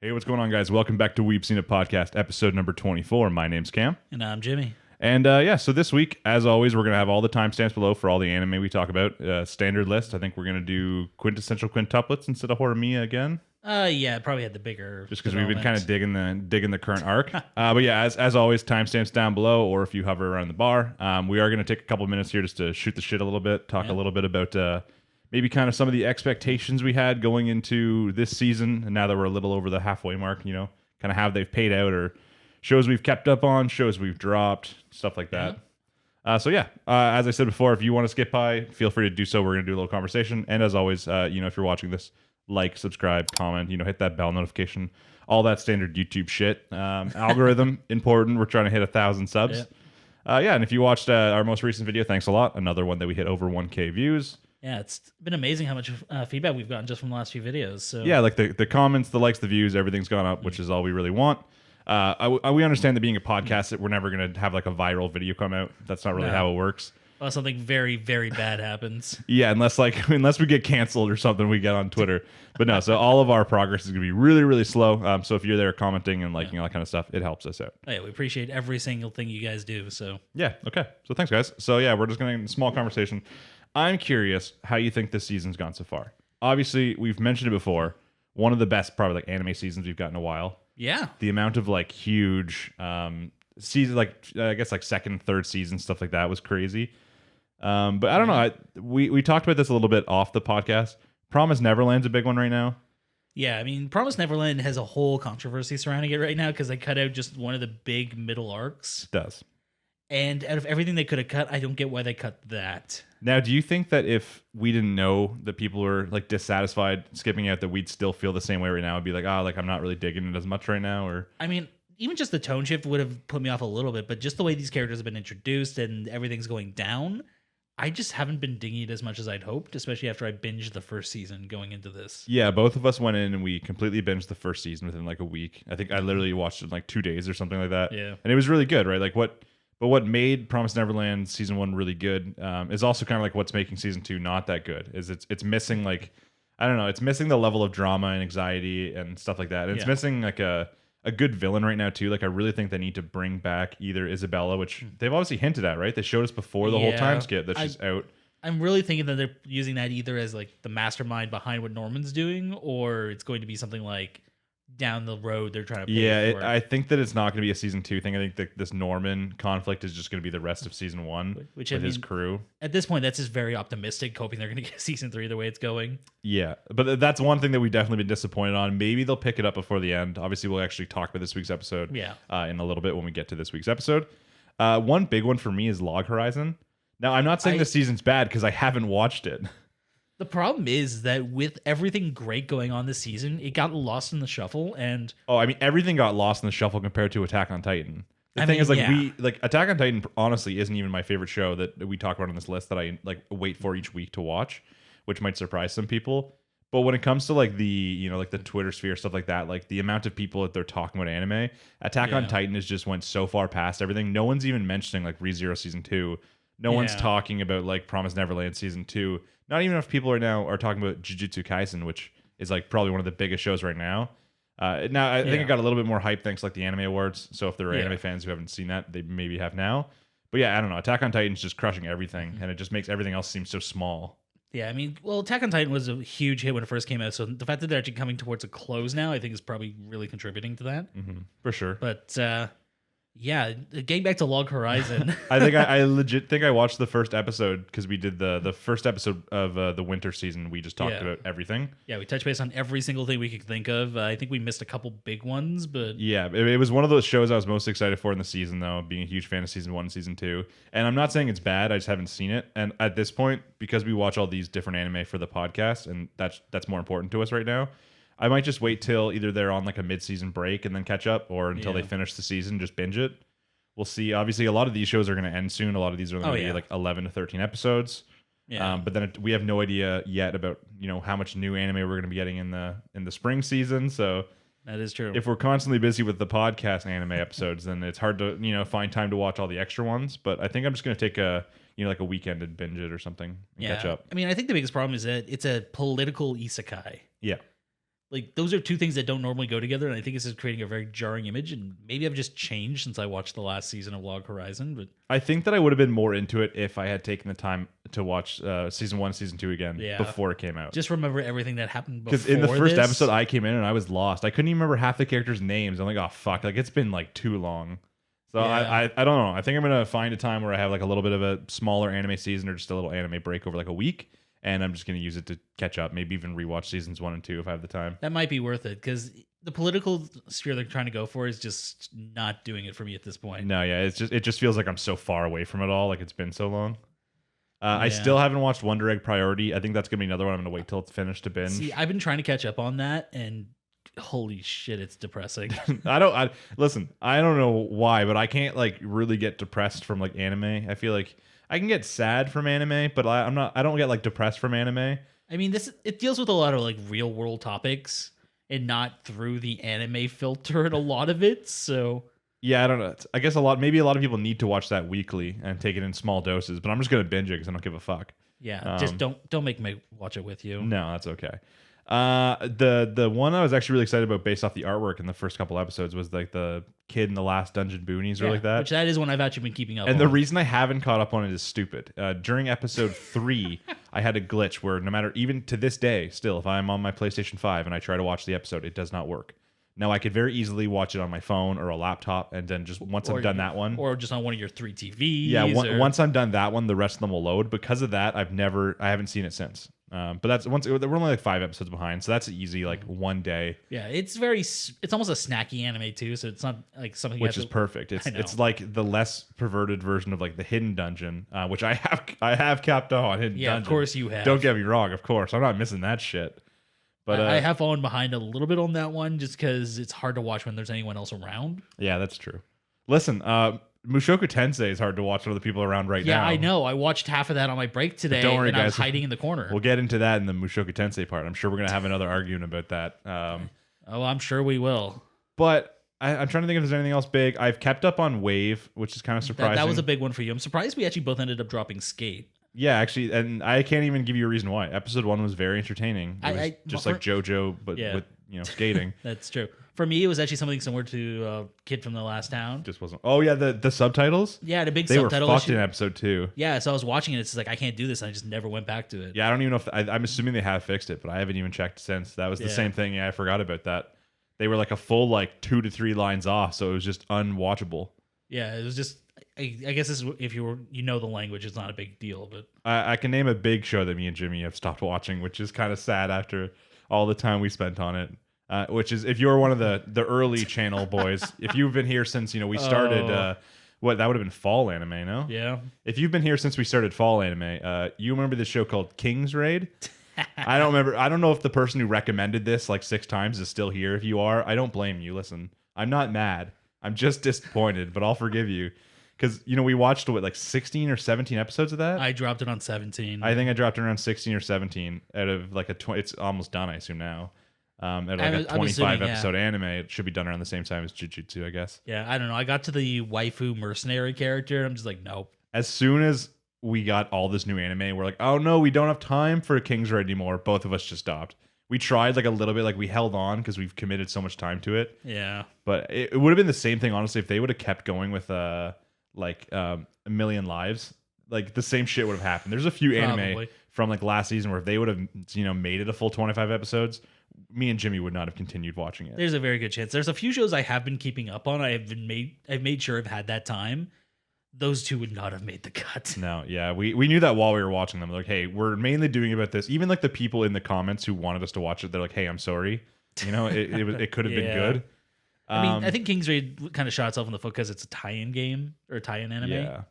Hey, what's going on, guys? Welcome back to Weeb Seen It Podcast, episode number 24. My name's Cam. And I'm Jimmy. And so this week, as always, we're going to have all the timestamps below for all the anime we talk about. Standard list. I think we're going to do Quintessential Quintuplets instead of Horimiya again. Yeah, probably had the bigger. Just because we've been kind of digging the current arc. But yeah, as always, timestamps down below, or if you hover around the bar. We are going to take a couple minutes here just to shoot the shit a little bit, talk a little bit about maybe kind of some of the expectations we had going into this season, and now that we're a little over the halfway mark, you know, kind of how they've paid out, or shows we've kept up on, shows we've dropped, stuff like that. As I said before, if you want to skip by, feel free to do so. We're going to do a little conversation. And as always, if you're watching this, like, subscribe, comment, hit that bell notification, all that standard YouTube shit. Algorithm, important. We're trying to hit 1,000 subs. And if you watched our most recent video, thanks a lot. Another one that we hit over 1K views. Yeah, it's been amazing how much feedback we've gotten just from the last few videos. So yeah, like the comments, the likes, the views, everything's gone up, which is all we really want. We understand that being a podcast, that we're never going to have like a viral video come out. That's not really how it works. Unless something very, very bad happens. Yeah, unless we get canceled or something, we get on Twitter. But no, so all of our progress is going to be really, really slow. So if you're there commenting and liking all that kind of stuff, it helps us out. Oh, yeah, we appreciate every single thing you guys do. So yeah, okay. So thanks, guys. So yeah, we're just going to have a small conversation. I'm curious how you think this season's gone so far. Obviously, we've mentioned it before. One of the best, probably like anime seasons we've got in a while. Yeah, the amount of like huge season, like I guess like second, third season stuff like that was crazy. But I don't know. We talked about this a little bit off the podcast. Promise Neverland's a big one right now. Yeah, I mean, Promise Neverland has a whole controversy surrounding it right now because they cut out just one of the big middle arcs. It does. And out of everything they could have cut, I don't get why they cut that. Now, do you think that if we didn't know that people were like dissatisfied skipping out, that we'd still feel the same way right now? It'd be like, I'm not really digging it as much right now? Or I mean, even just the tone shift would have put me off a little bit, but just the way these characters have been introduced and everything's going down, I just haven't been digging it as much as I'd hoped, especially after I binged the first season going into this. Yeah, both of us went in and we completely binged the first season within like a week. I think I literally watched it in like 2 days or something like that. Yeah. And it was really good, right? Like what made Promise Neverland season 1 really good is also kind of like what's making season 2 not that good. Is it's missing like, I don't know, it's missing the level of drama and anxiety and stuff like that. And it's missing like a good villain right now too. Like I really think they need to bring back either Isabella, which they've obviously hinted at, right? They showed us before the whole time skip that she's out. I'm really thinking that they're using that either as like the mastermind behind what Norman's doing, or it's going to be something like down the road they're trying to pay for. I think that it's not going to be a season 2 thing. I think that this Norman conflict is just going to be the rest of season 1 with his crew. At this point, that's just very optimistic, hoping they're going to get season 3 the way it's going. Yeah, but that's one thing that we've definitely been disappointed on. Maybe they'll pick it up before the end. Obviously, we'll actually talk about this week's episode in a little bit when we get to this week's episode. One big one for me is Log Horizon. Now, I'm not saying this season's bad because I haven't watched it. The problem is that with everything great going on this season, it got lost in the shuffle. And everything got lost in the shuffle compared to Attack on Titan. The thing is, Attack on Titan honestly isn't even my favorite show that we talk about on this list that I like wait for each week to watch, which might surprise some people. But when it comes to like the the Twitter sphere, stuff like that, like the amount of people that they're talking about anime, Attack on Titan has just went so far past everything. No one's even mentioning like ReZero season 2. No one's talking about like Promise Neverland season 2. Not even if people are talking about Jujutsu Kaisen, which is like probably one of the biggest shows right now. Now I think it got a little bit more hype thanks like the Anime Awards. So if there are anime fans who haven't seen that, they maybe have now. But yeah, I don't know. Attack on Titan's just crushing everything, and it just makes everything else seem so small. Yeah, I mean, well, Attack on Titan was a huge hit when it first came out. So the fact that they're actually coming towards a close now, I think is probably really contributing to that. Mm-hmm, for sure. But yeah, getting back to Log Horizon. I legit think I watched the first episode because we did the first episode of the winter season. We just talked about everything. Yeah, we touched base on every single thing we could think of. I think we missed a couple big ones, but yeah, it was one of those shows I was most excited for in the season, though, being a huge fan of season 1 and season 2. And I'm not saying it's bad. I just haven't seen it. And at this point, because we watch all these different anime for the podcast, and that's more important to us right now, I might just wait till either they're on like a mid-season break and then catch up, or until they finish the season, just binge it. We'll see. Obviously, a lot of these shows are going to end soon. A lot of these are going to be like 11 to 13 episodes. Yeah. But then we have no idea yet about how much new anime we're going to be getting in the spring season. So that is true. If we're constantly busy with the podcast anime episodes, then it's hard to find time to watch all the extra ones. But I think I'm just going to take a like a weekend and binge it or something and catch up. I mean, I think the biggest problem is that it's a political isekai. Yeah. Like those are two things that don't normally go together, and I think this is creating a very jarring image. And maybe I've just changed since I watched the last season of Log Horizon. But I think that I would have been more into it if I had taken the time to watch season 1, season 2 again before it came out. Just remember everything that happened before. Because in the first episode, I came in and I was lost. I couldn't even remember half the characters' names. I'm like, oh fuck! Like it's been like too long. So I don't know. I think I'm gonna find a time where I have like a little bit of a smaller anime season or just a little anime break over like a week. And I'm just going to use it to catch up, maybe even rewatch seasons 1 and 2 if I have the time. That might be worth it because the political sphere they're trying to go for is just not doing it for me at this point. No, yeah, it just feels like I'm so far away from it all. Like it's been so long. I still haven't watched Wonder Egg Priority. I think that's going to be another one I'm going to wait till it's finished to binge. See, I've been trying to catch up on that, and holy shit, it's depressing. Listen, I don't know why, but I can't like really get depressed from like anime. I feel like I can get sad from anime, but I don't get like depressed from anime. I mean, it deals with a lot of like real world topics and not through the anime filter in a lot of it. So yeah, I don't know. I guess maybe a lot of people need to watch that weekly and take it in small doses, but I'm just gonna binge it because I don't give a fuck. Yeah, just don't make me watch it with you. No, that's okay. The one I was actually really excited about based off the artwork in the first couple episodes was like the kid in the last dungeon boonies or like that. Which that is one I've actually been keeping up and on. the reason I haven't caught up on it is stupid. During episode 3, I had a glitch where no matter, even to this day, still, if I'm on my PlayStation 5 and I try to watch the episode, it does not work. Now, I could very easily watch it on my phone or a laptop, and then just once I'm done that one, or just on one of your 3 TVs. Yeah, once I'm done that one, the rest of them will load. Because of that, I haven't seen it since. But that's we're only like 5 episodes behind, so that's easy like one day. Yeah, it's almost a snacky anime too, so it's not like something which is perfect. It's like the less perverted version of like the Hidden Dungeon, which I have capped on Hidden Dungeon. Yeah, of course you have. Don't get me wrong, of course I'm not missing that shit. But I have fallen behind a little bit on that one just because it's hard to watch when there's anyone else around. Yeah, that's true. Listen, Mushoku Tensei is hard to watch with other people around now. Yeah, I know. I watched half of that on my break today, don't worry, and I was guys. hiding in the corner. We'll get into that in the Mushoku Tensei part. I'm sure we're going to have another argument about that. I'm sure we will. But I'm trying to think if there's anything else big. I've kept up on Wave, which is kind of surprising. That was a big one for you. I'm surprised we actually both ended up dropping Skate. Yeah, actually, and I can't even give you a reason why. Episode 1 was very entertaining. It was just like JoJo, but with skating. That's true. For me, it was actually something similar to Kid from the Last Town. Just wasn't. Oh yeah, the subtitles. Yeah, the big they subtitle were fucked in episode 2. Yeah, so I was watching it. It's like I can't do this, and I just never went back to it. Yeah, I don't even know if I'm assuming they have fixed it, but I haven't even checked since. That was the same thing. Yeah, I forgot about that. They were like a full like 2 to 3 lines off, so it was just unwatchable. Yeah, it was just. I guess this is, if you know the language, it's not a big deal. But I can name a big show that me and Jimmy have stopped watching, which is kind of sad after all the time we spent on it. Which is, if you're one of the early channel boys, if you've been here since we started, that would have been fall anime, no? Yeah. If you've been here since we started fall anime, you remember this show called King's Raid? I don't remember. I don't know if the person who recommended this like 6 times is still here. If you are, I don't blame you. Listen, I'm not mad. I'm just disappointed, but I'll forgive you. Because, we watched, like 16 or 17 episodes of that? I dropped it on 17. I think I dropped it around 16 or 17 out of like it's almost done, I assume now. Out of like a 25 episode anime, it should be done around the same time as Jujutsu, I guess. Yeah, I don't know. I got to the waifu mercenary character, and I'm just like, nope. As soon as we got all this new anime, we're like, oh no, we don't have time for a King's Raid anymore. Both of us just stopped. We tried like a little bit, like we held on because we've committed so much time to it. Yeah. But it would have been the same thing, honestly, if they would have kept going with A Million Lives. Like the same shit would have happened. There's a few anime from like last season where if they would have made it a full 25 episodes, me and Jimmy would not have continued watching it. There's a very good chance. There's a few shows I have been keeping up on. I've made sure I've had that time. Those 2 would not have made the cut. No, yeah, we knew that while we were watching them. Like, hey, we're mainly doing about this. Even like the people in the comments who wanted us to watch it, they're like, hey, I'm sorry. It could have been good. I mean, I think King's Raid kind of shot itself in the foot because it's a tie-in game or a tie-in anime. Yeah.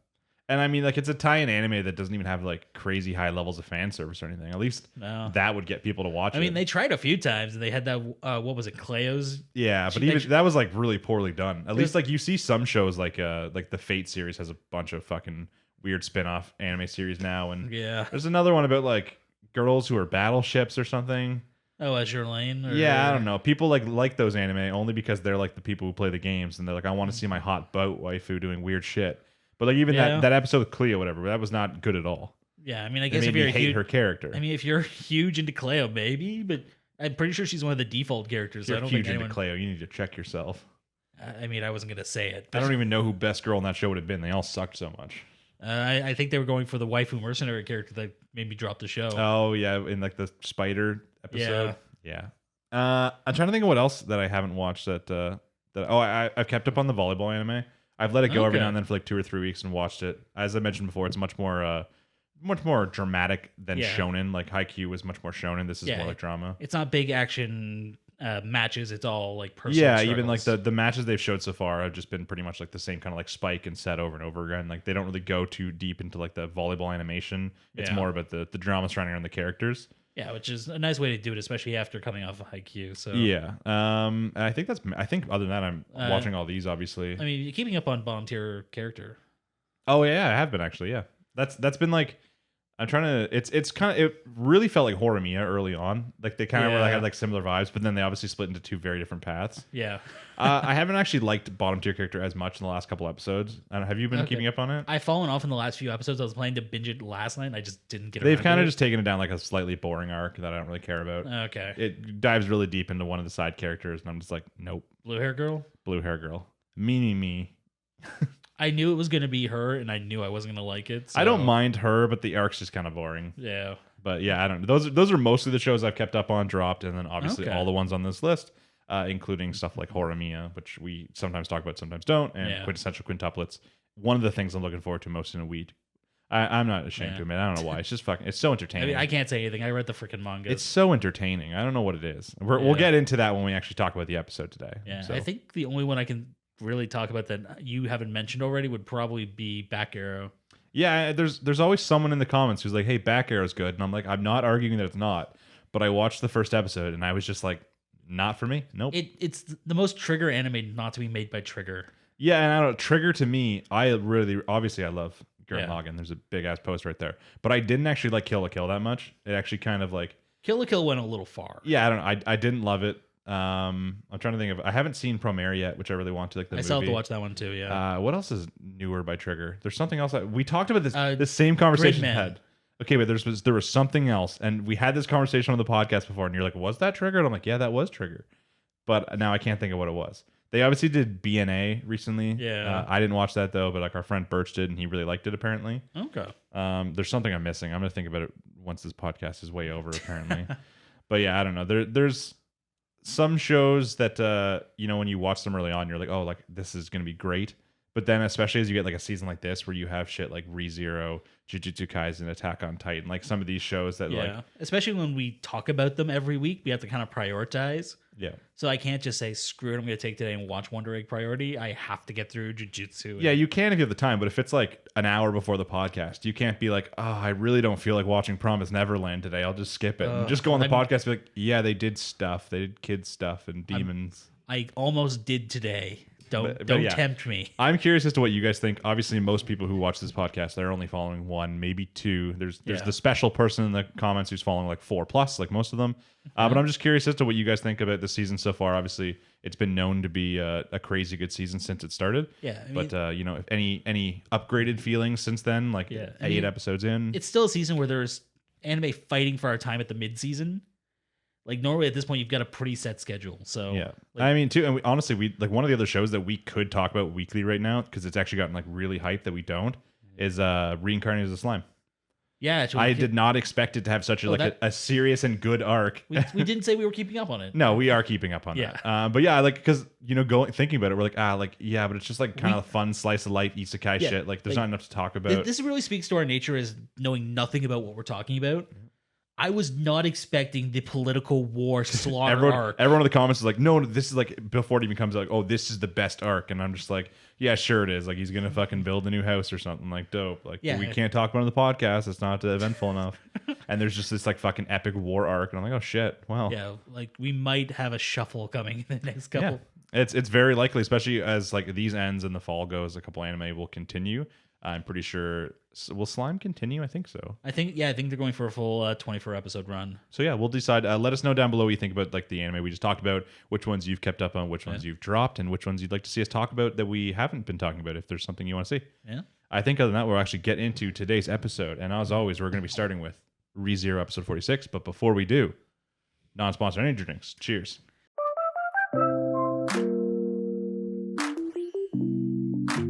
And I mean, like, it's a tie-in anime that doesn't even have like crazy high levels of fan service or anything. At least that would get people to watch it. I mean, they tried a few times and they had that, what was it, Cleo's? Yeah, but even that was like really poorly done. At least like you see some shows like the Fate series has a bunch of fucking weird spin-off anime series now. And there's another one about like girls who are battleships or something. Oh, Azure Lane? Yeah, I don't know. People like those anime only because they're like the people who play the games and they're like, I want to see my hot boat waifu doing weird shit. But like even that episode with Cleo, whatever, that was not good at all. Yeah, I mean, I guess if if you're hate her character. I mean, if you're huge into Cleo, maybe, but I'm pretty sure she's one of the default characters. You're I don't huge think into anyone. Cleo. You need to check yourself. I mean, I wasn't gonna say it. I don't even know who best girl in that show would have been. They all sucked so much. I think they were going for the waifu mercenary character that made me drop the show. Oh yeah, in like the spider episode. Yeah. I'm trying to think of what else that I haven't watched I've kept up on the volleyball anime. I've let it go every now and then for like 2 or 3 weeks and watched it. As I mentioned before, it's much more dramatic than shonen. Like Haikyuu was much more shonen. This is more like drama. It's not big action matches. It's all like personal struggles. Even like the matches they've showed so far have just been pretty much like the same kind of like spike and set over and over again. Like they don't really go too deep into like the volleyball animation. It's more about the drama surrounding around the characters. Yeah, which is a nice way to do it, especially after coming off of Haikyuu. So yeah, I think other than that, I'm watching all these. Obviously, I mean, you're keeping up on bottom tier character. Oh yeah, I have been actually. Yeah, that's been like I'm trying to. It's kind of. It really felt like Horimiya early on. Like they kind of had like similar vibes, but then they obviously split into 2 very different paths. Yeah. I haven't actually liked bottom tier character as much in the last couple episodes. Have you been keeping up on it? I've fallen off in the last few episodes. I was planning to binge it last night. And I just didn't get. They've kind of just taken it down like a slightly boring arc that I don't really care about. Okay. It dives really deep into one of the side characters, and I'm just like, nope. Blue hair girl. Me. I knew it was going to be her, and I knew I wasn't going to like it. So. I don't mind her, but the arc's just kind of boring. Yeah. But yeah, I don't know. Those are mostly the shows I've kept up on, dropped, and then obviously all the ones on this list, including stuff like Horimiya, which we sometimes talk about, sometimes don't, and Quintessential Quintuplets. One of the things I'm looking forward to most in a week. I'm not ashamed to admit. I don't know why. It's just fucking. It's so entertaining. I mean, I can't say anything. I read the freaking manga. It's so entertaining. I don't know what it is. We'll get into that when we actually talk about the episode today. Yeah, so. I think the only one I can really talk about that you haven't mentioned already would probably be Back Arrow. Yeah, there's always someone in the comments who's like, "Hey, Back Arrow's good," and I'm like, I'm not arguing that it's not, but I watched the first episode and I was just like, not for me. Nope. It's the most Trigger anime not to be made by Trigger. Yeah, and I don't Trigger to me. I love Gurren Lagann. There's a big ass post right there, but I didn't actually like Kill la Kill that much. It actually kind of like Kill la Kill went a little far. Yeah, I don't know. I didn't love it. I'm trying to think of. I haven't seen Promare yet, which I really want to. Like the movie. I still have to watch that one too. Yeah. What else is newer by Trigger? There's something else we talked about this. This same conversation had. Okay, but there was something else, and we had this conversation on the podcast before, and you're like, "Was that Trigger?" And I'm like, "Yeah, that was Trigger," but now I can't think of what it was. They obviously did BNA recently. Yeah. I didn't watch that though, but like our friend Birch did, and he really liked it apparently. Okay. There's something I'm missing. I'm gonna think about it once this podcast is way over apparently. But yeah, I don't know. There's some shows that when you watch them early on, you're like, oh, like this is gonna be great. But then, especially as you get like a season like this, where you have shit like ReZero, Jujutsu Kaisen, Attack on Titan, like some of these shows that especially when we talk about them every week, we have to kind of prioritize. Yeah. So I can't just say screw it, I'm gonna take today and watch Wonder Egg priority. I have to get through Jujutsu. Yeah, you can if you have the time, but if it's like an hour before the podcast, you can't be like, oh, I really don't feel like watching Promise Neverland today. I'll just skip it and just go on the podcast and be like, yeah, they did stuff. They did kids stuff and demons. I almost did today. Don't tempt me. I'm curious as to what you guys think. Obviously, most people who watch this podcast, they're only following 1, maybe 2. There's the special person in the comments who's following like 4+, like most of them. But I'm just curious as to what you guys think about the season so far. Obviously, it's been known to be a crazy good season since it started. Yeah, but if any upgraded feelings since then, like 8 episodes in, it's still a season where there's anime fighting for our time at the mid-season. Like normally at this point you've got a pretty set schedule. So yeah, I mean too, and we like one of the other shows that we could talk about weekly right now because it's actually gotten like really hyped that we don't is Reincarnated as a Slime. Yeah, actually, I did not expect it to have such a serious and good arc. We didn't say we were keeping up on it. No, we are keeping up on that. But yeah, like because thinking about it, we're like but it's just like kind of fun slice of life isekai shit. Like there's not enough to talk about. This really speaks to our nature as knowing nothing about what we're talking about. I was not expecting the political war slaughter arc. Everyone in the comments is like, no, this is like before it even comes out, like, oh, this is the best arc. And I'm just like, yeah, sure it is. Like he's going to fucking build a new house or something like dope. Like we can't talk about it on the podcast. It's not eventful enough. And there's just this like fucking epic war arc. And I'm like, oh shit. Wow. Yeah. Like we might have a shuffle coming in the next couple. Yeah. It's very likely, especially as like these ends and the fall goes, a couple anime will continue. I'm pretty sure. Will Slime continue? I think so. I think they're going for a full 24 episode run. So yeah, we'll decide. Let us know down below what you think about like the anime we just talked about, which ones you've kept up on, which ones you've dropped, and which ones you'd like to see us talk about that we haven't been talking about. If there's something you want to see. Yeah. I think other than that, we'll actually get into today's episode, and as always, we're going to be starting with ReZero episode 46. But before we do, non-sponsored energy drinks. Cheers.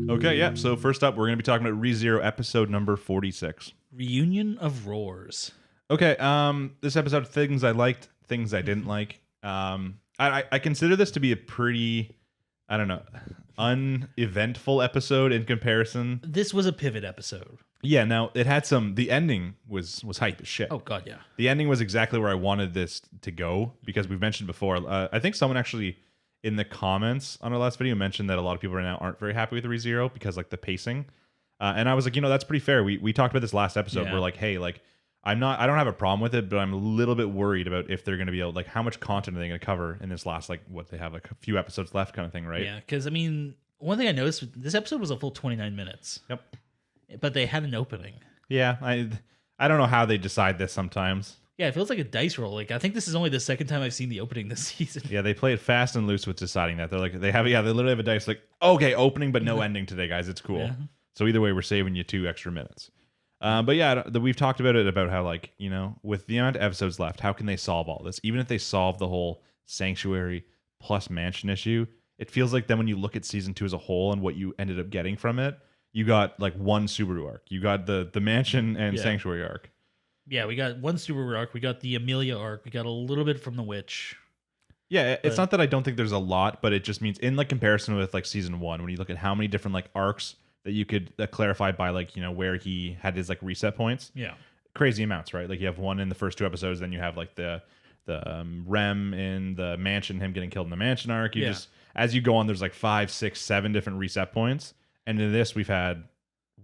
Okay, yeah. So first up, we're going to be talking about ReZero episode number 46. Reunion of Roars. Okay, this episode, things I liked, things I didn't like. I consider this to be a pretty, I don't know, uneventful episode in comparison. This was a pivot episode. Yeah, now it had the ending was hype as shit. Oh god, yeah. The ending was exactly where I wanted this to go because we've mentioned before. I think someone actually in the comments on our last video mentioned that a lot of people right now aren't very happy with ReZero because like the pacing. And I was like, that's pretty fair. We talked about this last episode. Yeah. We're like, hey, like I don't have a problem with it, but I'm a little bit worried about if they're going to be able, like, how much content are they going to cover in this last, like, what they have, like, a few episodes left kind of thing, right? Yeah, because, I mean, one thing I noticed, this episode was a full 29 minutes. Yep. But they had an opening. Yeah, I don't know how they decide this sometimes. Yeah, it feels like a dice roll. Like, I think this is only the second time I've seen the opening this season. Yeah, they play it fast and loose with deciding that. They're like, they literally have a dice, like, okay, opening, but no ending today, guys. It's cool. Yeah. So either way, we're saving you 2 extra minutes. But yeah, we've talked about it, about how, like, with the amount of episodes left, how can they solve all this? Even if they solve the whole Sanctuary plus Mansion issue, it feels like then when you look at season 2 as a whole and what you ended up getting from it, you got like one Subaru arc. You got the Mansion and Sanctuary arc. Yeah, we got one Subaru arc. We got the Amelia arc. We got a little bit from the Witch. Yeah, it's not that I don't think there's a lot, but it just means in like comparison with like season 1, when you look at how many different like arcs that you could clarify by like, where he had his like reset points. Yeah. Crazy amounts, right? Like you have one in the first 2 episodes, then you have like the Rem in the Mansion, him getting killed in the Mansion arc. You just, as you go on, there's like 5, 6, 7 different reset points. And in this, we've had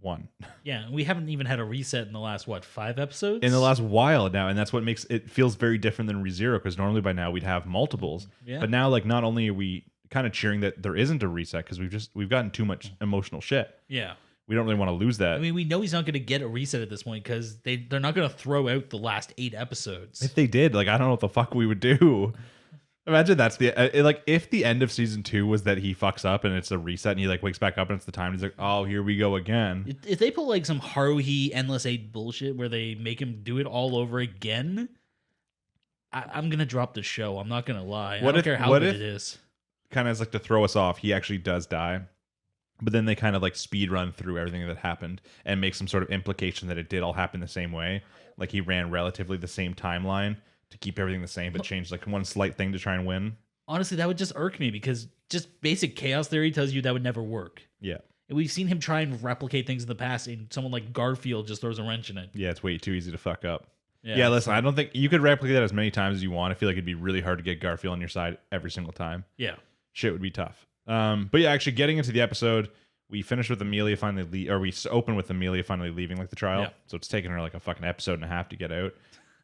1. Yeah, we haven't even had a reset in the last, 5 episodes? In the last while now, and that's what makes it feels very different than ReZero, because normally by now we'd have multiples. Yeah. But now, like, not only are we kind of cheering that there isn't a reset, because we've gotten too much emotional shit. Yeah. We don't really want to lose that. I mean, we know he's not going to get a reset at this point because they're not going to throw out the last 8 episodes. If they did, like, I don't know what the fuck we would do. Imagine that's like if the end of season 2 was that he fucks up and it's a reset and he like wakes back up and it's the time and he's like, oh, here we go again. If they put like some Haruhi Endless 8 bullshit where they make him do it all over again, I'm going to drop the show. I'm not going to lie. I don't care how good it is. Kind of as like to throw us off, he actually does die. But then they kind of like speed run through everything that happened and make some sort of implication that it did all happen the same way. Like he ran relatively the same timeline to keep everything the same, but change like one slight thing to try and win. Honestly, that would just irk me because just basic chaos theory tells you that would never work. Yeah. And we've seen him try and replicate things in the past, and someone like Garfield just throws a wrench in it. Yeah, it's way too easy to fuck up. Yeah, listen, I don't think you could replicate that as many times as you want. I feel like it'd be really hard to get Garfield on your side every single time. Yeah. Shit would be tough. But yeah, actually getting into the episode, we finished with Amelia finally, or we open with Amelia finally leaving like the trial. Yeah. So it's taken her like a fucking episode and a half to get out.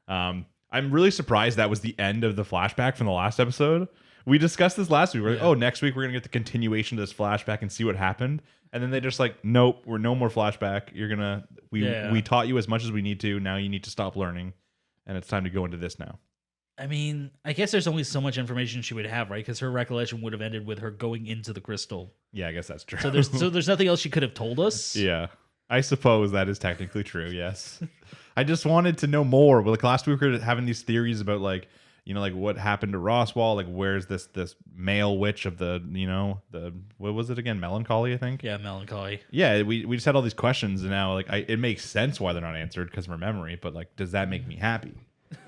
I'm really surprised that was the end of the flashback from the last episode. We discussed this last week. We're like, oh, next week we're gonna get the continuation of this flashback and see what happened. And then they just like, nope, we're no more flashback. We taught you as much as we need to. Now you need to stop learning, and it's time to go into this now. I mean, I guess there's only so much information she would have, right? Because her recollection would have ended with her going into the crystal. Yeah, I guess that's true. So there's nothing else she could have told us. Yeah, I suppose that is technically true. Yes, I just wanted to know more. Like last week, we were having these theories about like, like what happened to Roswell. Like, where's this male witch of the what was it again? Melancholy, I think. Yeah, melancholy. Yeah, we just had all these questions, and now like it makes sense why they're not answered because of her memory. But like, does that make me happy?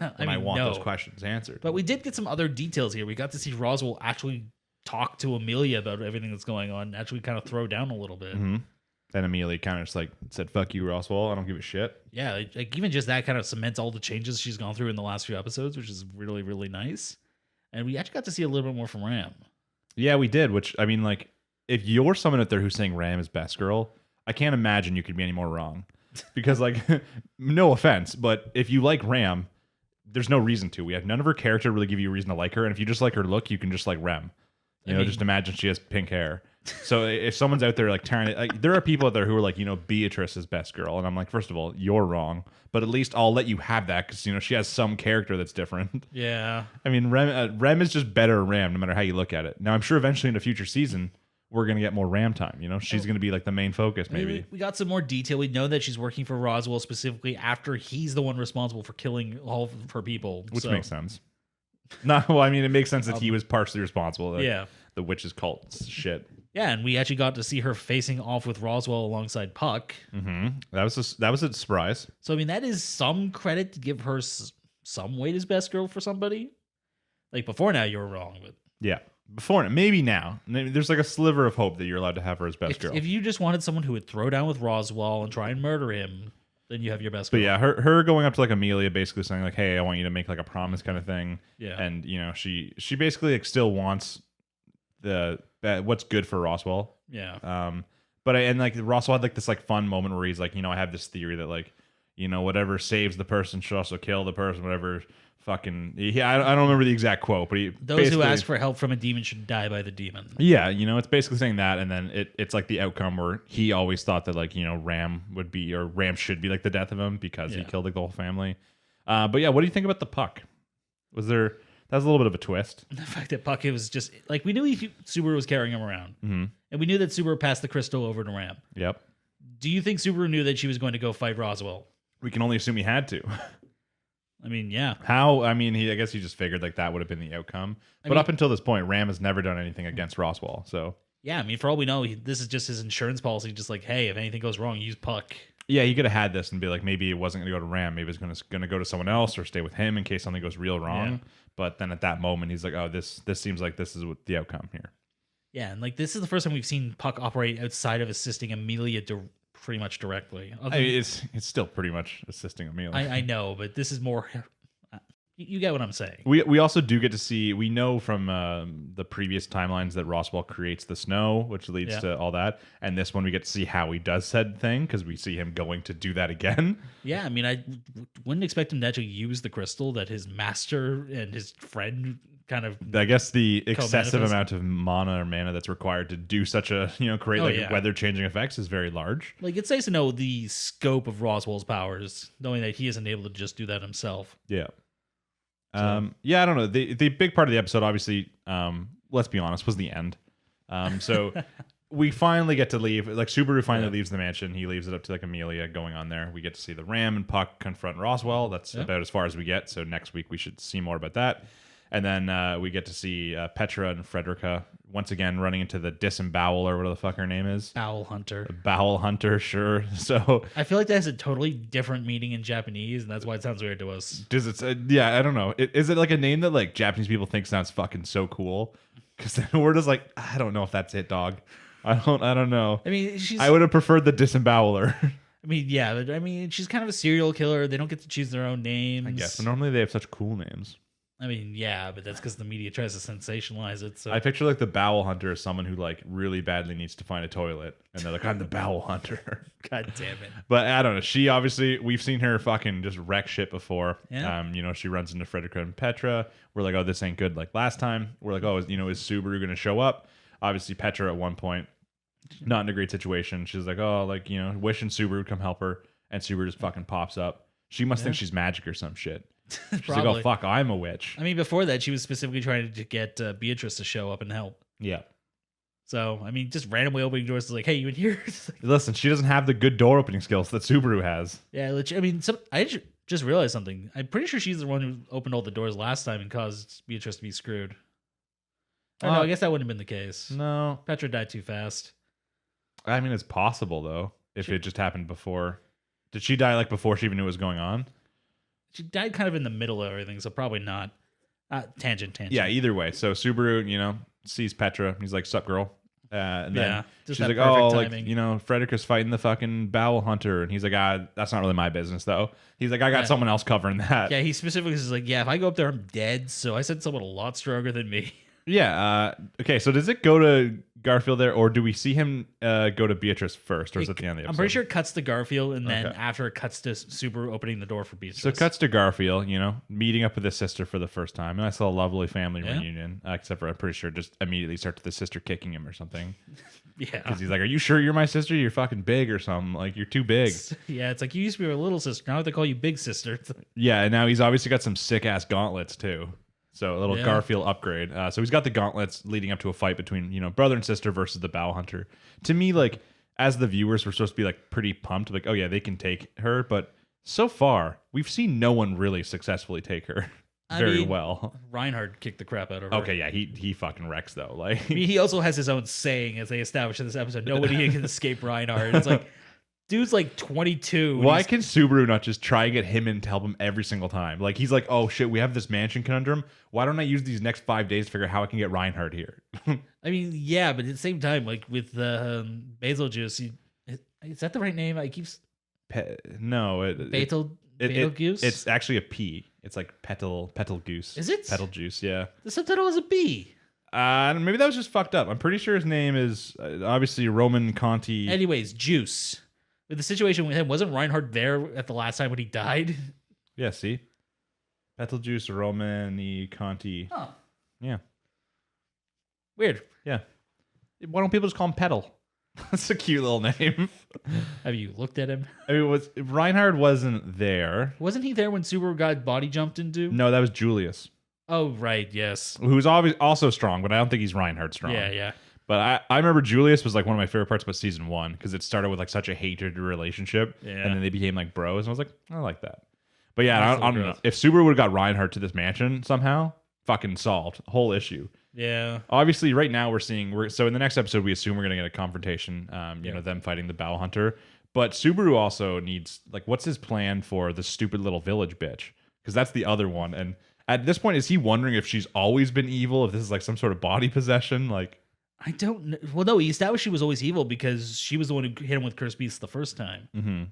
I want those questions answered. But we did get some other details here. We got to see Roswell actually talk to Amelia about everything that's going on, actually kind of throw down a little bit. Mm-hmm. Then Amelia kind of just like said, fuck you, Roswell. I don't give a shit. Yeah, like even just that kind of cements all the changes she's gone through in the last few episodes, which is really, really nice. And we actually got to see a little bit more from Ram. Yeah, we did, which, I mean, like, if you're someone out there who's saying Ram is best girl, I can't imagine you could be any more wrong. Because, like, no offense, but if you like Ram, there's no reason to. We have none of her character really give you a reason to like her. And if you just like her look, you can just like Rem. Just imagine she has pink hair. So if someone's out there like tearing it, like, there are people out there who are like, Beatrice is best girl. And I'm like, first of all, you're wrong. But at least I'll let you have that because, she has some character that's different. Yeah. I mean, Rem is just better Ram no matter how you look at it. Now, I'm sure eventually in a future season, we're going to get more Ram time. She's going to be like the main focus, maybe. We got some more detail. We know that she's working for Roswell specifically after he's the one responsible for killing all of her people. Which makes sense. No, well, I mean, it makes sense that he was partially responsible. Like, Yeah. the witch's cult shit. Yeah, and we actually got to see her facing off with Roswell alongside Puck. Mm-hmm. That was a surprise. So, I mean, that is some credit to give her some weight as best girl for somebody. Like, before now, you were wrong. But Yeah. Before, maybe now. There's like a sliver of hope that you're allowed to have her as best girl. if you just wanted someone who would throw down with Roswell and try and murder him, then you have your best But girl. yeah, her going up to like Amelia, basically saying like, "Hey, I want you to make like a promise," kind of thing. Yeah. And she basically like still wants what's good for Roswell. Yeah. But like Roswell had like this like fun moment where he's like, I have this theory that like, whatever saves the person should also kill the person. Whatever fucking I don't remember the exact quote, but Those who ask for help from a demon should die by the demon. Yeah, it's basically saying that, and then it's like the outcome where he always thought that like Ram should be like the death of him because he killed like the whole family. But yeah, what do you think about the Puck? That was a little bit of a twist. The fact that Puck was just like we knew Subaru was carrying him around, Mm-hmm. and we knew that Subaru passed the crystal over to Ram. Yep. Do you think Subaru knew that she was going to go fight Roswell? We can only assume he had to. I mean, yeah. How? I mean, I guess he just figured like that would have been the outcome. But up until this point, Ram has never done anything against Roswell. So yeah, I mean, for all we know, this is just his insurance policy. Just like, hey, if anything goes wrong, use Puck. yeah, he could have had this and be like, maybe it wasn't going to go to Ram. Maybe it's going to go to someone else or stay with him in case something goes real wrong. Yeah. But then at that moment, he's like, oh, this seems like this is what the outcome here. Yeah, and like this is the first time we've seen Puck operate outside of assisting Amelia pretty much directly. I mean, it's still pretty much assisting Amelia. I know, but this is more. You get what I'm saying. We also do get to see, we know from the previous timelines that Roswell creates the snow, which leads to all that. And this one, we get to see how he does said thing because we see him going to do that again. Yeah, I mean, I wouldn't expect him to actually use the crystal that his master and his friend kind of. I guess the excessive co-manifest. amount of mana that's required to do such a, create weather changing effects is very large. Like, it's nice to know the scope of Roswell's powers, knowing that he isn't able to just do that himself. Yeah. Yeah, I don't know. The big part of the episode, obviously, let's be honest, was the end. So we finally get to leave. Like Subaru finally leaves the mansion. He leaves it up to like Amelia going on there. We get to see the Ram and Puck confront Roswell. That's about as far as we get. So next week we should see more about that. And then we get to see Petra and Frederica once again running into the disembowel or whatever the fuck her name is. Bowel Hunter. The Bowel Hunter, sure. So I feel like that has a totally different meaning in Japanese, and that's why it sounds weird to us. does it? Yeah, I don't know. Is it like a name that like Japanese people think sounds fucking so cool? Because then we're just like, I don't know if that's it, dog. I don't know. I mean, I would have preferred the disemboweler. I mean, yeah, but I mean, she's kind of a serial killer. They don't get to choose their own names. I guess. But normally they have such cool names. I mean, yeah, but that's because the media tries to sensationalize it. So I picture like the Bowel Hunter as someone who like really badly needs to find a toilet, and they're like, I'm the Bowel Hunter. God damn it. But I don't know. She obviously, we've seen her fucking just wreck shit before. Yeah. She runs into Frederica and Petra. We're like, oh, this ain't good like last time. We're like, oh, is Subaru going to show up? Obviously, Petra at one point, not in a great situation. She's like, oh, like, wishing Subaru would come help her. And Subaru just fucking pops up. She must think she's magic or some shit. She's like, oh, fuck, I'm a witch. I mean, before that, she was specifically trying to get Beatrice to show up and help. Yeah. So, I mean, just randomly opening doors is like, hey, you in here? Listen, she doesn't have the good door opening skills that Subaru has. Yeah, I mean, I just realized something. I'm pretty sure she's the one who opened all the doors last time and caused Beatrice to be screwed. I don't know, I guess that wouldn't have been the case. No. Petra died too fast. I mean, it's possible, though, if it just happened before. Did she die, like, before she even knew what was going on? She died kind of in the middle of everything, so probably not. Tangent. Yeah, either way. So Subaru, sees Petra. He's like, sup, girl? And then she's like, oh, timing. Like, Frederica's fighting the fucking Bowel Hunter. And he's like, that's not really my business, though. He's like, I got someone else covering that. Yeah, he specifically says, like, yeah, if I go up there, I'm dead. So I sent someone a lot stronger than me. Yeah. Okay, so does it go to Garfield there, or do we see him go to Beatrice first, or is it at the end of the episode? I'm pretty sure it cuts to Garfield, and then after it cuts to Subaru opening the door for Beatrice. So it cuts to Garfield, meeting up with his sister for the first time. And I saw a lovely family reunion, except for I'm pretty sure just immediately starts with the sister kicking him or something. Yeah. Because he's like, are you sure you're my sister? You're fucking big or something. Like, you're too big. Yeah, it's like, you used to be a little sister. Now they call you big sister. Yeah, and now he's obviously got some sick-ass gauntlets, too. So a little Garfield upgrade. So he's got the gauntlets leading up to a fight between, brother and sister versus the Bowel Hunter. To me, like, as the viewers, we're supposed to be, like, pretty pumped. Like, oh, yeah, they can take her. But so far, we've seen no one really successfully take her. very well. Reinhardt kicked the crap out of her. Okay, yeah, he fucking wrecks though. Like He also has his own saying, as they established in this episode. Nobody can escape Reinhardt. It's like, dude's like 22. Why can Subaru not just try and get him in to help him every single time? Like he's like, oh shit, we have this mansion conundrum. Why don't I use these next 5 days to figure out how I can get Reinhardt here? I mean, yeah, but at the same time, like with the basil juice, is that the right name? I keep No, Betelgeuse. It's actually a P. It's like petal goose. Is it? Petal juice? Yeah. The subtitle is a B. Maybe that was just fucked up. I'm pretty sure his name is obviously Roman Conti. Anyways, juice. With the situation with him, wasn't Reinhardt there at the last time when he died? Yeah. See, petal juice Romani Conti. Huh. Yeah. Weird. Yeah. Why don't people just call him Petal? That's a cute little name. Have you looked at him? I mean, Reinhard wasn't there. Wasn't he there when Subaru got body jumped into? No, that was Julius, Oh, right. Yes. who's also strong, but I don't think he's Reinhard strong. Yeah. But I remember Julius was like one of my favorite parts about season 1 because it started with like such a hated relationship, Yeah. and then they became like bros, and I was like, I like that. But yeah, That's I don't know if Subaru would have got Reinhardt to this mansion somehow, fucking solved whole issue. Yeah. Obviously, right now so in the next episode we assume we're gonna get a confrontation. You know, them fighting the Bow Hunter, but Subaru also needs like, what's his plan for the stupid little village bitch? Because that's the other one, and at this point, is he wondering if she's always been evil? If this is like some sort of body possession? Like, I don't know. Well, no, he established she was always evil because she was the one who hit him with Curse Beast the first time. mm-hmm.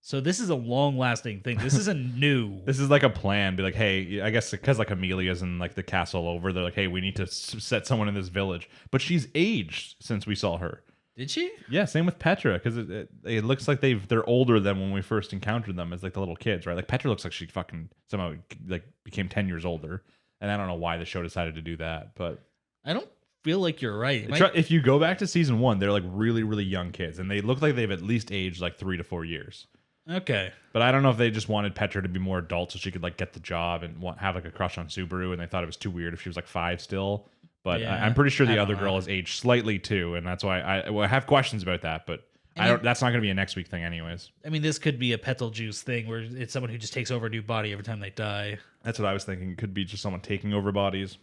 So this is a long-lasting thing. This isn't new. This is like a plan. Be like, hey, I guess because like Amelia's in like the castle over, they're like, hey, we need to set someone in this village. But she's aged since we saw her. Did she? Yeah, same with Petra, because it looks like they're older than when we first encountered them as like the little kids, right? Like Petra looks like she fucking somehow like became 10 years older, and I don't know why the show decided to do that, but I don't feel like you're right. if you go back to season 1, they're like really really young kids, and they look like they've at least aged like 3 to 4 years. Okay. But I don't know if they just wanted Petra to be more adult so she could like get the job and have like a crush on Subaru, and they thought it was too weird if she was like 5 still. But Yeah, I'm pretty sure the I other don't girl know. has aged slightly too, and that's why I have questions about that. But that's not going to be a next week thing, anyways. I mean, this could be a petal juice thing where it's someone who just takes over a new body every time they die. That's what I was thinking. It could be just someone taking over bodies.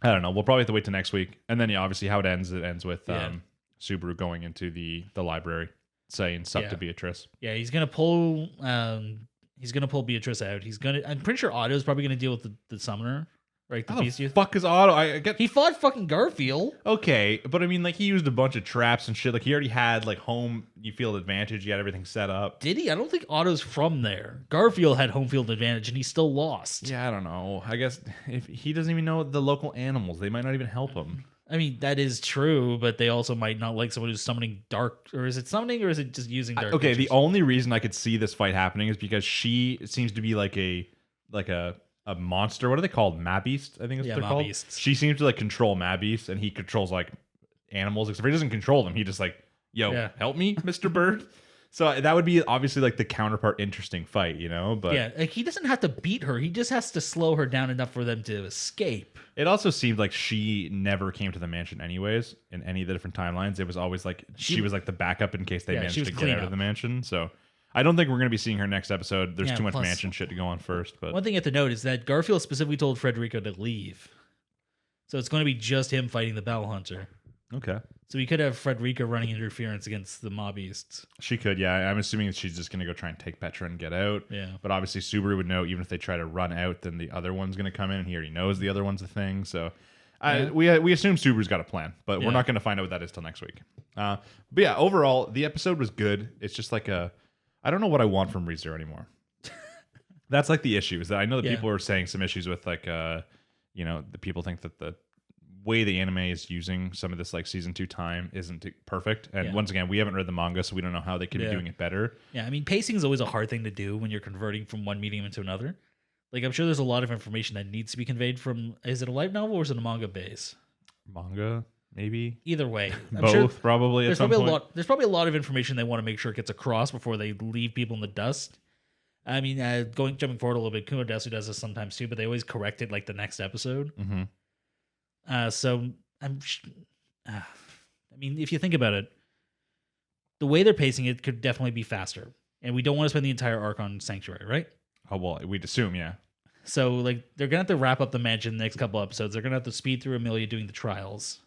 I don't know. We'll probably have to wait till next week, and then obviously how it ends with Subaru going into the library, saying "sup" to Beatrice. Yeah, he's gonna pull Beatrice out. I'm pretty sure Otto's probably gonna deal with the summoner, right? How the fuck is Otto? I get He fought fucking Garfield. okay, but I mean, like he used a bunch of traps and shit. Like he already had like home field advantage. He had everything set up. Did he? I don't think Otto's from there. Garfield had home field advantage and he still lost. Yeah, I don't know. I guess if he doesn't even know the local animals, they might not even help him. I mean, that is true, but they also might not like someone who's summoning dark, or is it summoning, or is it just using dark? Okay, the creatures? only reason I could see this fight happening is because she seems to be like a monster. What are they called? Mabeast, I think is what they're called. Mabeasts. She seems to like control Mabeast, and he controls like animals. Except he doesn't control them. He just like, yo, help me, Mr. Bird. So that would be obviously like the counterpart interesting fight, you know? But yeah, like he doesn't have to beat her. He just has to slow her down enough for them to escape. it also seemed like she never came to the mansion anyways in any of the different timelines. It was always like she was like the backup in case they managed to get out of the mansion. So I don't think we're going to be seeing her next episode. There's too much mansion shit to go on first. But one thing you have to note is that Garfield specifically told Frederico to leave. So it's going to be just him fighting the Bell Hunter. Okay. So we could have Frederica running interference against the mob beasts. She could, yeah. I'm assuming that she's just going to go try and take Petra and get out. Yeah. But obviously Subaru would know even if they try to run out, then the other one's going to come in, and he already knows the other one's a thing. So we assume Subaru's got a plan, but we're not going to find out what that is till next week. But yeah, overall, the episode was good. It's just like I don't know what I want from ReZero anymore. That's like the issue, is that I know that people are saying some issues with like, the people think that the way the anime is using some of this like season 2 time isn't perfect, and once again we haven't read the manga, so we don't know how they could be doing it better. I mean, pacing is always a hard thing to do when you're converting from one medium into another. Like, I'm sure there's a lot of information that needs to be conveyed from, is it a light novel or is it a manga base? Manga, maybe. Either way, I'm both sure probably at some point. There's probably a lot of information they want to make sure it gets across before they leave people in the dust. I mean, jumping forward a little bit, Kumodesu does this sometimes too, but they always correct it like the next episode. Mm-hmm. So I mean, if you think about it, the way they're pacing it could definitely be faster, and we don't want to spend the entire arc on Sanctuary, right? Oh well, we'd assume, yeah. So like they're gonna have to wrap up the mansion in the next couple episodes. They're gonna have to speed through Amelia doing the trials.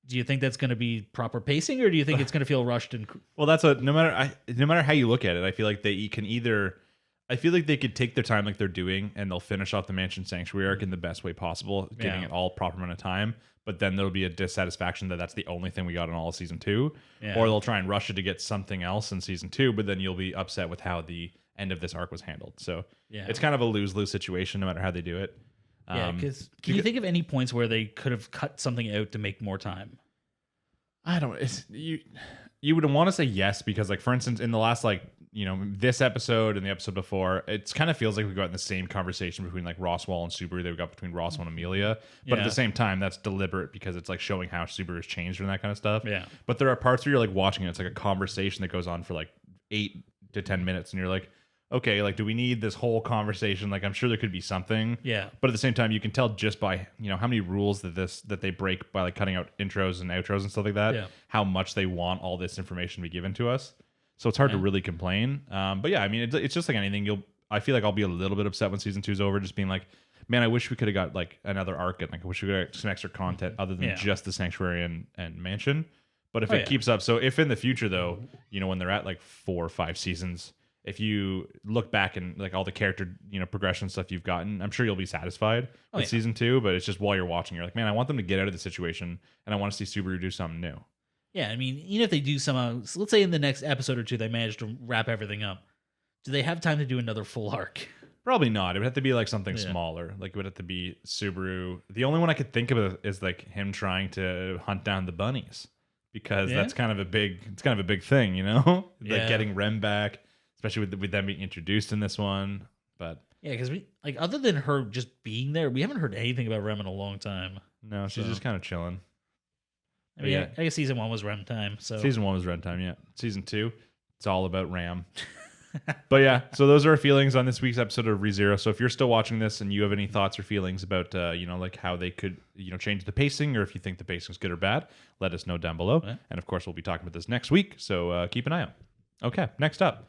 Do you think that's going to be proper pacing, or do you think it's going to feel rushed? And well, that's what no matter how you look at it, I feel like they can either. I feel like they could take their time like they're doing, and they'll finish off the Mansion Sanctuary arc in the best way possible, giving it all proper amount of time. But then there'll be a dissatisfaction that that's the only thing we got in all of season 2, or they'll try and rush it to get something else in season 2. But then you'll be upset with how the end of this arc was handled. So it's kind of a lose-lose situation, no matter how they do it. Because can you think of any points where they could have cut something out to make more time? I don't. You would want to say yes because, like, for instance, in the last this episode and the episode before, it kind of feels like we've gotten the same conversation between like Roswell and Subaru that we got between Roswell and Amelia. But at the same time, that's deliberate because it's like showing how Subaru has changed and that kind of stuff. Yeah. But there are parts where you're like watching it. It's like a conversation that goes on for like 8 to 10 minutes, and you're like, okay, like, do we need this whole conversation? Like, I'm sure there could be something. Yeah. But at the same time, you can tell just by, how many rules that they break by like cutting out intros and outros and stuff like that, how much they want all this information to be given to us. So it's hard to really complain. But yeah, I mean, it's just like anything. I feel like I'll be a little bit upset when season 2 is over, just being like, man, I wish we could have got like another arc and like I wish we could have got some extra content other than just the Sanctuary and Mansion. But if it keeps up, so if in the future though, when they're at like 4 or 5 seasons, if you look back and like all the character, progression stuff you've gotten, I'm sure you'll be satisfied with season 2. But it's just while you're watching, you're like, man, I want them to get out of the situation, and I want to see Subaru do something new. Yeah, I mean, even if they do some, let's say in the next episode or 2, they manage to wrap everything up. Do they have time to do another full arc? Probably not. It would have to be like something smaller. Like it would have to be Subaru. The only one I could think of is like him trying to hunt down the bunnies, because that's kind of a big. It's kind of a big thing, like getting Rem back. Especially with them being introduced in this one, but because we like other than her just being there, we haven't heard anything about Rem in a long time. No, she's just kind of chilling. I mean, I guess season 1 was Rem time. So season 1 was Rem time. Yeah, season 2, it's all about Ram. But yeah, so those are our feelings on this week's episode of ReZero. So if you're still watching this and you have any thoughts or feelings about like how they could change the pacing, or if you think the pacing is good or bad, let us know down below. And of course, we'll be talking about this next week. So keep an eye out. Okay, next up.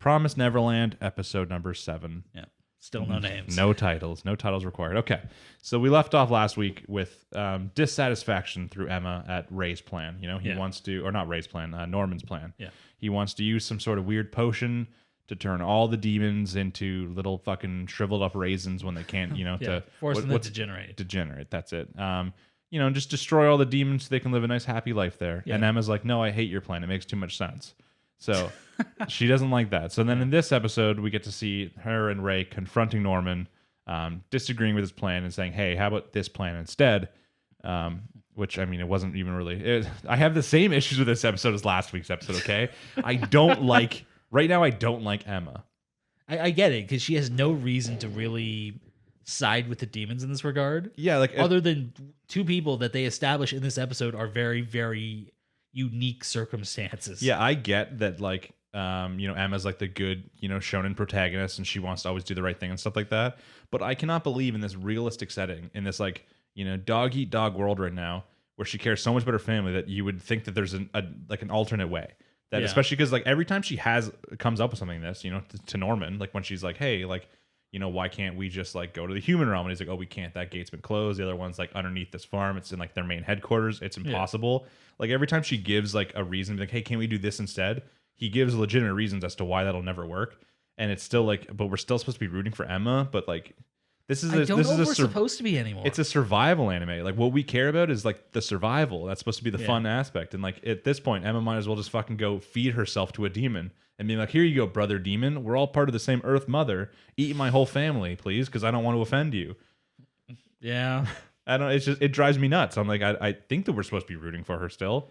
Promised Neverland, episode number 7. Yeah, still no names. No titles required. Okay, so we left off last week with dissatisfaction through Emma at Ray's plan. He wants to, or not Ray's plan, Norman's plan. Yeah, he wants to use some sort of weird potion to turn all the demons into little fucking shriveled up raisins when they can't, to force them to degenerate. Degenerate, that's it. Just destroy all the demons so they can live a nice happy life there. Yeah. And Emma's like, no, I hate your plan. It makes too much sense. So she doesn't like that. So then in this episode, we get to see her and Ray confronting Norman, disagreeing with his plan and saying, hey, how about this plan instead? Which, I mean, it wasn't even really... I have the same issues with this episode as last week's episode, okay? I don't like Emma. I get it, because she has no reason to really side with the demons in this regard. Yeah, like... Other than 2 people that they establish in this episode are very, very... unique circumstances. Yeah, I get that, like, Emma's like the good, shonen protagonist, and she wants to always do the right thing and stuff like that. But I cannot believe in this realistic setting, in this like, dog eat dog world right now, where she cares so much about her family, that you would think that there's an alternate way. That especially because like every time she comes up with something like this, to Norman, like when she's like, hey, like, why can't we just like go to the human realm? And he's like, oh, we can't. That gate's been closed. The other one's like underneath this farm. It's in like their main headquarters. It's impossible. Yeah. Like every time she gives like a reason, like, hey, can we do this instead? He gives legitimate reasons as to why that'll never work. And it's still like, but we're still supposed to be rooting for Emma. But like, this is supposed to be anymore. It's a survival anime. Like what we care about is like the survival. That's supposed to be the fun aspect. And like at this point, Emma might as well just fucking go feed herself to a demon and be like, here you go, brother demon. We're all part of the same Earth Mother. Eat my whole family, please, because I don't want to offend you. Yeah. It drives me nuts. I'm like, I think that we're supposed to be rooting for her still.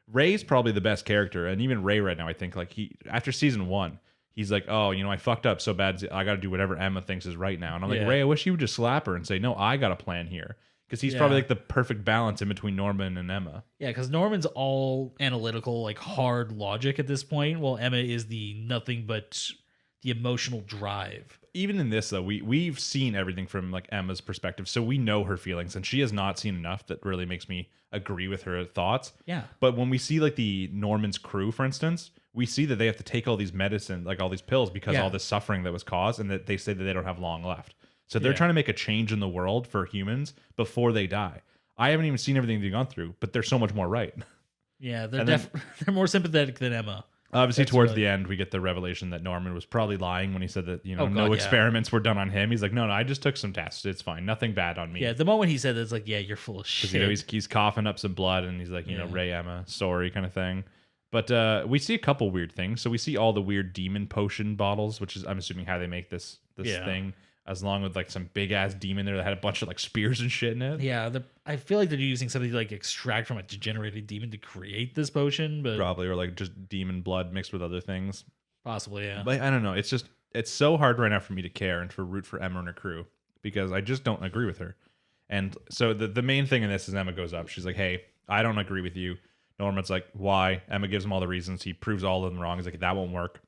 Ray's probably the best character, and even Ray right now, I think like after season 1, he's like, oh, I fucked up so bad, I got to do whatever Emma thinks is right now. And I'm like, Ray, I wish you would just slap her and say, no, I got a plan here. Because he's probably like the perfect balance in between Norman and Emma. Yeah, because Norman's all analytical, like hard logic at this point, while Emma is the nothing but the emotional drive. Even in this, though, we've seen everything from like Emma's perspective, so we know her feelings, and she has not seen enough that really makes me agree with her thoughts. Yeah. But when we see like the Norman's crew, for instance, we see that they have to take all these medicine, like all these pills, because all this suffering that was caused, and that they say that they don't have long left. So they're trying to make a change in the world for humans before they die. I haven't even seen everything they've gone through, but they're so much more right. Yeah, they're more sympathetic than Emma. Obviously, towards the end, we get the revelation that Norman was probably lying when he said that, no experiments were done on him. He's like, no, I just took some tests. It's fine. Nothing bad on me. Yeah, the moment he said that, it's like, yeah, you're full of shit. He's coughing up some blood, and he's like, Ray, Emma, sorry, kind of thing. But we see a couple weird things. So we see all the weird demon potion bottles, which is, I'm assuming, how they make this thing, as long with like some big ass demon there that had a bunch of like spears and shit in it. Yeah, I feel like they're using something to like extract from a degenerated demon to create this potion, but probably, or like just demon blood mixed with other things. Possibly, yeah. But I don't know. It's so hard right now for me to care and to root for Emma and her crew, because I just don't agree with her. And so the main thing in this is Emma goes up. She's like, hey, I don't agree with you. Norman's like, why? Emma gives him all the reasons. He proves all of them wrong. He's like, that won't work.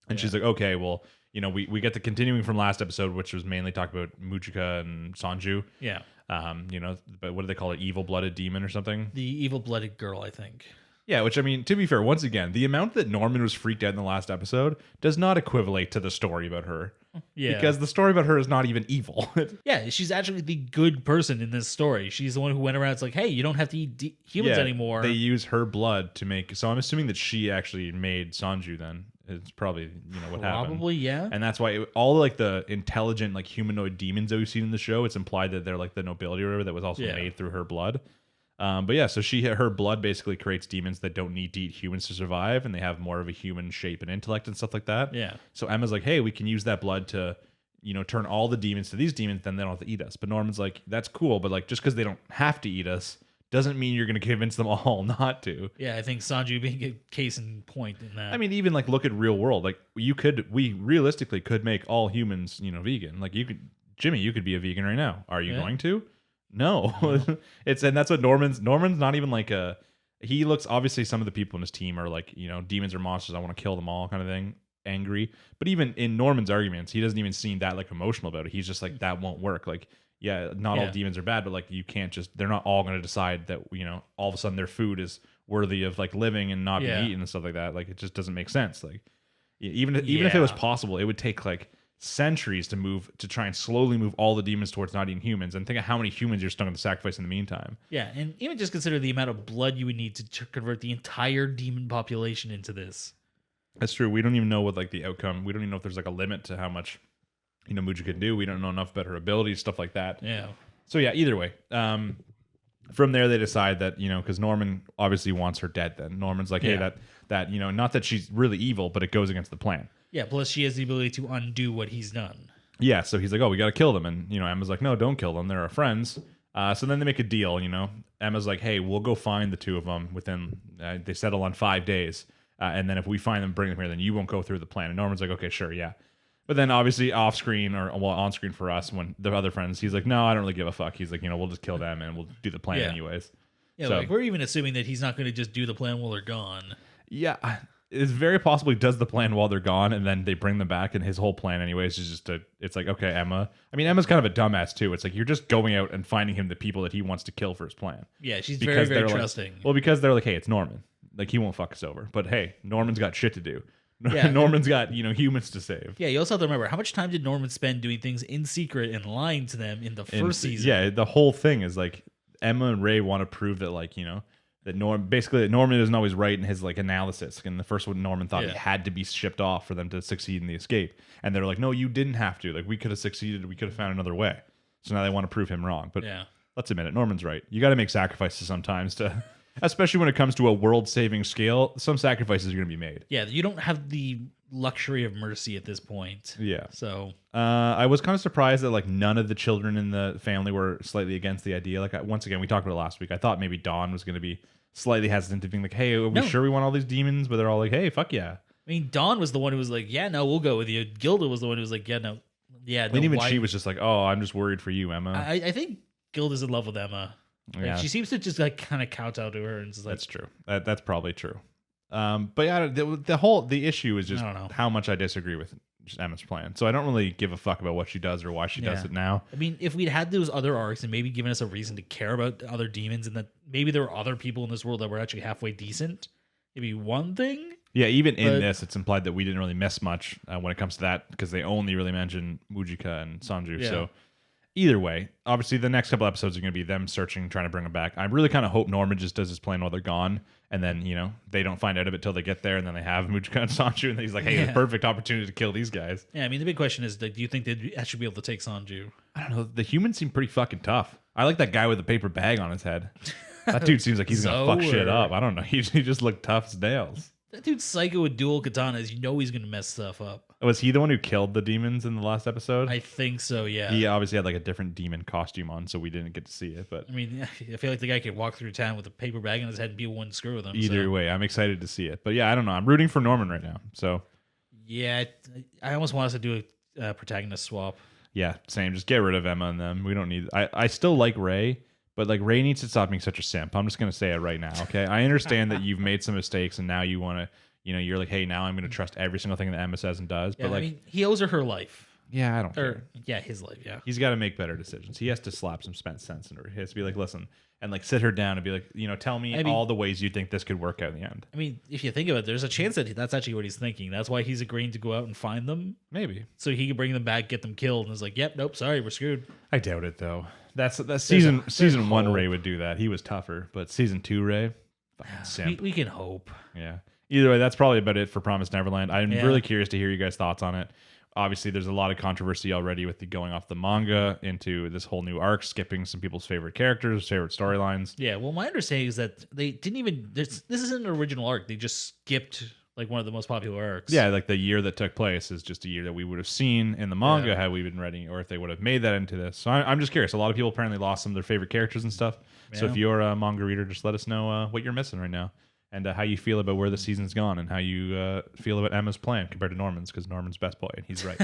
And she's like, okay, well, we get the continuing from last episode, which was mainly talk about Muchika and Sanju. Yeah. But what do they call it? Evil-blooded demon or something? The evil-blooded girl, I think. Yeah, which, I mean, to be fair, once again, the amount that Norman was freaked out in the last episode does not equivalate to the story about her. Yeah. Because the story about her is not even evil. Yeah, she's actually the good person in this story. She's the one who went around. It's like, hey, you don't have to eat humans anymore. They use her blood to make. So I'm assuming that she actually made Sanju. Then it's probably what happened. Probably, yeah. And that's why all like the intelligent like humanoid demons that we've seen in the show, it's implied that they're like the nobility or whatever that was also made through her blood. But yeah, so her blood basically creates demons that don't need to eat humans to survive, and they have more of a human shape and intellect and stuff like that. Yeah. So Emma's like, hey, we can use that blood to, turn all the demons to these demons, then they don't have to eat us. But Norman's like, that's cool, but like just because they don't have to eat us doesn't mean you're going to convince them all not to. Yeah, I think Sanju being a case in point in that. I mean, even like look at real world. Like we realistically could make all humans, vegan. Like Jimmy, you could be a vegan right now. Are you going to? No. And that's what Norman's not even like he looks, obviously some of the people in his team are like, demons or monsters, I want to kill them all kind of thing, angry. But even in Norman's arguments, he doesn't even seem that like emotional about it. He's just like, that won't work. Like, yeah, not all demons are bad, but like you can't they're not all going to decide that, all of a sudden their food is worthy of like living and not being eaten and stuff like that. Like it just doesn't make sense. Like even if it was possible, it would take like centuries to try and slowly move all the demons towards not eating humans, and think of how many humans you're still going to sacrifice in the meantime. Yeah, and even just consider the amount of blood you would need to convert the entire demon population into this. That's true. We don't even know what like the outcome. We don't even know if there's like a limit to how much Muji can do. We don't know enough about her abilities, stuff like that. Yeah. So yeah, either way, from there they decide that because Norman obviously wants her dead. Then Norman's like, hey, that not that she's really evil, but it goes against the plan. Yeah, plus she has the ability to undo what he's done. Yeah, so he's like, oh, we got to kill them. And, Emma's like, no, don't kill them. They're our friends. So then they make a deal, Emma's like, hey, we'll go find the two of them within, they settle on 5 days. And then if we find them, bring them here, then you won't go through the plan. And Norman's like, okay, sure, yeah. But then obviously off screen, or on screen for us, when the other friends, he's like, no, I don't really give a fuck. He's like, we'll just kill them and we'll do the plan anyways. Yeah, so, like we're even assuming that he's not going to just do the plan while they're gone. Yeah, it's very possible he does the plan while they're gone, and then they bring them back, and his whole plan anyways is just it's like, okay, Emma. I mean, Emma's kind of a dumbass too. It's like you're just going out and finding him the people that he wants to kill for his plan. Yeah, she's very, very trusting. Well, because they're like, hey, it's Norman. Like, he won't fuck us over. But hey, Norman's got shit to do. Yeah, Norman's got, humans to save. Yeah, you also have to remember, how much time did Norman spend doing things in secret and lying to them in the first season? Yeah, the whole thing is like, Emma and Ray want to prove that, like, that Norman isn't always right in his like analysis. And the first one, Norman thought he had to be shipped off for them to succeed in the escape, and they're like, no, you didn't have to. Like, we could have succeeded. We could have found another way. So now they want to prove him wrong. But let's admit it, Norman's right. You got to make sacrifices sometimes to, especially when it comes to a world-saving scale. Some sacrifices are going to be made. Yeah, you don't have the luxury of mercy at this point. Yeah. So I was kind of surprised that like none of the children in the family were slightly against the idea. Like, once again, we talked about it last week. I thought maybe Dawn was going to be slightly hesitant to being like, hey, are we sure we want all these demons? But they're all like, hey, fuck yeah. I mean, Dawn was the one who was like, yeah, no, we'll go with you. Gilda was the one who was like, yeah, no. Yeah, and even she was just like, oh, I'm just worried for you, Emma. I think Gilda's in love with Emma. Like, she seems to just like kind of kowtow to her, and just like, that's true. That's probably true. But yeah, the issue is just how much I disagree with just Emma's plan. So I don't really give a fuck about what she does or why she does it now. I mean, if we'd had those other arcs and maybe given us a reason to care about other demons, and that maybe there were other people in this world that were actually halfway decent, maybe one thing. Yeah, even in this, it's implied that we didn't really miss much when it comes to that because they only really mention Mujika and Sanju. Yeah. So either way, obviously the next couple episodes are going to be them searching, trying to bring them back. I really kind of hope Norman just does his plan while they're gone, and then they don't find out of it till they get there, and then they have Mujika and Sanju, and he's like, "Hey, the perfect opportunity to kill these guys." Yeah, I mean the big question is, do you think they'd actually be able to take Sanju? I don't know. The humans seem pretty fucking tough. I like that guy with the paper bag on his head. That dude seems like he's gonna fuck shit up. I don't know. He just looked tough as nails. That dude's psycho with dual katanas. You know he's gonna mess stuff up. Was he the one who killed the demons in the last episode? I think so. Yeah. He obviously had like a different demon costume on, so we didn't get to see it. But I mean, I feel like the guy could walk through town with a paper bag on his head and people wouldn't screw with him. either way, I'm excited to see it. But yeah, I don't know. I'm rooting for Norman right now. So yeah, I almost want us to do a protagonist swap. yeah, same. Just get rid of Emma and them. We don't need. I still like Ray, but like Ray needs to stop being such a simp. I'm just gonna say it right now. Okay, I understand that you've made some mistakes and now you want to. You're like, hey, now I'm going to trust every single thing that Emma says and does. Yeah, but like, I mean, he owes her life. Yeah, I don't care. Yeah, his life. Yeah, he's got to make better decisions. He has to slap some spent sense into her. He has to be like, listen, and like sit her down and be like, tell me all the ways you think this could work out in the end. I mean, if you think of it, there's a chance that that's actually what he's thinking. That's why he's agreeing to go out and find them. Maybe so he can bring them back, get them killed, and is like, yep, nope, sorry, we're screwed. I doubt it though. That's season 1 Ray would do that. He was tougher, but season 2 Ray, fucking simp. We can hope. Yeah. Either way, that's probably about it for Promised Neverland. I'm really curious to hear you guys' thoughts on it. Obviously, there's a lot of controversy already with the going off the manga into this whole new arc, skipping some people's favorite characters, favorite storylines. Yeah, well, my understanding is that they didn't even... This isn't an original arc. They just skipped like one of the most popular arcs. Yeah, like the year that took place is just a year that we would have seen in the manga had we been reading, or if they would have made that into this. So I'm just curious. A lot of people apparently lost some of their favorite characters and stuff. Yeah. So if you're a manga reader, just let us know what you're missing right now. And how you feel about where the season's gone, and how you feel about Emma's plan compared to Norman's, because Norman's best boy, and he's right.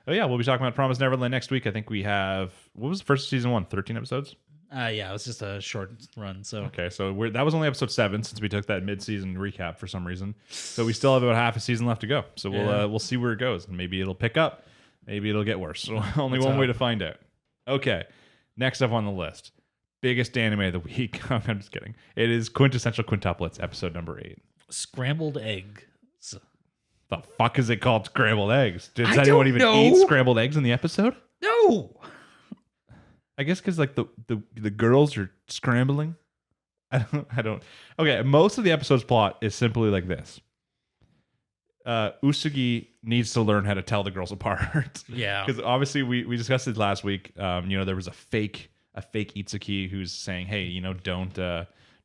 Oh yeah, we'll be talking about Promised Neverland next week. I think we have, what was the first season 1? 13 episodes? Yeah, it was just a short run. So okay, so that was only episode 7 since we took that mid-season recap for some reason. So we still have about half a season left to go. So we'll see where it goes, and maybe it'll pick up, maybe it'll get worse. So only one way to find out. Okay, next up on the list. Biggest anime of the week. I'm just kidding. It is Quintessential Quintuplets, episode number 8. Scrambled egg. The fuck is it called scrambled eggs? Does anyone even eat scrambled eggs in the episode? No. I guess because like the girls are scrambling. I don't. Okay, most of the episode's plot is simply like this. Usugi needs to learn how to tell the girls apart. Yeah. Because obviously we discussed it last week. There was a fake Itsuki who's saying, hey,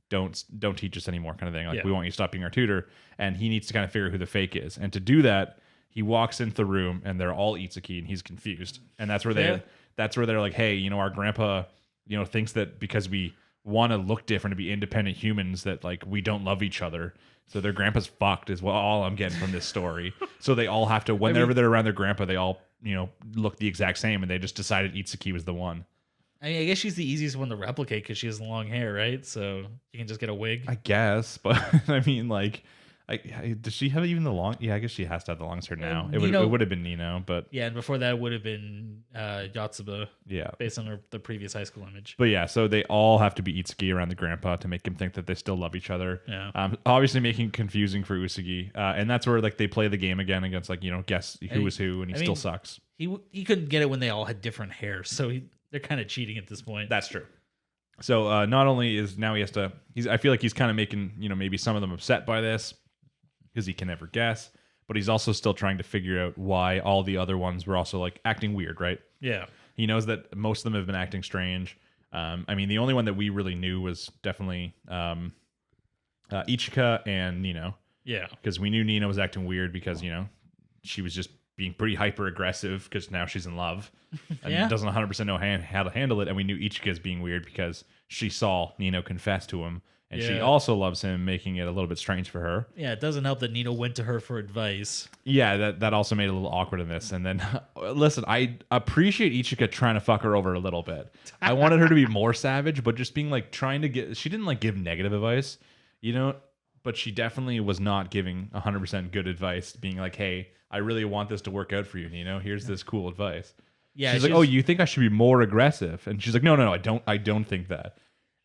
don't teach us anymore, kind of thing. Like we want you to stop being our tutor, and he needs to kind of figure out who the fake is. And to do that, he walks into the room and they're all Itsuki and he's confused. And that's where they're like, hey, our grandpa, thinks that because we want to look different to be independent humans that like we don't love each other. So their grandpa's fucked is all I'm getting from this story. So they all have to, whenever they're around their grandpa, they all, look the exact same, and they just decided Itsuki was the one. I mean, I guess she's the easiest one to replicate because she has long hair, right? So you can just get a wig. I guess, but I mean, like, does she have even the long? Yeah, I guess she has to have the longest hair now. It would have been Nino, but yeah, and before that it would have been Yotsuba. Yeah, based on the previous high school image. But yeah, so they all have to be Itsuki around the grandpa to make him think that they still love each other. Yeah, obviously making it confusing for Usugi, and that's where like they play the game again against like guess who is who, and he still sucks. He couldn't get it when they all had different hair, so they're kind of cheating at this point. That's true. So not only is now he has to, I feel like he's kind of making maybe some of them upset by this because he can never guess, but he's also still trying to figure out why all the other ones were also like acting weird, right? Yeah. He knows that most of them have been acting strange. I mean, the only one that we really knew was definitely Ichika and Nino. Yeah. Because we knew Nino was acting weird because, she was just being pretty hyper aggressive because now she's in love and doesn't 100% know how to handle it. And we knew Ichika is being weird because she saw Nino confess to him, and she also loves him, making it a little bit strange for her. Yeah, it doesn't help that Nino went to her for advice. Yeah, that also made it a little awkward in this. And then, listen, I appreciate Ichika trying to fuck her over a little bit. I wanted her to be more savage, but just being like trying to get, she didn't like give negative advice, but she definitely was not giving 100% good advice, being like, hey, I really want this to work out for you, Nino. Here's this cool advice. Yeah, she's like, oh, you think I should be more aggressive? And she's like, no, I don't think that.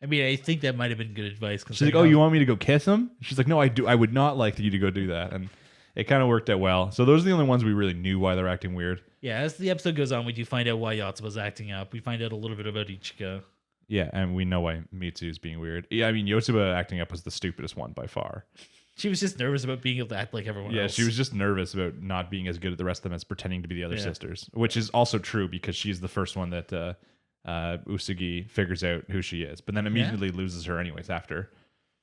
I mean, I think that might have been good advice. She's like, "Oh, you want me to go kiss him?" She's like, "No, I do. I would not like you to go do that." And it kind of worked out well. So those are the only ones we really knew why they're acting weird. Yeah, as the episode goes on, we do find out why Yotsuba's acting up. We find out a little bit about Ichika. Yeah, and we know why Mitsu's being weird. Yeah, I mean, Yotsuba acting up was the stupidest one by far. She was just nervous about being able to act like everyone else. Yeah, she was just nervous about not being as good as the rest of them as pretending to be the other sisters, which is also true because she's the first one that Usagi figures out who she is, but then immediately loses her anyways after.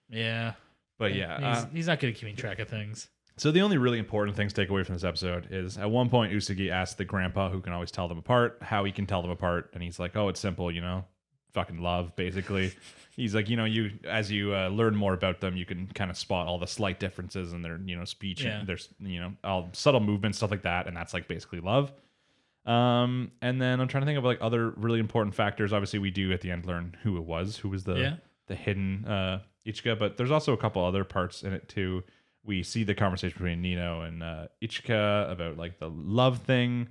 Yeah. But yeah. He's not good at keeping track of things. So the only really important things to take away from this episode is at one point Usagi asks the grandpa who can always tell them apart how he can tell them apart, and he's like, "Oh, it's simple, fucking love," basically. He's like, you as you learn more about them, you can kind of spot all the slight differences in their speech, and there's all subtle movements, stuff like that, and that's like basically love. And then I'm trying to think of like other really important factors. Obviously, we do at the end learn who was the hidden Ichika, but there's also a couple other parts in it too. We see the conversation between Nino and Ichika about like the love thing.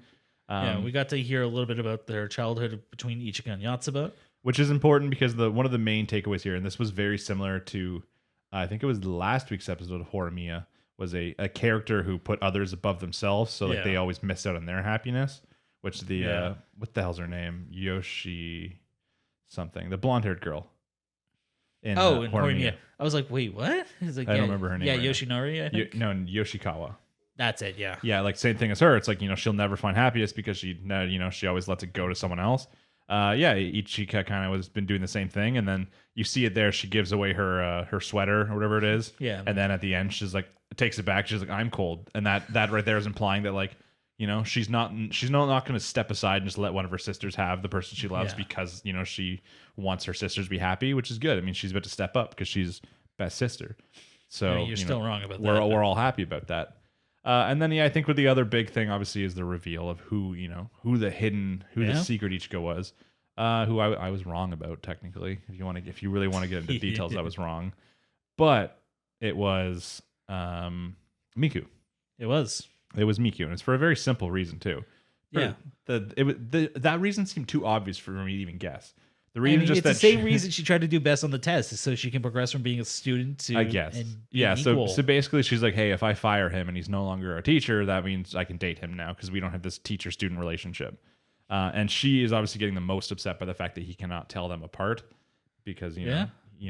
We got to hear a little bit about their childhood between Ichika and Yotsuba, which is important because one of the main takeaways here, and this was very similar to, I think it was last week's episode of Horimiya, was a character who put others above themselves, so like they always missed out on their happiness. Which what the hell's her name? Yoshi something, the blonde-haired girl. In Horimiya. I was like, wait, what? He's like, I don't remember her name. Yeah, right Yoshinari, I think. No, Yoshikawa. That's it. Yeah. Yeah, like same thing as her. It's like she'll never find happiness because she always lets it go to someone else. Ichika kind of been doing the same thing, and then you see it there. She gives away her sweater or whatever it is. Yeah. And then at the end, she's like, takes it back. She's like, "I'm cold," and that right there is implying that like, she's not going to step aside and just let one of her sisters have the person she loves because she wants her sisters to be happy, which is good. I mean, she's about to step up because she's best sister. So you're still wrong about that. We're all happy about that. And then I think with the other big thing obviously is the reveal of who the secret Ichika was, who I was wrong about technically. If you really want to get into details, I was wrong, but it was Miku. It was Miku, and it's for a very simple reason too. That reason seemed too obvious for me to even guess. The reason it's the same reason she tried to do best on the test is so she can progress from being a student to I guess so basically she's like, hey, if I fire him and he's no longer a teacher, that means I can date him now because we don't have this teacher-student relationship. And she is obviously getting the most upset by the fact that he cannot tell them apart because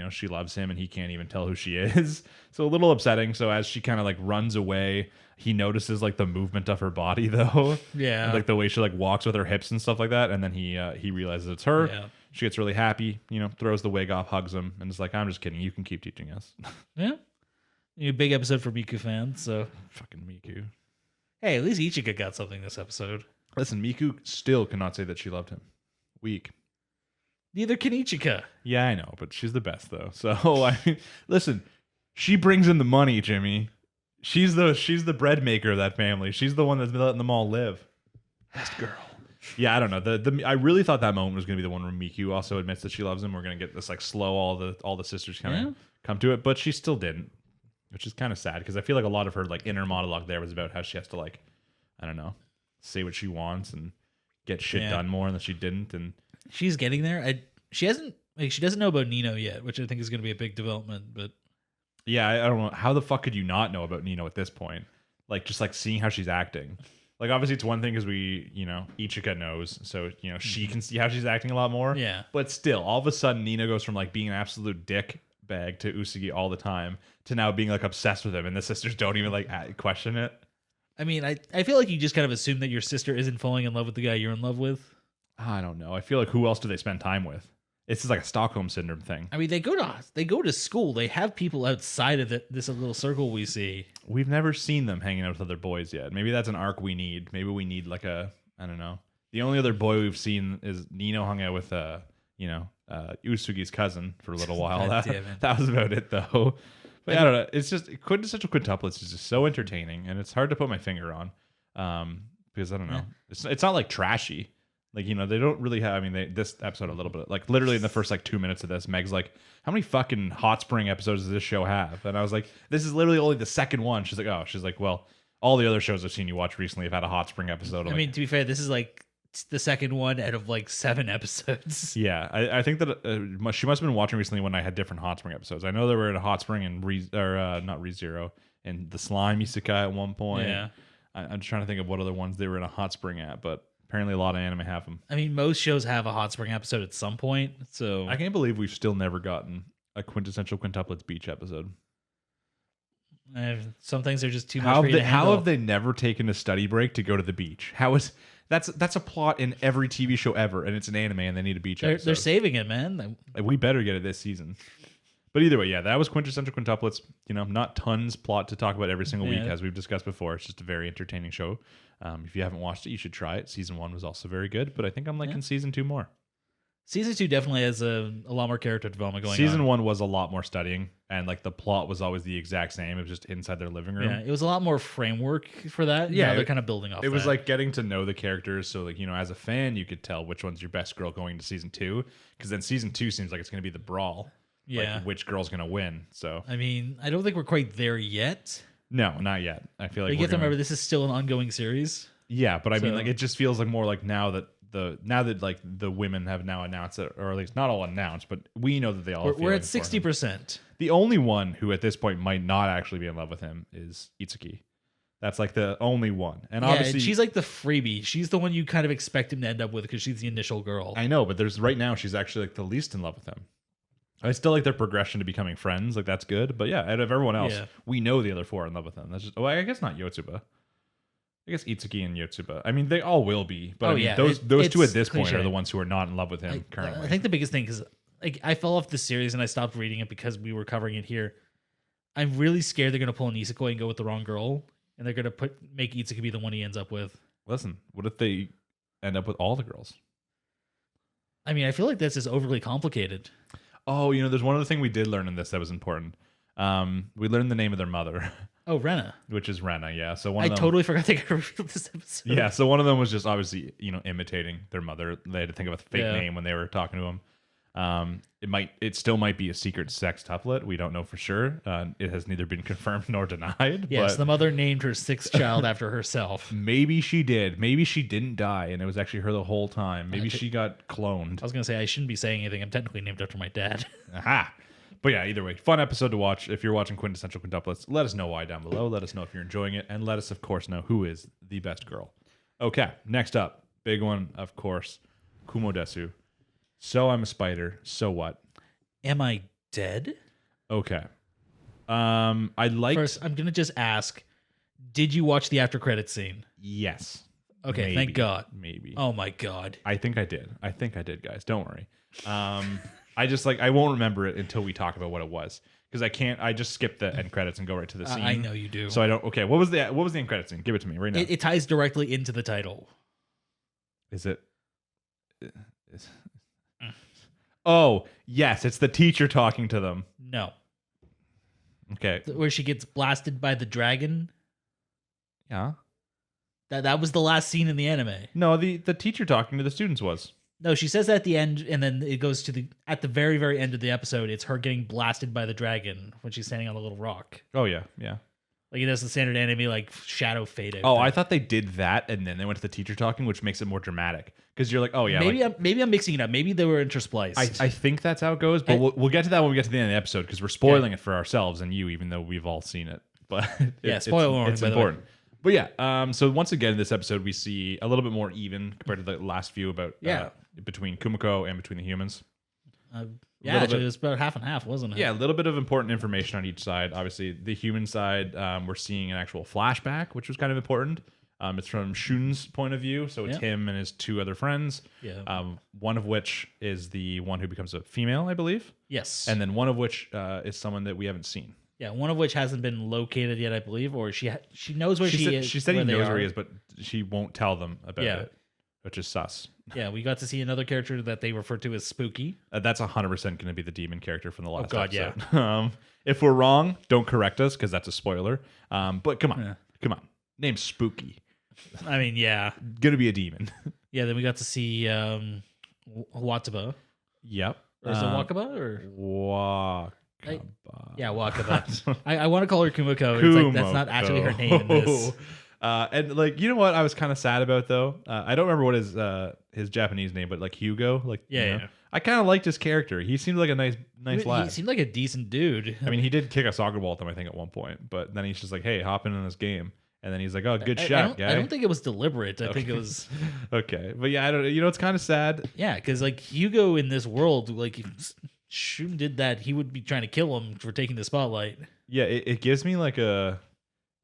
she loves him and he can't even tell who she is. So a little upsetting. So as she kind of like runs away, he notices like the movement of her body though. Yeah. And, like the way she like walks with her hips and stuff like that. And then he realizes it's her. Yeah. She gets really happy, throws the wig off, hugs him, and is like, "I'm just kidding. You can keep teaching us." Yeah. Big episode for Miku fans, so. Fucking Miku. Hey, at least Ichika got something this episode. Listen, Miku still cannot say that she loved him. Weak. Neither can Ichika. Yeah, I know, but she's the best though. So I mean, listen, she brings in the money, Jimmy. She's the bread maker of that family. She's the one that's letting them all live. Best girl. Yeah, I don't know. I really thought that moment was going to be the one where Miku also admits that she loves him. We're going to get this like slow all the sisters kind of come to it, but she still didn't, which is kind of sad because I feel like a lot of her like inner monologue there was about how she has to like, I don't know, say what she wants and get shit done more than she didn't, and she's getting there. She doesn't know about Nino yet, which I think is going to be a big development. But yeah, I don't know how the fuck could you not know about Nino at this point? Like just like seeing how she's acting. Like, obviously, it's one thing because we, Ichika knows. So, she can see how she's acting a lot more. Yeah. But still, all of a sudden, Nina goes from, like, being an absolute dick bag to Usagi all the time to now being, like, obsessed with him. And the sisters don't even, like, question it. I mean, I feel like you just kind of assume that your sister isn't falling in love with the guy you're in love with. I don't know. I feel like who else do they spend time with? It's just like a Stockholm Syndrome thing. I mean, they go to school. They have people outside of this little circle we see. We've never seen them hanging out with other boys yet. Maybe that's an arc we need. Maybe we need like I don't know. The only other boy we've seen is Nino hung out with Usugi's cousin for a little while. That was about it though. But I don't know. It's just Quintessential Quintuplets is just so entertaining, and it's hard to put my finger on because I don't know. Yeah. It's not like trashy. Like, they don't really have, this episode a little bit, like literally in the first like 2 minutes of this, Meg's like, how many fucking Hot Spring episodes does this show have? And I was like, this is literally only the second one. She's like, well, all the other shows I've seen you watch recently have had a Hot Spring episode. To be fair, this is like the second one out of like 7 episodes. Yeah, I think that she must have been watching recently when I had different Hot Spring episodes. I know they were in a Hot Spring and not ReZero and the Slime Isekai at one point. Yeah. I'm trying to think of what other ones they were in a Hot Spring at, but apparently a lot of anime have them. I mean, most shows have a Hot Spring episode at some point, so I can't believe we've still never gotten a Quintessential Quintuplets beach episode. Some things are just too much for you to How handle. have they never taken a study break to go to the beach? How is that's a plot in every TV show ever, and it's an anime, and they need a beach episode. They're saving it, man. We better get it this season. But either way, yeah, that was Quintessential Quintuplets. Not tons plot to talk about every single week, as we've discussed before. It's just a very entertaining show. If you haven't watched it, you should try it. Season 1 was also very good, but I think I'm liking Season 2 more. Season 2 definitely has a lot more character development going on. Season 1 was a lot more studying, and like the plot was always the exact same. It was just inside their living room. Yeah, it was a lot more framework for that. Yeah, now they're kind of building off. It was like getting to know the characters, so like as a fan, you could tell which one's your best girl going to Season 2, because then Season 2 seems like it's going to be the brawl. Yeah, like which girl's going to win. So I mean, I don't think we're quite there yet. No, not yet. I feel like you have to remember this is still an ongoing series. Yeah, but I mean, like it just feels like more like now that like the women have now announced it, or at least not all announced, but we know that they all. We're at 60%. The only one who at this point might not actually be in love with him is Itsuki. That's like the only one, and obviously she's like the freebie. She's the one you kind of expect him to end up with because she's the initial girl. I know, but there's right now she's actually like the least in love with him. I still like their progression to becoming friends. Like that's good, but yeah, out of everyone else, we know the other 4 are in love with him. That's just I guess not Yotsuba. I guess Itsuki and Yotsuba. I mean, they all will be, but those 2 at this point are the ones who are not in love with him currently. I think the biggest thing is like I fell off the series and I stopped reading it because we were covering it here. I'm really scared they're gonna pull an isekai and go with the wrong girl, and they're gonna make Itsuki be the one he ends up with. Listen, what if they end up with all the girls? I mean, I feel like this is overly complicated. Oh, there's one other thing we did learn in this that was important. We learned the name of their mother. Oh, Rena. Which is Rena, yeah. So I totally forgot they got revealed this episode. Yeah, so one of them was just obviously, imitating their mother. They had to think of a fake name when they were talking to him. It still might be a secret sextuplet. We don't know for sure. It has neither been confirmed nor denied. Yes, but the mother named her 6th child after herself. Maybe she did. Maybe she didn't die, and it was actually her the whole time. Maybe she got cloned. I was gonna say I shouldn't be saying anything. I'm technically named after my dad. Aha. But yeah, either way, fun episode to watch. If you're watching Quintessential Quintuplets, let us know why down below. Let us know if you're enjoying it, and let us, of course, know who is the best girl. Okay, next up, big one, of course, Kumodesu. So I'm a spider. So what? Am I dead? Okay. First, I'm gonna just ask: did you watch the after credits scene? Yes. Okay, maybe, thank God. Maybe. Oh my God. I think I did, guys. Don't worry. I won't remember it until we talk about what it was, because I just skip the end credits and go right to the scene. I know you do. So I don't. Okay, what was the end credits scene? Give it to me right now. It ties directly into the title. Is it? Oh yes, it's the teacher talking to them. No. Okay. Where she gets blasted by the dragon. Yeah. That was the last scene in the anime. No, the teacher talking to the students was. No, she says that at the end, and then it goes to at the very, very end of the episode. It's her getting blasted by the dragon when she's standing on the little rock. Oh yeah, yeah. Like it does the standard anime like shadow fade out. Oh, I thought they did that, and then they went to the teacher talking, which makes it more dramatic. Because you're like, oh yeah, maybe I'm mixing it up. Maybe they were interspliced. I think that's how it goes, but we'll get to that when we get to the end of the episode, because we're spoiling it for ourselves and you, even though we've all seen it. But spoiler warning. It's important. But yeah, so once again in this episode we see a little bit more even compared to the last few about between Kumoko and between the humans. Actually, it was about half and half, wasn't it? Yeah, a little bit of important information on each side. Obviously, the human side, we're seeing an actual flashback, which was kind of important. It's from Shun's point of view, so it's him and his 2 other friends. Yeah. One of which is the one who becomes a female, I believe. Yes. And then one of which is someone that we haven't seen. Yeah, one of which hasn't been located yet, I believe, or she knows where she is. She said he knows where he is, but she won't tell them about it, which is sus. Yeah, we got to see another character that they refer to as Spooky. That's 100% going to be the demon character from the last episode. Yeah. If we're wrong, don't correct us, because that's a spoiler. But come on. Name's Spooky. I mean, yeah. Gonna be a demon. Yeah, then we got to see Wataba. Yep. Or is it Wakaba? Or Wakaba. Yeah, Wakaba. I want to call her Kumoko. It's like, that's not actually her name in this. And like, you know what I was kind of sad about though? I don't remember what his Japanese name, but like Hugo, like Yeah. I kind of liked his character. He seemed like a nice lad. He seemed like a decent dude. I mean, he did kick a soccer ball at them, I think, at one point, but then he's just like, "Hey, hop in this game," and then he's like, "Oh, good shot, guy." I don't think it was deliberate. I think it was okay, but yeah, I don't. You know, it's kind of sad. yeah, because like Hugo in this world, like if Shun did that, he would be trying to kill him for taking the spotlight. Yeah, it gives me like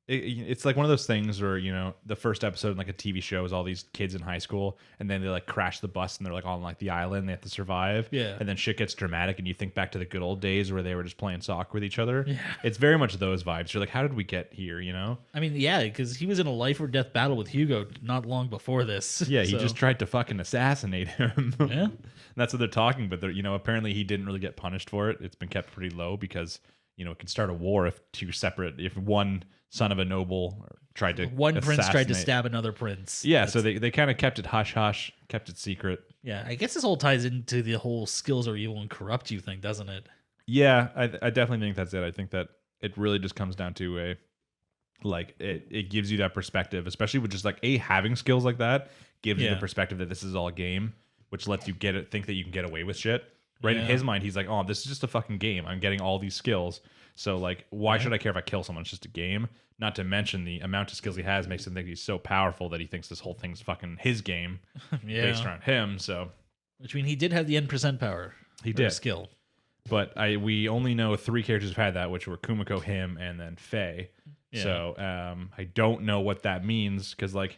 it's like one of those things where, you know, the first episode in like a TV show is all these kids in high school and then they like crash the bus and they're like on like the island, they have to survive. Yeah. And then shit gets dramatic and you think back to the good old days where they were just playing soccer with each other. Yeah. It's very much those vibes. You're like, how did we get here, you know? I mean, yeah, because he was in a life or death battle with Hugo not long before this. Yeah, he just tried to fucking assassinate him. Yeah. That's what they're talking, but they're, you know, apparently he didn't really get punished for it. It's been kept pretty low because, you know, it can start a war if one son of a noble tried to one prince tried to assassinate. stab another prince. Yeah, so they kind of kept it hush hush, kept it secret. Yeah, I guess this all ties into the whole skills are evil and corrupt you thing, doesn't it? Yeah, I definitely think that's it. I think that it really just comes down to it gives you that perspective, especially with just like having skills like that gives you the perspective that this is all a game, which lets you think that you can get away with shit. Right, in his mind, he's like, oh, this is just a fucking game. I'm getting all these skills. So, like, why should I care if I kill someone? It's just a game. Not to mention the amount of skills he has makes him think he's so powerful that he thinks this whole thing's fucking his game based around him. So, which means he did have the N% power. He did. Skill. But we only know 3 characters have had that, which were Kumoko, him, and then Faye. Yeah. So, I don't know what that means because, like,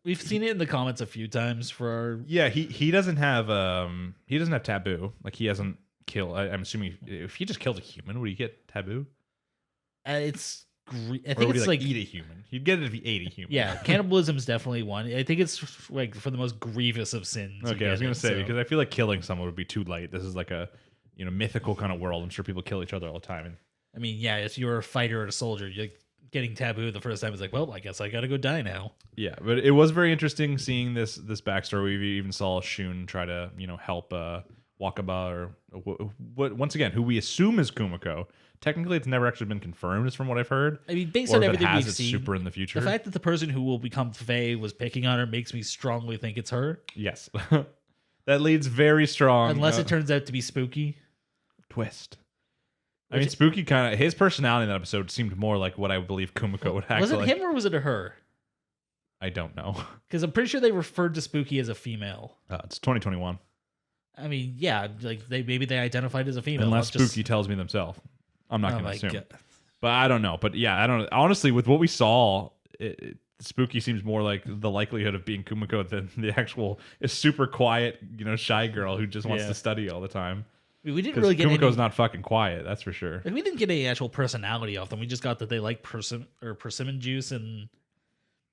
we've seen it in the comments a few times for our... Yeah, he doesn't have taboo. Like, he hasn't killed. I'm assuming if he just killed a human, would he get taboo? I think would it's he, like eat a human. He'd get it if he ate a human. Yeah, cannibalism is definitely one. I think it's like for the most grievous of sins. Okay, I was gonna say because I feel like killing someone would be too light. This is like a mythical kind of world. I'm sure people kill each other all the time. And I mean, yeah, if you're a fighter or a soldier, you're getting taboo the first time. It's like, well, I guess I gotta go die now. Yeah, but it was very interesting seeing this backstory. We even saw Shun try to help Wakaba or once again who we assume is Kumoko. Technically, it's never actually been confirmed, is from what I've heard. I mean, based on everything we've it's seen, super in the future. The fact that the person who will become Faye was picking on her makes me strongly think it's her. Yes, that leads very strong. Unless it turns out to be Spooky. Twist. I mean, Spooky kind of his personality in that episode seemed more like what I believe Kumoko would act like. Was it him or was it her? I don't know. Because I'm pretty sure they referred to Spooky as a female. It's 2021. I mean, yeah, like maybe they identified as a female. Unless Spooky tells me themselves. I'm not going to assume. God. But I don't know. But yeah, I don't. Honestly, with what we saw, Spooky seems more like the likelihood of being Kumoko than the actual super quiet, shy girl who just wants to study all the time. We didn't really get Kumoko's not fucking quiet, that's for sure. We didn't get any actual personality off them. We just got that they like persimmon juice and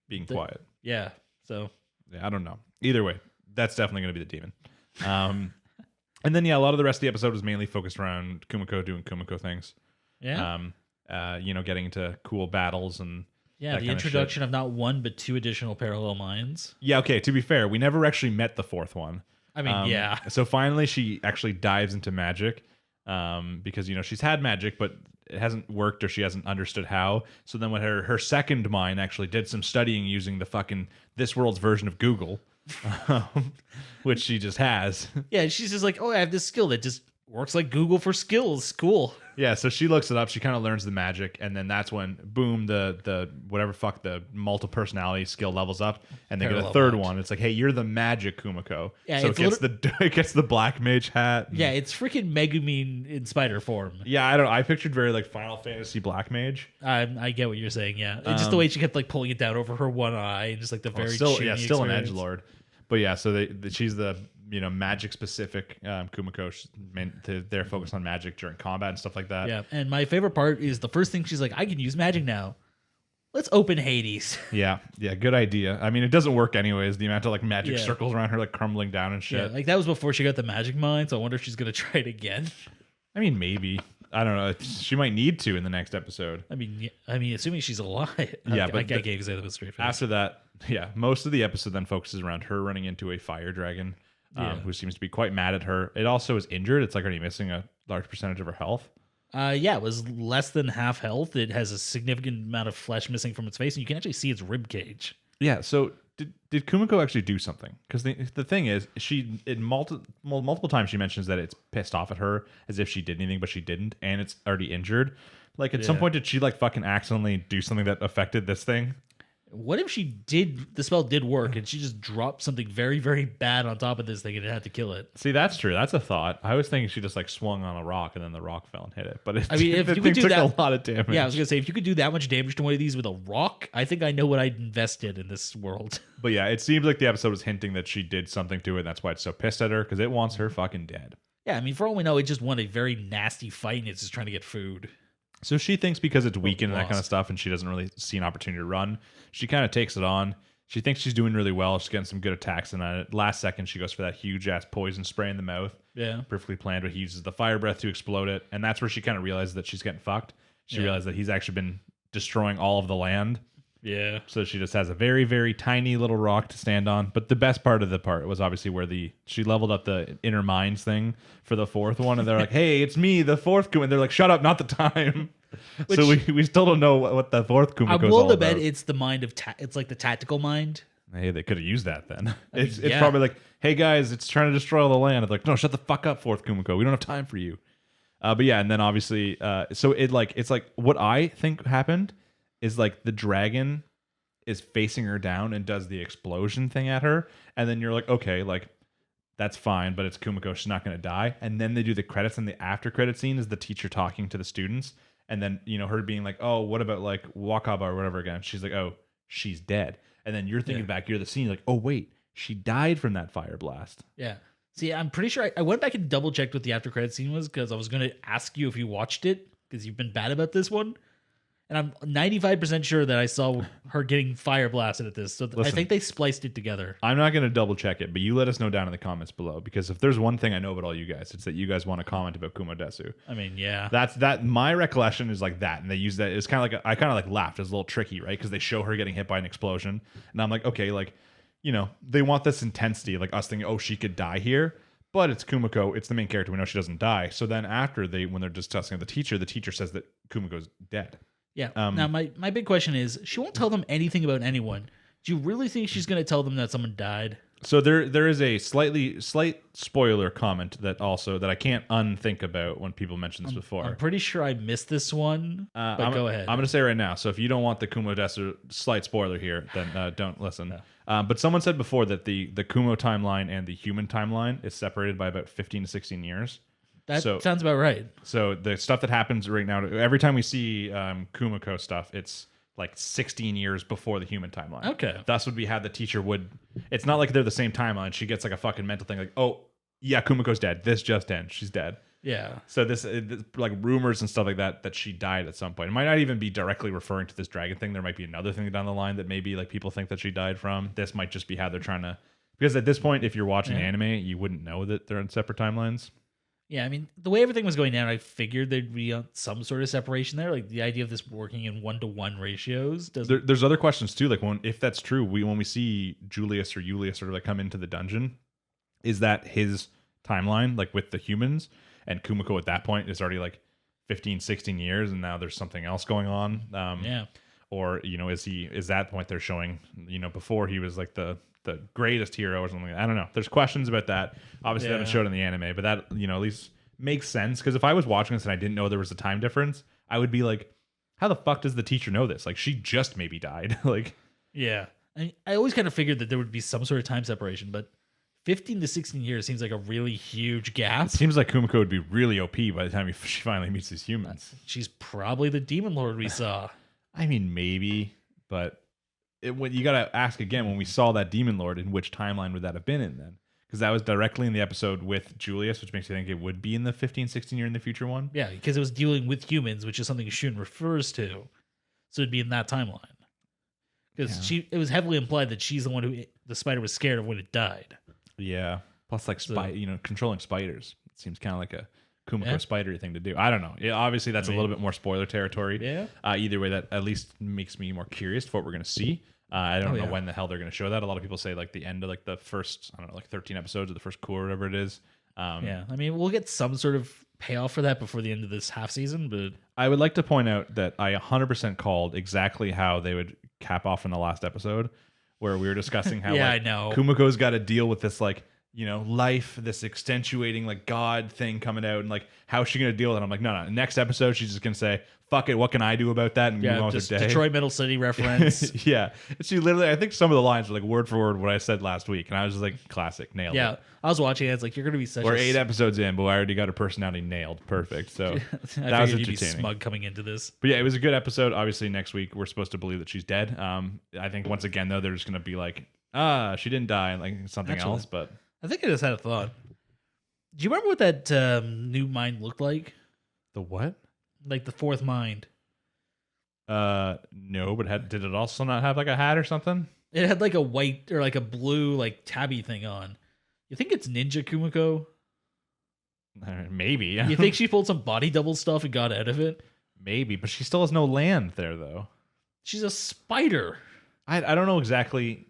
being quiet. Yeah. So yeah, I don't know. Either way, that's definitely going to be the demon. And then, a lot of the rest of the episode was mainly focused around Kumoko doing Kumoko things. Yeah. Getting into cool battles and the introduction of not one but 2 additional parallel minds. Yeah, okay, to be fair, we never actually met the 4th one. I mean, yeah. So finally she actually dives into magic because, she's had magic, but it hasn't worked or she hasn't understood how. So then when her second mind actually did some studying using the fucking this world's version of Google, which she just has. Yeah, she's just like, oh, I have this skill that just works like Google for skills. Cool. Yeah, so she looks it up. She kind of learns the magic, and then that's when, boom, the whatever fuck the multiple personality skill levels up, and they get a third one. It's like, hey, you're the magic Kumoko. Yeah, so it gets the black mage hat. Yeah, it's freaking Megumin in spider form. Yeah, I pictured very like Final Fantasy black mage. I get what you're saying. Yeah, it's just the way she kept like pulling it down over her one eye, and just like the very still an edgelord. But yeah, so she's the magic specific Kumoko. They're focused on magic during combat and stuff like that. Yeah, and my favorite part is the first thing she's like, I can use magic now. Let's open Hades. Yeah, good idea. I mean, it doesn't work anyways. The amount of like magic circles around her like crumbling down and shit. Yeah, like that was before she got the magic mind. So I wonder if she's gonna try it again. I mean, maybe. I don't know. She might need to in the next episode. I mean, assuming she's alive. Yeah, but I can't say that was straight. After that, most of the episode then focuses around her running into a fire dragon, who seems to be quite mad at her. It also is injured. It's like already missing a large percentage of her health. Yeah, it was less than half health. It has a significant amount of flesh missing from its face, and you can actually see its rib cage. Yeah. So did Kumiko actually do something? Because the thing is, multiple times she mentions that it's pissed off at her as if she did anything, but she didn't, and it's already injured. Like at some point, did she like fucking accidentally do something that affected this thing? What if the spell did work and she just dropped something very, very bad on top of this thing and it had to kill it? See, that's true. That's a thought. I was thinking she just like swung on a rock and then the rock fell and hit it. But I mean, if you could do took that, a lot of damage. Yeah, I was gonna say if you could do that much damage to one of these with a rock, I think I know what I'd invested in this world. But yeah, it seems like the episode was hinting that she did something to it. And that's why it's so pissed at her because it wants her fucking dead. Yeah, I mean, for all we know, it just won a very nasty fight and it's just trying to get food. So she thinks because it's weakened and that kind of lost. stuff, and she doesn't really see an opportunity to run, she kind of takes it on. She thinks she's doing really well. She's getting some good attacks, and at last second, she goes for that huge ass poison spray in the mouth. Yeah. Perfectly planned, but he uses the fire breath to explode it, and that's where she kind of realizes that she's getting fucked. She realized that he's actually been destroying all of the land. Yeah. So she just has a very, very tiny little rock to stand on. But the best part of the part was obviously where she leveled up the inner minds thing for the fourth one, and they're like, "Hey, it's me, the fourth Kumiko." And they're like, "Shut up, not the time." So we still don't know what the fourth Kumiko is all I'm willing to about. bet it's the mind of it's like the tactical mind. Hey, they could have used that then. It's yeah. probably like, "Hey guys, it's trying to destroy all the land." It's like, "No, shut the fuck up, fourth Kumiko. We don't have time for you." But yeah, and then obviously, so it's like what I think happened is like the dragon is facing her down and does the explosion thing at her, and then you're like, okay, like that's fine, but it's Kumiko, she's not going to die. And then they do the credits, and the after credit scene is the teacher talking to the students, and then her being like, oh, what about like Wakaba or whatever again? She's like, oh, she's dead. And then you're thinking back, you're the scene, like, oh wait, she died from that fire blast. Yeah. See, I'm pretty sure I went back and double checked what the after credit scene was because I was going to ask you if you watched it because you've been bad about this one. And I'm 95% sure that I saw her getting fire blasted at this. So I think they spliced it together. I'm not going to double check it, but you let us know down in the comments below, because if there's one thing I know about all you guys, it's that you guys want to comment about Kumodesu. I mean, yeah. That's my recollection is like that. And they use that. It's kind of like, I kind of like laughed. It was a little tricky, right? Because they show her getting hit by an explosion. And I'm like, okay, like, they want this intensity, like us thinking, oh, she could die here. But it's Kumiko. It's the main character. We know she doesn't die. So then after when they're discussing the teacher says that Kumiko's dead. Yeah. Now, my big question is, she won't tell them anything about anyone. Do you really think she's going to tell them that someone died? So there is a slight spoiler comment that I can't unthink about when people mention this before. I'm pretty sure I missed this one, but go ahead. I'm going to say right now. So if you don't want the Kumodesu slight spoiler here, then don't listen. But someone said before that the Kumo timeline and the human timeline is separated by about 15 to 16 years. That sounds about right. So the stuff that happens right now, every time we see Kumiko stuff, it's like 16 years before the human timeline. Okay. Thus would be how the teacher would. It's not like they're the same timeline. She gets like a fucking mental thing like, oh, yeah, Kumiko's dead. This just ends. She's dead. Yeah. So this like rumors and stuff like that she died at some point. It might not even be directly referring to this dragon thing. There might be another thing down the line that maybe like people think that she died from. This might just be how they're trying to. Because at this point, if you're watching anime, you wouldn't know that they're in separate timelines. Yeah, I mean, the way everything was going down, I figured there'd be some sort of separation there. Like the idea of this working in 1-to-1 ratios. There's other questions too. Like if that's true, when we see Julius or Julius sort of like come into the dungeon, is that his timeline, like with the humans, and Kumiko at that point is already like 15, 16 years, and now there's something else going on. Yeah. Or is that point they're showing, before he was like the greatest hero or something. I don't know. There's questions about that. Obviously, they haven't showed in the anime, but that, at least makes sense. Because if I was watching this and I didn't know there was a time difference, I would be like, how the fuck does the teacher know this? Like, she just maybe died. Like, yeah. I always kind of figured that there would be some sort of time separation, but 15 to 16 years seems like a really huge gap. It seems like Kumiko would be really OP by the time she finally meets these humans. She's probably the demon lord we saw. I mean, maybe, but when you gotta ask again, when we saw that demon lord, in which timeline would that have been in then? Because that was directly in the episode with Julius, which makes you think it would be in the 15, 16 year in the future one. Yeah, because it was dealing with humans, which is something Shun refers to. So it'd be in that timeline. Because it was heavily implied that she's the one who the spider was scared of when it died. Yeah. Plus, like, controlling spiders. It seems kind of like a Kumiko spidery thing to do. I don't know. Yeah, obviously, that's a little bit more spoiler territory. Yeah. Either way, that at least makes me more curious for what we're going to see. I don't know when the hell they're going to show that. A lot of people say like the end of like the first, I don't know, like 13 episodes of the first cour or whatever it is. Yeah. I mean, we'll get some sort of payoff for that before the end of this half season, but I would like to point out that I 100% called exactly how they would cap off in the last episode, where we were discussing how Yeah, like, I know. Kumoko's got to deal with this like, life, this extenuating like God thing coming out, and like how's she gonna deal with it? I'm like, no. Next episode, she's just gonna say, "Fuck it, what can I do about that?" And move on with just her day. Detroit Middle City reference. Yeah, she literally, I think some of the lines were like word for word what I said last week, and I was just like, classic, nailed it. Yeah, I was watching it. It's like, you're gonna be such. We're a 8 episodes in, but I already got her personality nailed, perfect. So I that was figured you'd be entertaining. smug coming into this. But yeah, it was a good episode. Obviously, next week we're supposed to believe that she's dead. I think once again though, they're just gonna be like, she didn't die, and like something else. But I think I just had a thought. Do you remember what that new mind looked like? the what? Like the fourth mind. No, but did it also not have like a hat or something? It had like a white or like a blue like tabby thing on. You think it's Ninja Kumoko? Maybe. You think she pulled some body double stuff and got out of it? Maybe, but she still has no land there though. She's a spider. I don't know exactly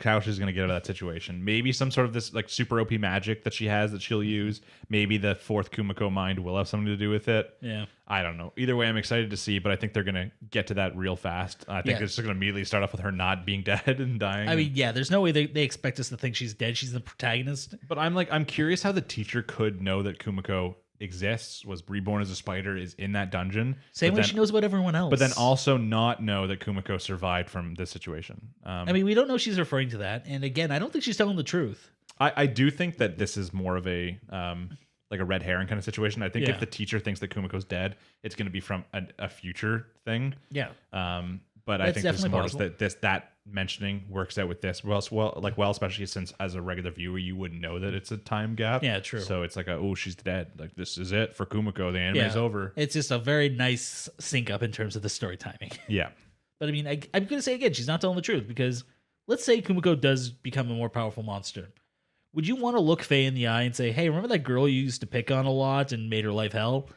how she's gonna get out of that situation. Maybe some sort of this like super OP magic that she has that she'll use. Maybe the fourth Kumoko mind will have something to do with it. Yeah. I don't know. Either way, I'm excited to see, but I think they're gonna get to that real fast. I think it's just gonna immediately start off with her not being dead and dying. I mean, yeah, there's no way they expect us to think she's dead. She's the protagonist. But I'm curious how the teacher could know that Kumoko exists, was reborn as a spider, is in that dungeon. Same way she knows about everyone else. But then also not know that Kumoko survived from this situation. I mean, we don't know she's referring to that. And again, I don't think she's telling the truth. I do think that this is more of a like a red herring kind of situation. I think if the teacher thinks that Kumoko's dead, it's going to be from a future thing. Yeah. But I That's think this is more definitely just that mentioning works out with this. Well, especially since as a regular viewer, you wouldn't know that it's a time gap. Yeah, true. So it's like, she's dead. Like, this is it for Kumoko. The anime's over. It's just a very nice sync up in terms of the story timing. Yeah. But I mean, I'm going to say again, she's not telling the truth, because let's say Kumoko does become a more powerful monster. Would you want to look Faye in the eye and say, hey, remember that girl you used to pick on a lot and made her life hell?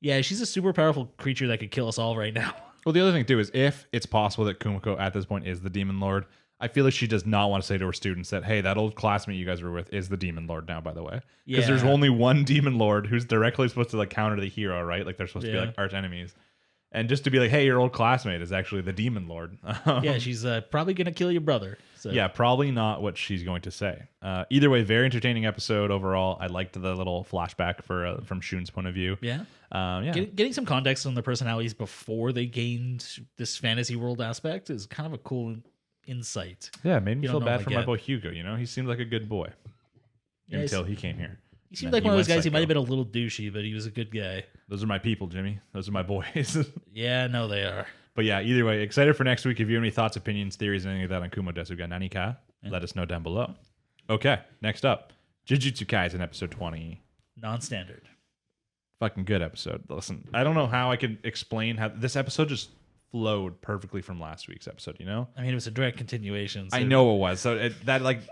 Yeah, she's a super powerful creature that could kill us all right now. Well, the other thing, too, is if it's possible that Kumoko at this point is the Demon Lord, I feel like she does not want to say to her students that, hey, that old classmate you guys were with is the Demon Lord now, by the way. Because there's only one Demon Lord who's directly supposed to like counter the hero, right? Like they're supposed to be like arch enemies. And just to be like, hey, your old classmate is actually the Demon Lord. Yeah, she's probably going to kill your brother. So. Yeah, probably not what she's going to say. Either way, very entertaining episode overall. I liked the little flashback from Shun's point of view. Yeah. Yeah. Getting some context on their personalities before they gained this fantasy world aspect is kind of a cool insight. Yeah, it made me feel bad for my get. boy Hugo. He seemed like a good boy until he came here. He seemed like one of those guys. He might have been a little douchey, but he was a good guy. Those are my people, Jimmy. Those are my boys. Yeah, no, they are. But yeah, either way, excited for next week. If you have any thoughts, opinions, theories, anything like that on Kumo Desu ga Nanika, let us know down below. Okay, next up, Jujutsu Kaisen episode 20. Non-standard. Fucking good episode. Listen, I don't know how I can explain how this episode just flowed perfectly from last week's episode, I mean, it was a direct continuation. So. I know it was. So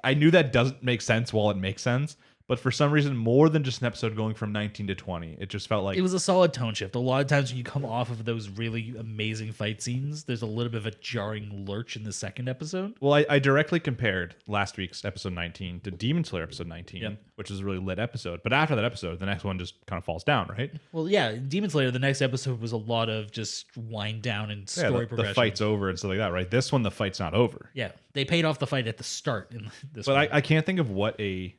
I knew that doesn't make sense while it makes sense. But for some reason, more than just an episode going from 19 to 20, it just felt like... It was a solid tone shift. A lot of times when you come off of those really amazing fight scenes, there's a little bit of a jarring lurch in the second episode. Well, I directly compared last week's episode 19 to Demon Slayer episode 19, which is a really lit episode. But after that episode, the next one just kind of falls down, right? Well, yeah, Demon Slayer, the next episode was a lot of just wind down and story progression. The fight's over and stuff like that, right? This one, the fight's not over. Yeah, they paid off the fight at the start in this one. But I can't think of what a...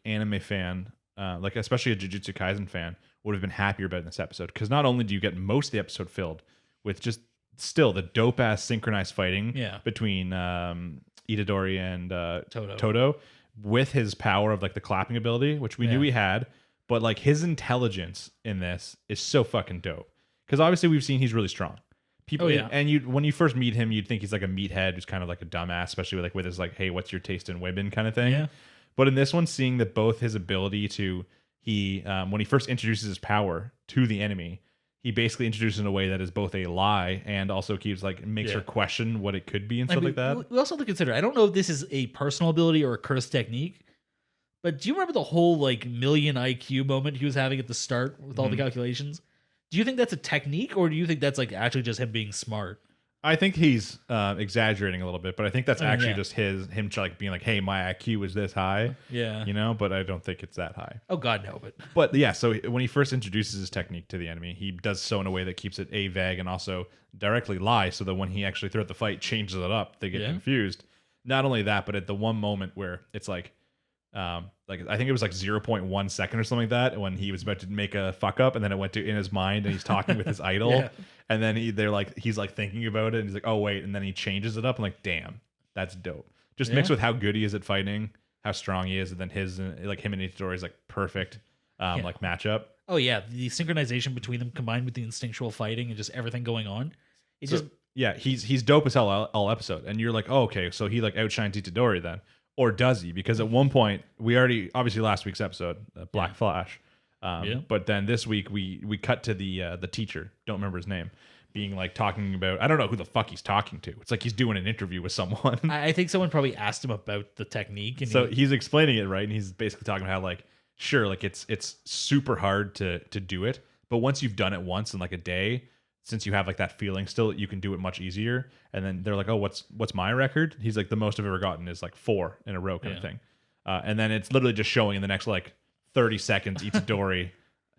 anime fan, especially a Jujutsu Kaisen fan, would have been happier about in this episode. Because not only do you get most of the episode filled with just still the dope ass synchronized fighting between Itadori and Todo, with his power of the clapping ability, which we knew he had, but his intelligence in this is so fucking dope. Because obviously we've seen he's really strong. People, and when you first meet him, you'd think he's like a meathead who's kind of like a dumbass, especially with his hey, what's your taste in women kind of thing. Yeah. But in this one, seeing that both his ability to when he first introduces his power to the enemy, he basically introduces it in a way that is both a lie and also keeps makes her question what it could be and stuff like that. We also have to consider, I don't know if this is a personal ability or a cursed technique, but do you remember the whole million IQ moment he was having at the start with all the calculations? Do you think that's a technique, or do you think that's actually just him being smart? I think he's exaggerating a little bit, but I think that's actually yeah. just him like being like, "Hey, my IQ is this high," Yeah. you know. But I don't think it's that high. Oh God, no. But But yeah, so when he first introduces his technique to the enemy, he does so in a way that keeps it vague and also directly lie, so that when he actually throughout the fight changes it up, they get confused. Not only that, but at the one moment where it's like I think it was like 0.1 second or something like that when he was about to make a fuck up, and then it went to in his mind, and he's talking with his idol, Yeah. and then he's like thinking about it, and he's like, oh wait, and then he changes it up. I'm like, damn, that's dope. Just mixed with how good he is at fighting, how strong he is, and then his like him and Itadori is like perfect like matchup. oh yeah, the synchronization between them combined with the instinctual fighting and just everything going on. It's just Yeah, he's dope as hell all episode, and you're like, oh okay, so he like outshines Itadori then. Or does he? Because at one point, we already, obviously last week's episode, Black Flash. But then this week, we cut to the teacher, don't remember his name, being like talking about, I don't know who the fuck he's talking to. It's like he's doing an interview with someone. I think someone probably asked him about the technique. And So he's explaining it, right? And he's basically talking about how like, sure, like it's super hard to do it. But once you've done it once in like a day, since you have like that feeling still, you can do it much easier. And then they're like, oh, what's my record? He's like, the most I've ever gotten is like 4 in a row kind of thing. And then it's literally just showing in the next like 30 seconds, Itadori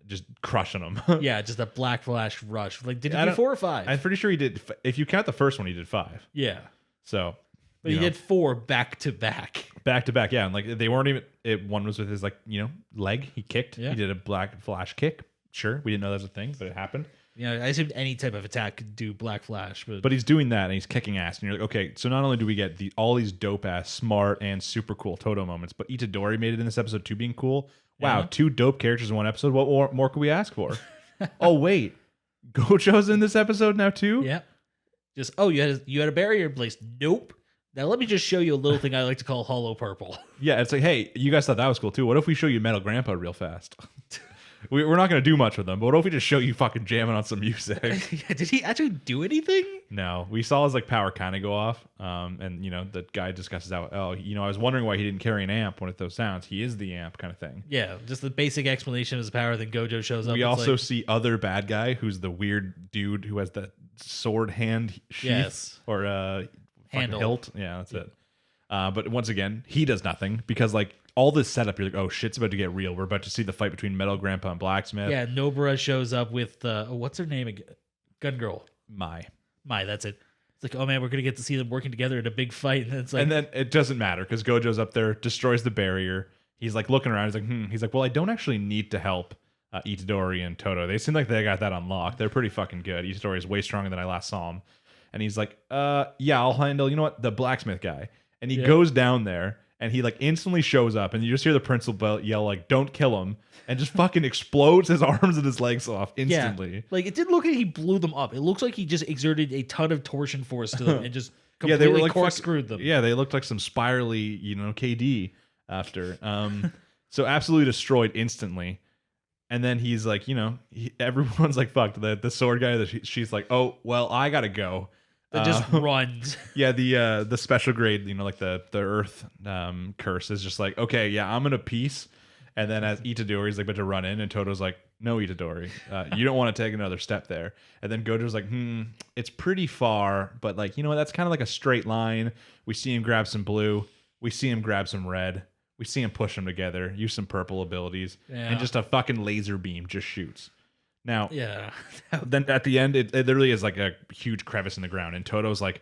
just crushing him. yeah, just a Black Flash rush. Like, did he do 4 or 5? I'm pretty sure he did. If you count the first one, he did 5. Yeah. So, but he did 4 back to back. Back to back, yeah. And like they weren't even, one was with his like, leg. He kicked. Yeah. He did a Black Flash kick. Sure. We didn't know that was a thing, but it happened. I assumed any type of attack could do Black Flash, but he's doing that and he's kicking ass, and you're like, okay, so not only do we get all these dope ass, smart, and super cool Toto moments, but Itadori made it in this episode too, being cool. Wow, 2 dope characters in one episode. What more could we ask for? Oh wait, Gojo's in this episode now too. yeah, just you had a barrier in place. Nope. Now let me just show you a little thing I like to call Hollow Purple. Yeah, it's like, hey, you guys thought that was cool too. What if we show you Metal Grandpa real fast? We're not going to do much with them, but what if we just show you fucking jamming on some music? Did he actually do anything? No, we saw his like power kind of go off, and the guy discusses how, I was wondering why he didn't carry an amp when it those sounds. He is the amp kind of thing. Yeah, just the basic explanation of his power. Then Gojo shows up. We also see other bad guy who's the weird dude who has the sword hand sheath or handle hilt. Yeah, that's it. But once again, he does nothing because like all this setup, you're like, oh, shit's about to get real. We're about to see the fight between Metal Grandpa and Blacksmith. Yeah, Nobara shows up with what's her name again? Gun Girl. Mai, that's it. It's like, oh man, we're gonna get to see them working together in a big fight, and it's like, and then it doesn't matter because Gojo's up there, destroys the barrier. He's like looking around. He's like, He's like, well, I don't actually need to help Itadori and Toto. They seem like they got that unlocked. They're pretty fucking good. Itadori is way stronger than I last saw him. And he's like, yeah, I'll handle, the blacksmith guy. And he goes down there and he like instantly shows up and you just hear the principal yell like, don't kill him, and just fucking explodes his arms and his legs off instantly. Yeah. Like it didn't look like he blew them up. It looks like he just exerted a ton of torsion force to them and just completely they were like corkscrewed them. Yeah, they looked like some spirally, KD after. So absolutely destroyed instantly. And then he's like, everyone's like, fuck, the sword guy, that she's like, oh, well, I gotta go. That just runs. Yeah, the special grade, like the earth curse is just like, okay, yeah, I'm gonna peace. And then as Itadori's like about to run in, and Toto's like, no, Itadori, you don't want to take another step there. And then Gojo's like, it's pretty far, but like, that's kind of like a straight line. We see him grab some blue, we see him grab some red, we see him push them together, use some purple abilities, and just a fucking laser beam just shoots. Now, yeah. Then at the end, it literally is like a huge crevice in the ground, and Toto's like,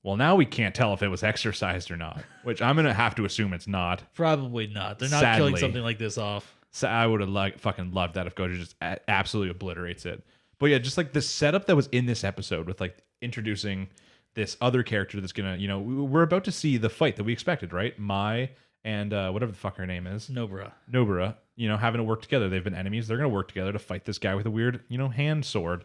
well, now we can't tell if it was exercised or not, which I'm going to have to assume it's not. Probably not. They're not Sadly. killing something like this off. So I would have fucking loved that if Gojo just absolutely obliterates it. But yeah, just like the setup that was in this episode with like introducing this other character that's going to, we're about to see the fight that we expected, right? Mai and whatever the fuck her name is. Nobara, having to work together. They've been enemies. They're going to work together to fight this guy with a weird, hand sword.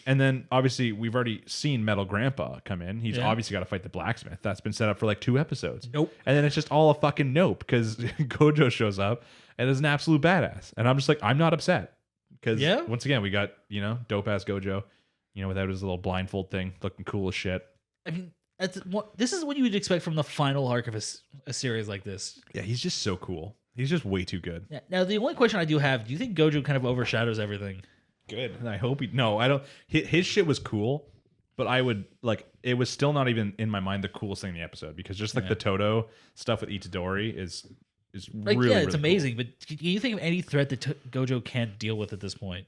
And then obviously we've already seen Metal Grandpa come in. He's obviously got to fight the blacksmith. That's been set up for like 2 episodes. Nope. And then it's just all a fucking nope because Gojo shows up and is an absolute badass. And I'm just like, I'm not upset because once again, we got, dope ass Gojo, without his little blindfold thing, looking cool as shit. I mean, this is what you would expect from the final arc of a series like this. Yeah, he's just so cool. He's just way too good. Yeah. Now, the only question I do have, do you think Gojo kind of overshadows everything? Good. And I hope I don't. His shit was cool, But I would like it was still not even in my mind the coolest thing in the episode because just like the Todo stuff with Itadori is like really, it's really amazing. But can you think of any threat that Gojo can't deal with at this point?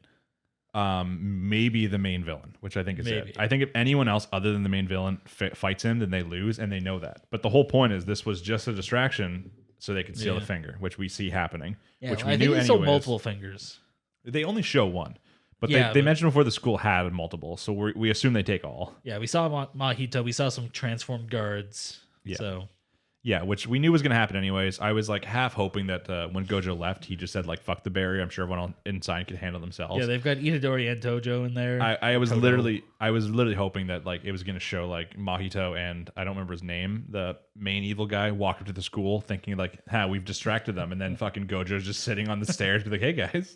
Cool. Maybe the main villain, which I think is Maybe. it. I think if anyone else other than the main villain fights him, then they lose, and they know that. But the whole point is this was just a distraction so they could steal the finger, which we see happening. Yeah, which well, we I think knew he anyways. sold multiple fingers. They only show one. But Yeah, they mentioned before the school had multiple, so we assume they take all. Yeah, we saw Mahito. We saw some transformed guards. Yeah. So Yeah, which we knew was going to happen anyways. I was like half hoping that when Gojo left, he just said like "fuck the barrier." I'm sure everyone inside could handle themselves. yeah, they've got Itadori and Tojo in there. I was Todo. literally hoping that like it was going to show like Mahito and I don't remember his name, the main evil guy, walked up to the school thinking like, we've distracted them," and then fucking Gojo's just sitting on the stairs, be like, "Hey guys."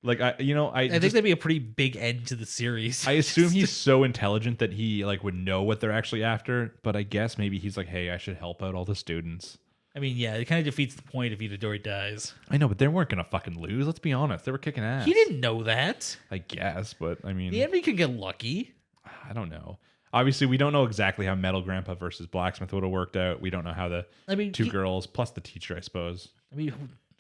Like I think that'd be a pretty big end to the series. I assume he's so intelligent that he like would know what they're actually after, but I guess maybe he's like, "Hey, I should help out all the students." I mean, yeah, it kind of defeats the point if Itadori dies. I know, but they weren't gonna fucking lose. Let's be honest, they were kicking ass. He didn't know that. I guess, but I mean, The enemy could get lucky. I don't know. Obviously, we don't know exactly how Metal Grandpa versus Blacksmith would have worked out. We don't know how the two girls plus the teacher, I suppose. I mean,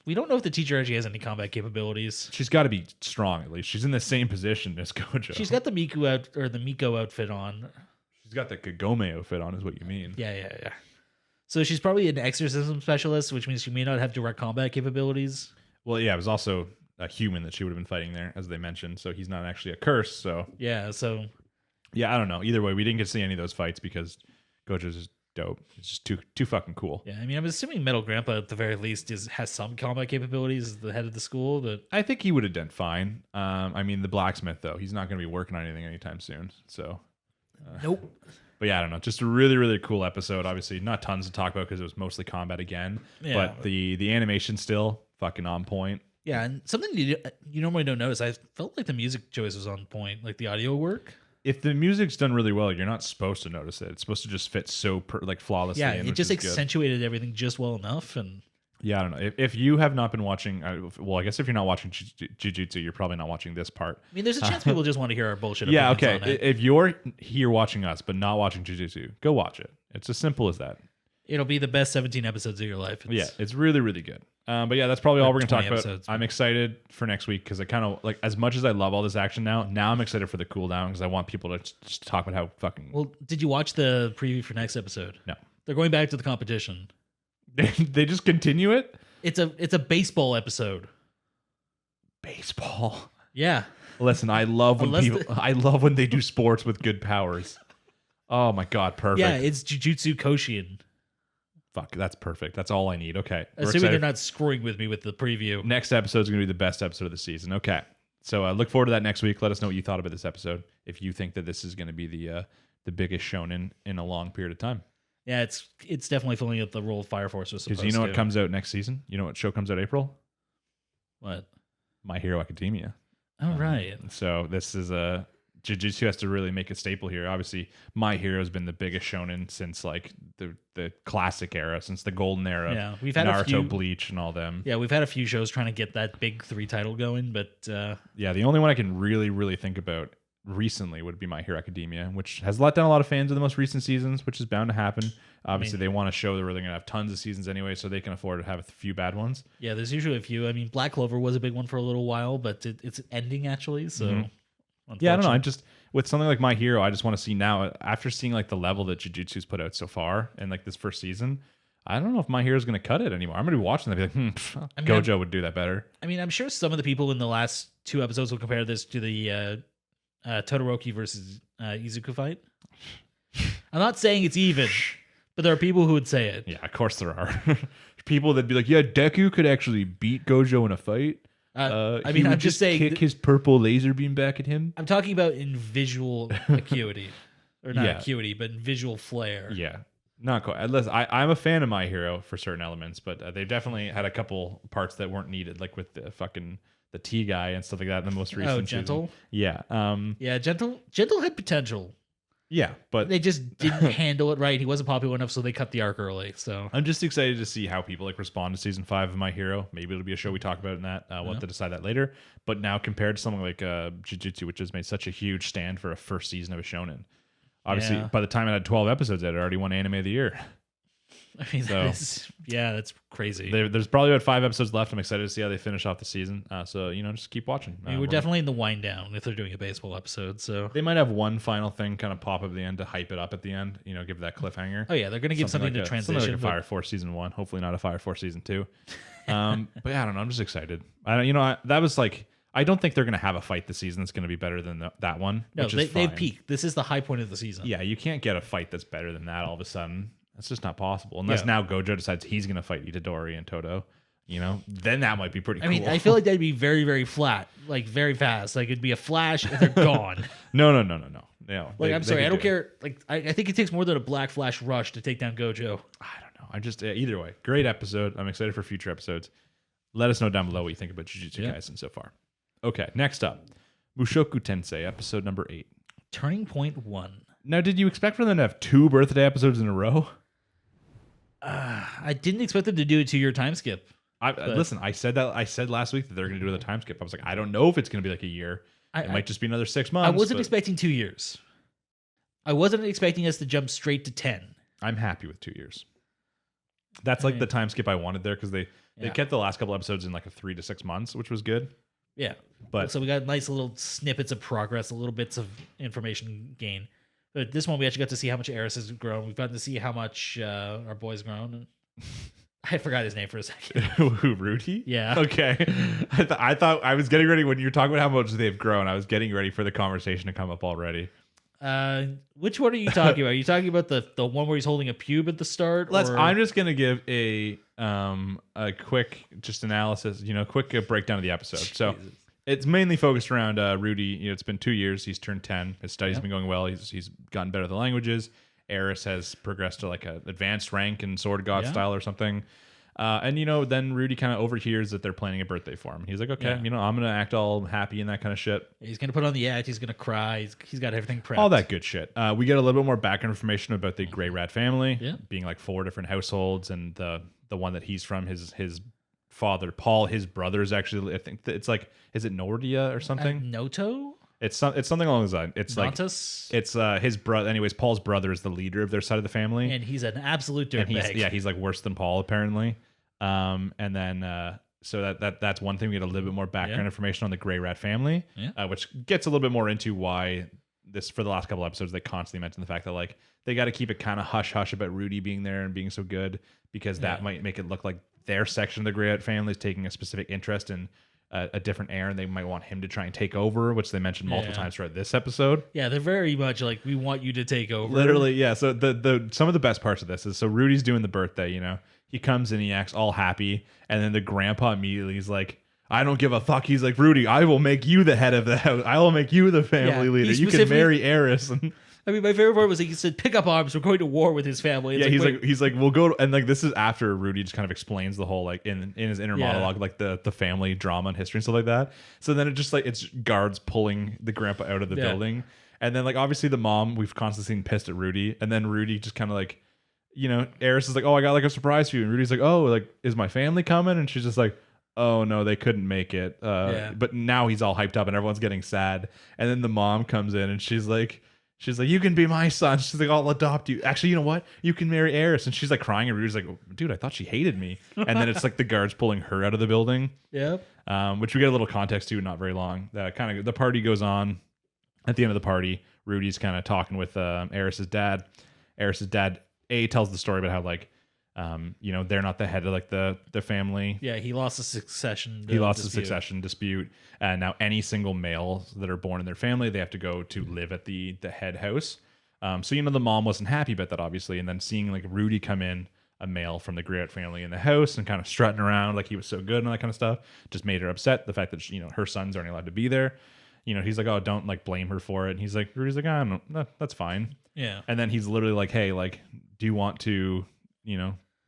we don't know if the teacher actually has any combat capabilities. She's got to be strong at least. She's in the same position as Gojo. She's got the Miko outfit on. She's got the Kagome outfit on, is what you mean. Yeah. So she's probably an exorcism specialist, which means she may not have direct combat capabilities. Well, yeah, it was also a human that she would have been fighting there, as they mentioned. So he's not actually a curse. So yeah, yeah, I don't know. Either way, we didn't get to see any of those fights because Gojo's just dope. It's just too fucking cool. Yeah, I mean, I'm assuming Metal Grandpa at the very least has some combat capabilities as the head of the school. But I think he would have done fine. I mean, the blacksmith though, he's not going to be working on anything anytime soon. So nope. But yeah, I don't know. Just a really, really cool episode. Obviously, not tons to talk about because it was mostly combat again. Yeah. But the animation still fucking on point. Yeah, and something you normally don't notice, I felt like the music choice was on point, like the audio work. If the music's done really well, you're not supposed to notice it. It's supposed to just fit so flawlessly. Yeah, in, it just is good. accentuated everything just well enough. And yeah, I don't know. If you have not been watching, well, I guess if you're not watching Jujutsu, you're probably not watching this part. I mean, there's a chance people just want to hear our bullshit. Yeah, opinions okay. on it. If you're here watching us but not watching Jujutsu, go watch it. It's as simple as that. It'll be the best 17 episodes of your life. Yeah, it's really, really good. But yeah, that's probably all we're going to talk 20 about. episodes. I'm excited for next week because I kind of like, as much as I love all this action now I'm excited for the cooldown because I want people to just talk about how fucking. Well, did you watch the preview for next episode? No. They're going back to the competition. They just continue it? It's a baseball episode. Baseball. Yeah. Listen, I love when I love when they do sports with good powers. Oh my god, perfect. Yeah, it's Jujutsu Kaisen. Fuck, that's perfect. That's all I need. Okay. We're Assuming they're excited. not screwing with me with the preview. Next episode is going to be the best episode of the season. Okay. So look forward to that next week. Let us know what you thought about this episode. If you think that this is going to be the biggest shonen in a long period of time. Yeah, it's definitely filling up the role of Fire Force was supposed Because you know to. what comes out next season? You know what show comes out April? What? My Hero Academia. All right. So this is a Jujutsu has to really make a staple here. Obviously, My Hero has been the biggest shonen since like the classic era, since the golden era. Yeah, we've had Naruto, a few, Bleach, and all them. Yeah, we've had a few shows trying to get that big 3 title going, but yeah, the only one I can really think about recently would be My Hero Academia, which has let down a lot of fans in the most recent seasons, which is bound to happen. Obviously, they want to show that they're going to have tons of seasons anyway, so they can afford to have a few bad ones. yeah, there's usually a few. I mean, Black Clover was a big one for a little while, but it's ending actually. So Yeah, I don't know. I just with something like My Hero, I just want to see now after seeing like the level that Jujutsu's put out so far and like this first season. I don't know if My Hero's going to cut it anymore. I'm going to be watching that and be like, Gojo would do that better. I mean, I'm sure some of the people in the last 2 episodes will compare this to the Todoroki versus Izuku fight. I'm not saying it's even, but there are people who would say it. Yeah, of course there are. People that'd be like, yeah, Deku could actually beat Gojo in a fight. I mean, I'm just saying, kick his purple laser beam back at him. I'm talking about in visual acuity, or not Yeah. acuity, but in visual flair. Yeah, not quite. Unless I'm a fan of My Hero for certain elements, but they definitely had a couple parts that weren't needed, like with the fucking the T guy and stuff like that in the most recent. Gentle. Season. Yeah. Yeah, Gentle had potential. Yeah, but They just didn't handle it right. He wasn't popular enough, so they cut the arc early. So I'm just excited to see how people like respond to season 5 of My Hero. Maybe it'll be a show we talk about in that. We'll have to decide that later. But now compared to something like Jujutsu, which has made such a huge stand for a first season of a shonen, Obviously, Yeah. by the time it had 12 episodes, it had already won Anime of the Year. I mean, So- that's crazy. There's probably about 5 episodes left. I'm excited to see how they finish off the season. So, just keep watching. I mean, we're definitely in the wind down if they're doing a baseball episode. So, They might have one final thing kind of pop up at the end to hype it up at the end. Give that cliffhanger. oh yeah, they're gonna give something to like transition. something like a but- Fire Force season 1. Hopefully not a Fire Force season 2. But yeah, I don't know. I'm just excited. That was like, I don't think they're gonna have a fight this season that's gonna be better than that one. No, which is they've fine. peaked. This is the high point of the season. Yeah, you can't get a fight that's better than that all of a sudden. That's just not possible. Unless now Gojo decides he's going to fight Itadori and Toto. Then that might be pretty cool. I mean, I feel like that'd be very, very flat, like very fast. Like it'd be a flash and they're gone. No. Like I'm sorry, I don't care. Like I think it takes more than a black flash rush to take down Gojo. I don't know. I just either way, great episode. I'm excited for future episodes. Let us know down below what you think about Jujutsu Kaisen so far. Okay, next up, Mushoku Tensei, episode number 8. Turning Point 1. Now, did you expect for them to have 2 birthday episodes in a row? I didn't expect them to do a 2-year time skip. Listen, I said last week that they're going to do the time skip. I was like, I don't know if it's going to be like a year. It might just be another 6 months. I wasn't but expecting 2 years. I wasn't expecting us to jump straight to 10. I'm happy with 2 years. That's like the time skip I wanted there because they kept the last couple episodes in like a 3 to 6 months, which was good. Yeah. But so we got nice little snippets of progress, a little bits of information gain. But this one, we actually got to see how much Eris has grown. We've gotten to see how much our boy's grown. I forgot his name for a second. Who, Rudy? Yeah. Okay. I thought I was getting ready when you were talking about how much they've grown. I was getting ready for the conversation to come up already. Which one are you talking about? Are you talking about the one where he's holding a pube at the start? I'm just gonna give a quick analysis, quick breakdown of the episode. So Jesus. it's mainly focused around Rudy. It's been 2 years. He's turned 10. His studies have been going well. He's gotten better at the languages. Eris has progressed to like an advanced rank in Sword God style or something. And then Rudy kind of overhears that they're planning a birthday for him. He's like, okay, I'm gonna act all happy and that kind of shit. He's gonna put on the act. He's gonna cry. He's got everything prepped. All that good shit. We get a little bit more background information about the Grey Rat family, being like 4 different households, and the one that he's from, his father Paul, his brothers actually. I think it's like, is it Nordia or something? Noto. It's something along those lines. It's Nantus? like it's his brother. Anyways, Paul's brother is the leader of their side of the family, And he's an absolute dirtbag. he's like worse than Paul apparently. And then so that's one thing. We get a little bit more background information on the Grey Rat family, which gets a little bit more into why this, for the last couple episodes, they constantly mention the fact that like they got to keep it kind of hush hush about Rudy being there and being so good, because that might make it look like their section of the Grey Rat family is taking a specific interest in a different heir, and they might want him to try and take over, which they mentioned multiple times throughout this episode. Yeah, they're very much like, we want you to take over. Literally, yeah. So the some of the best parts of this is, so Rudy's doing the birthday, he comes in, he acts all happy, and then the grandpa immediately is like, I don't give a fuck. He's like, Rudy, I will make you the head of the house. I will make you the family leader. You can marry Eris. I mean, my favorite part was he said, "Pick up arms. We're going to war with his family." It's he's like, we'll go. And like, this is after Rudy just kind of explains the whole, like in his inner monologue, like the family drama and history and stuff like that. So then it just like, it's guards pulling the grandpa out of the building, and then like obviously the mom, we've constantly seen pissed at Rudy, and then Rudy just kind of like, Eris is like, oh, I got like a surprise for you, and Rudy's like, oh, like, is my family coming? And she's just like, oh no, they couldn't make it. But now he's all hyped up and everyone's getting sad, and then the mom comes in and she's like, you can be my son. She's like, I'll adopt you. Actually, you know what? You can marry Eris. And she's like crying, and Rudy's like, dude, I thought she hated me. And then it's like the guards pulling her out of the building. Yep. Which we get a little context to, not very long. Kind of the party goes on. At the end of the party, Rudy's kind of talking with Eris's dad. Eris's dad tells the story about how like, they're not the head of like the family. Yeah, he lost a succession. Dispute, and now any single males that are born in their family, they have to go to live at the head house. So the mom wasn't happy about that, obviously, and then seeing like Rudy come in, a male from the Grey family in the house, and kind of strutting around like he was so good and all that kind of stuff, just made her upset. The fact that her sons aren't allowed to be there. He's like, oh, don't like blame her for it. And he's like, Rudy's like, no, that's fine. Yeah. And then he's literally like, hey, like, do you want to,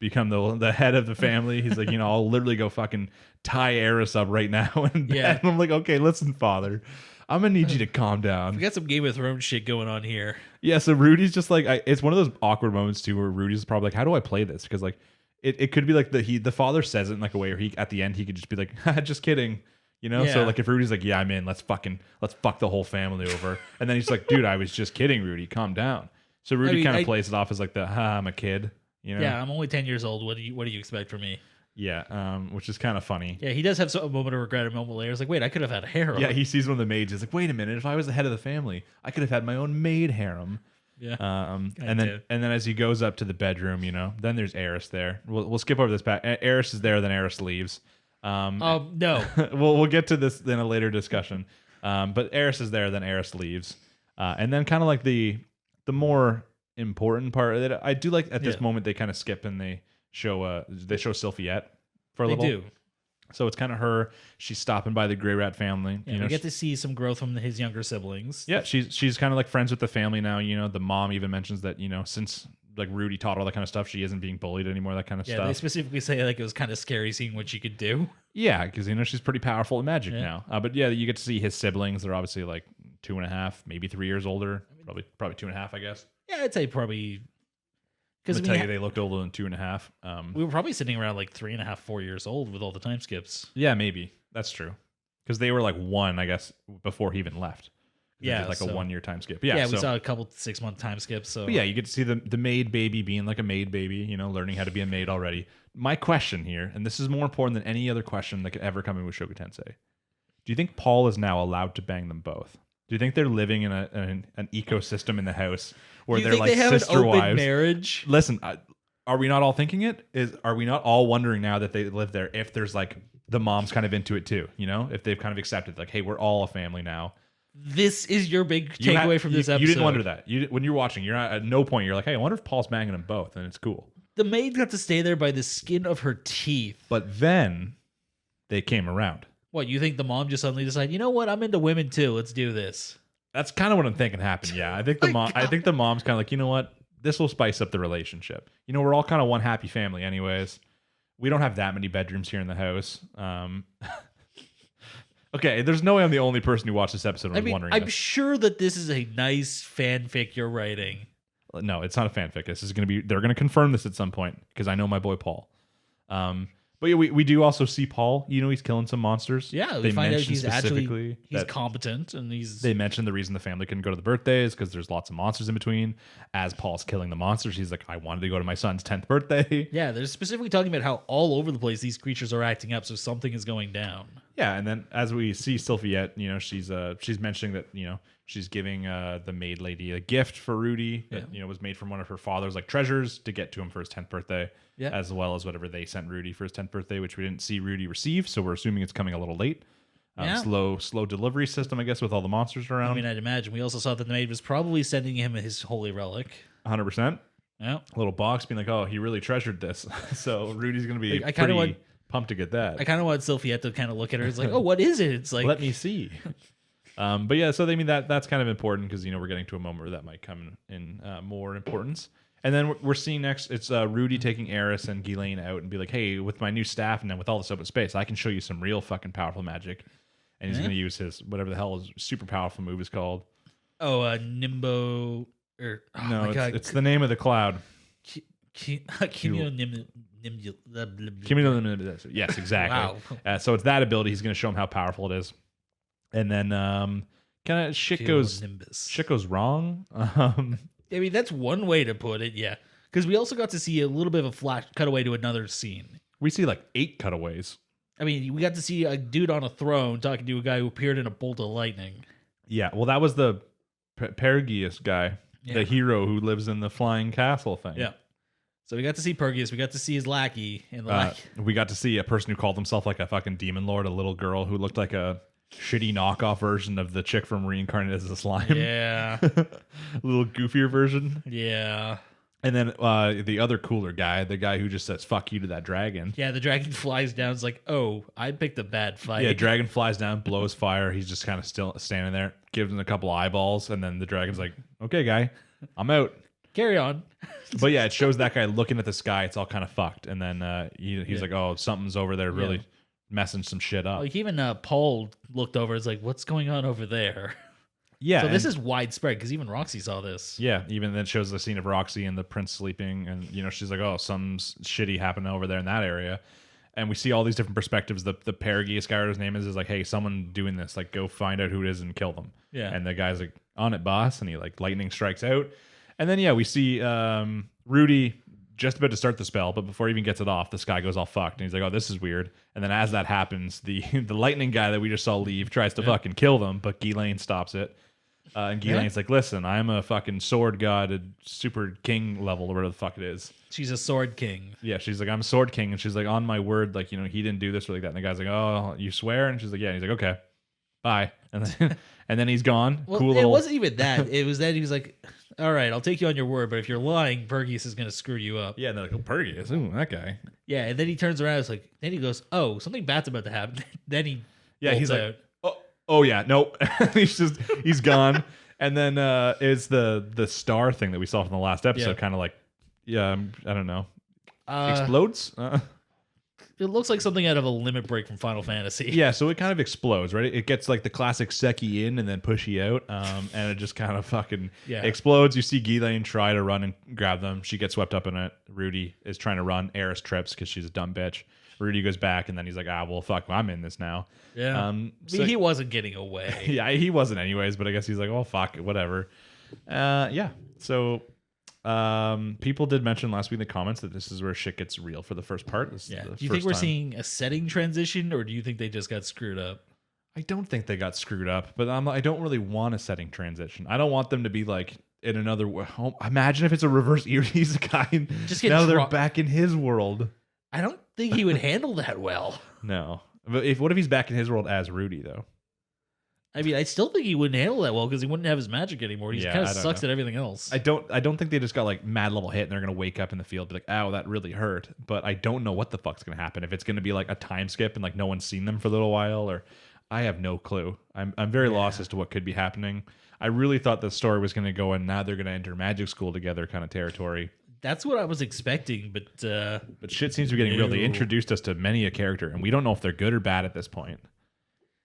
become the head of the family? He's like, I'll literally go fucking tie Eris up right now. And I'm like, okay, listen, father, I'm gonna need you to calm down. We got some Game of Thrones shit going on here. Yeah, so Rudy's just like, it's one of those awkward moments too, where Rudy's probably like, how do I play this? Because like, it could be like the father says it in like a way where he at the end he could just be like, just kidding. You know, so Yeah. like if Rudy's like, yeah, I'm in, let's fuck the whole family over, and then he's like, dude, I was just kidding, Rudy, calm down. So Rudy kind of plays it off as like I'm a kid, you know? Yeah, I'm only 10 years old. What do you expect from me? Yeah, which is kind of funny. Yeah, he does have a moment of regret. A moment later, it's like, wait, I could have had a harem. Yeah, he sees one of the maids. He's like, wait a minute, if I was the head of the family, I could have had my own maid harem. Yeah. And then as he goes up to the bedroom, you know, then there's Eris there. We'll skip over this back. Eris is there, then Eris leaves. No. we'll get to this in a later discussion. But Eris is there, then Eris leaves. And then kind of like the more important part of it, I do like at this moment they kind of skip and they show Sylphiette for a little. They do. So it's kind of her. She's stopping by the Grey Rat family. Yeah, we get to see some growth from his younger siblings. Yeah, she's kind of like friends with the family now. You know, the mom even mentions that, you know, since like Rudy taught all that kind of stuff, she isn't being bullied anymore. That kind of stuff. Yeah, they specifically say like it was kind of scary seeing what she could do. Yeah, because you know she's pretty powerful at magic now. But yeah, you get to see his siblings. They're obviously like 2.5, maybe 3 years older. Probably 2.5, I guess. Yeah, I'd say probably. Because tell you they looked older than 2.5. We were probably sitting around like 3.5, 4 years old with all the time skips. Yeah, maybe that's true. Because they were like 1, I guess, before he even left. Yeah, like a 1 year time skip. Yeah, we saw a couple 6-month time skips. So yeah, you get to see the maid baby being like a maid baby. You know, learning how to be a maid already. My question here, and this is more important than any other question that could ever come in with Mushoku Tensei. Do you think Paul is now allowed to bang them both? Do you think they're living in an ecosystem in the house where they're like sister wives? Marriage? Listen, are we not all thinking it? Are we not all wondering now that they live there if there's like the mom's kind of into it too? You know, if they've kind of accepted like, hey, we're all a family now. This is your big takeaway from this episode. You didn't wonder that. When you're watching, you're not at no point you're like, hey, I wonder if Paul's banging them both, and it's cool. The maid got to stay there by the skin of her teeth. But then they came around. What, you think the mom just suddenly decided, you know what, I'm into women too. Let's do this. That's kind of what I'm thinking happened. Yeah, I think the mom's kind of like, you know what, this will spice up the relationship. You know, we're all kind of one happy family, anyways. We don't have that many bedrooms here in the house. Okay, there's no way I'm the only person who watched this episode and was wondering. I'm sure that this is a nice fanfic you're writing. No, it's not a fanfic. This is going to be. They're going to confirm this at some point because I know my boy Paul. But yeah, we do also see Paul. You know, he's killing some monsters. Yeah, we find out he's actually competent, and They Yeah, they're specifically talking about how all over the place these creatures are acting up, so something is going down. Yeah, and then as we see Sylphiette, you know, she's mentioning that, you know, she's giving the maid lady a gift for Rudy that, you know, was made from one of her father's like treasures to get to him for his 10th birthday. Yeah. As well as whatever they sent Rudy for his 10th birthday, which we didn't see Rudy receive, so we're assuming it's coming a little late. Slow delivery system, I guess, with all the monsters around. I mean, I'd imagine. We also saw that the maid was probably sending him his holy relic. 100%. Yeah. A little box being like, oh, he really treasured this. So Rudy's going to be pretty pumped to get that. I kind of want Sylphiette to kind of look at her. It's like, oh, what is it? It's like, let me see. But yeah, so I mean that's kind of important because, you know, we're getting to a moment where that might come in more importance. And then we're seeing next, it's Rudy taking Eris and Ghislaine out and be like, hey, with my new staff and then with all this open space, I can show you some real fucking powerful magic. And he's going to use his, whatever the hell his super powerful move is called. Oh, Nimbo. No, it's the name of the cloud. Cumulonimbus. Yes, exactly. Wow. So it's that ability. He's going to show him how powerful it is. And then kind of shit goes wrong. I mean, that's one way to put it, yeah. Because we also got to see a little bit of a flash cutaway to another scene. We see like 8 cutaways. I mean, we got to see a dude on a throne talking to a guy who appeared in a bolt of lightning. Yeah, well, that was the Pergius guy, the hero who lives in the flying castle thing. Yeah. So we got to see Pergius. We got to see his lackey. We got to see a person who called himself like a fucking demon lord, a little girl who looked like a shitty knockoff version of the chick from Reincarnated as a Slime. Yeah. A little goofier version. Yeah. And then the other cooler guy, the guy who just says fuck you to that dragon. Yeah, the dragon flies down. It's like, oh, I picked a bad fight. Yeah, dragon flies down, blows fire. He's just kind of still standing there, gives him a couple of eyeballs, and then the dragon's like, okay, guy, I'm out. Carry on. But yeah, it shows that guy looking at the sky. It's all kind of fucked. And then he's like, oh, something's over there really messing some shit up. Like even Paul looked over. It's like, what's going on over there? Yeah. So this is widespread because even Roxy saw this. Yeah. Even then it shows the scene of Roxy and the prince sleeping. And, you know, she's like, oh, something's shitty happening over there in that area. And we see all these different perspectives. The Parageus guy, or his name is like, hey, someone doing this, like go find out who it is and kill them. Yeah. And the guy's like, on it, boss. And he like lightning strikes out. And then, yeah, we see Rudy just about to start the spell, but before he even gets it off, the sky goes all fucked. And he's like, oh, this is weird. And then as that happens, the lightning guy that we just saw leave tries to fucking kill them, but Ghislaine stops it. And Ghislaine's like, listen, I'm a fucking sword god, a super king level, or whatever the fuck it is. She's a sword king. Yeah, she's like, I'm a sword king. And she's like, on my word, like, you know, he didn't do this or like that. And the guy's like, oh, you swear? And she's like, yeah. And he's like, okay, bye. And then, and then he's gone. Well, cool little... It wasn't even that. It was that he was like, all right, I'll take you on your word, but if you're lying, Pergeus is going to screw you up. Yeah, and they're like, oh, Pergeus, ooh, that guy. Yeah, and then he turns around. It's like, then he goes, oh, something bad's about to happen. Then he he's out. like, oh yeah, nope. he's gone. And then is the star thing that we saw from the last episode kind of like, I don't know, explodes? It looks like something out of a limit break from Final Fantasy. Yeah, so it kind of explodes, right? It gets like the classic Seki in and then pushy out, and it just kind of fucking explodes. You see Ghislaine try to run and grab them. She gets swept up in it. Rudy is trying to run. Eris trips because she's a dumb bitch. Rudy goes back, and then he's like, well, fuck, I'm in this now. Yeah. So, he wasn't getting away. Yeah, he wasn't anyways, but I guess he's like, oh, fuck, whatever. Yeah, so... people did mention last week in the comments that this is where shit gets real for the first part. Do you think we're seeing a setting transition, or do you think they just got screwed up? I don't think they got screwed up, but I don't really want a setting transition. I don't want them to be like in another world. Imagine if it's a reverse Isekai. Just now they're back in his world. I don't think he would handle that well. No, but what if he's back in his world as Rudy though? I mean, I still think he wouldn't handle that well because he wouldn't have his magic anymore. He kind of sucks at everything else. I don't think they just got like mad level hit and they're gonna wake up in the field and be like, "Ow, that really hurt." But I don't know what the fuck's gonna happen. If it's gonna be like a time skip and like no one's seen them for a little while, or I have no clue. I'm very lost as to what could be happening. I really thought the story was gonna go and now they're gonna enter magic school together kind of territory. That's what I was expecting, but shit seems to be getting real. They introduced us to many a character, and we don't know if they're good or bad at this point.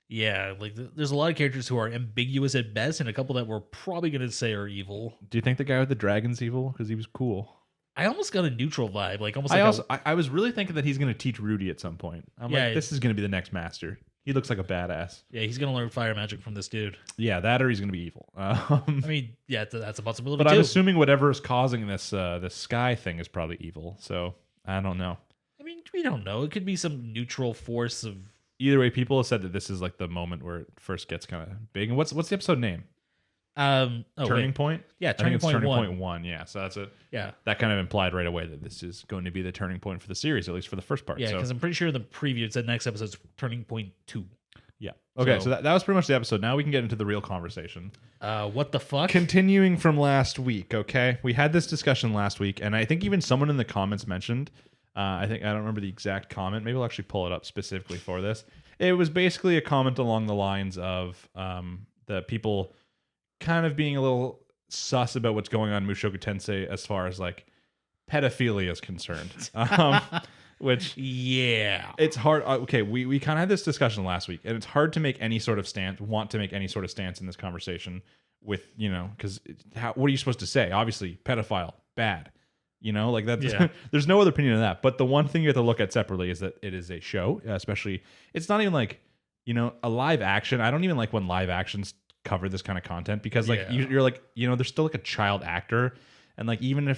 Yeah, like there's a lot of characters who are ambiguous at best, and a couple that we're probably going to say are evil. Do you think the guy with the dragon's evil? Because he was cool. I almost got a neutral vibe, like almost. I was really thinking that he's going to teach Rudy at some point. I'm like, this is going to be the next master. He looks like a badass. Yeah, he's going to learn fire magic from this dude. Yeah, that or he's going to be evil. I mean, yeah, that's a possibility. But I'm assuming whatever is causing this sky thing is probably evil. So I don't know. I mean, we don't know. It could be some neutral force of. Either way, people have said that this is like the moment where it first gets kind of big. And what's the episode name? Turning Point? Yeah, Turning Point 1. Yeah, so that's it. Yeah. That kind of implied right away that this is going to be the turning point for the series, at least for the first part. Yeah, because I'm pretty sure in the preview it said next episode's Turning Point 2. Yeah. Okay, so that was pretty much the episode. Now we can get into the real conversation. What the fuck? Continuing from last week, okay? We had this discussion last week, and I think even someone in the comments mentioned, I don't remember the exact comment. Maybe I'll actually pull it up specifically for this. It was basically a comment along the lines of the people kind of being a little sus about what's going on in Mushoku Tensei as far as like pedophilia is concerned. Which it's hard. Okay, we kind of had this discussion last week, and it's hard to make any sort of stance, in this conversation with, you know, because what are you supposed to say? Obviously, pedophile, bad. You know, like that. There's no other opinion on that. But the one thing you have to look at separately is that it is a show, especially. It's not even like, you know, a live action. I don't even like when live actions cover this kind of content because like you're like, you know, there's still like a child actor, and like even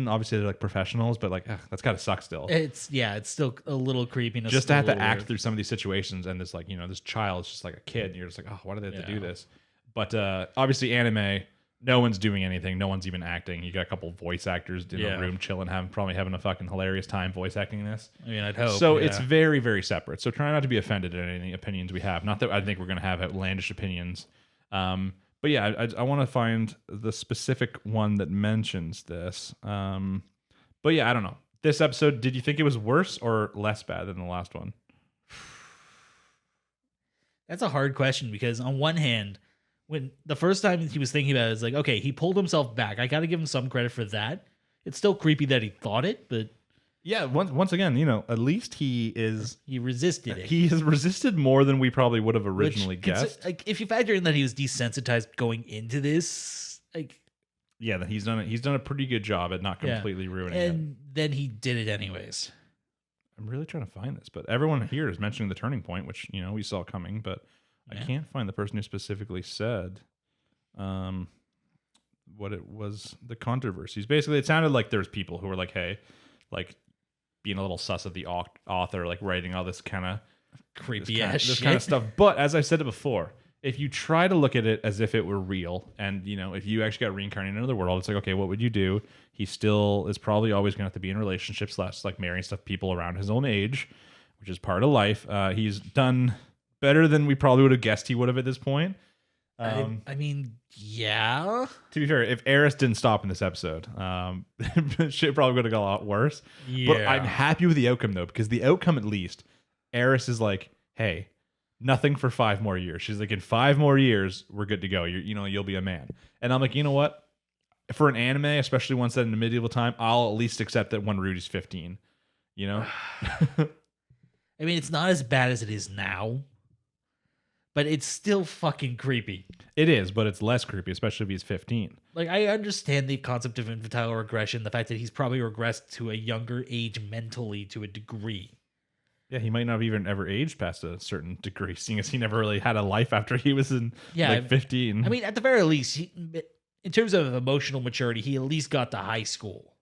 obviously they're like professionals, but like that's gotta suck still. It's still a little creepy. Just to have to act through some of these situations, and this like, you know, this child is just like a kid, and you're just like, oh, why do they have to do this? But obviously anime. No one's doing anything. No one's even acting. You got a couple voice actors in the room chilling, probably having a fucking hilarious time voice acting this. I mean, I'd hope. So it's very, very separate. So try not to be offended at any opinions we have. Not that I think we're going to have outlandish opinions. But yeah, I want to find the specific one that mentions this. But yeah, I don't know. This episode, did you think it was worse or less bad than the last one? That's a hard question because on one hand, when the first time he was thinking about it, it's like, okay, he pulled himself back. I got to give him some credit for that. It's still creepy that he thought it, but yeah, once again, you know, at least he resisted it. He has resisted more than we probably would have originally guessed. Like, if you factor in that he was desensitized going into this, like, yeah, that he's done a pretty good job at not completely ruining it. And then he did it anyways. I'm really trying to find this, but everyone here is mentioning the turning point, which we saw coming, but I can't find the person who specifically said what it was. The controversies. Basically, it sounded like there's people who were like, "Hey, like being a little sus of the author, like writing all this kind of creepy ass this shit. kind of stuff." But as I said it before, if you try to look at it as if it were real, and if you actually got reincarnated into the world, it's like, okay, what would you do? He still is probably always going to have to be in relationships, slash like marrying stuff people around his own age, which is part of life. He's done better than we probably would have guessed he would have at this point. I mean, yeah. To be fair, if Eris didn't stop in this episode, shit probably would have got a lot worse. Yeah. But I'm happy with the outcome though, because the outcome at least, Eris is like, hey, nothing for 5 more years. She's like, in 5 more years, we're good to go. You'll be a man. And I'm like, you know what? For an anime, especially one set in the medieval time, I'll at least accept that when Rudy's 15. I mean, it's not as bad as it is now, but it's still fucking creepy. It is, but it's less creepy, especially if he's 15. Like, I understand the concept of infantile regression, the fact that he's probably regressed to a younger age mentally to a degree. Yeah, he might not have even ever aged past a certain degree, seeing as he never really had a life after he was in 15. I mean, at the very least, in terms of emotional maturity, he at least got to high school.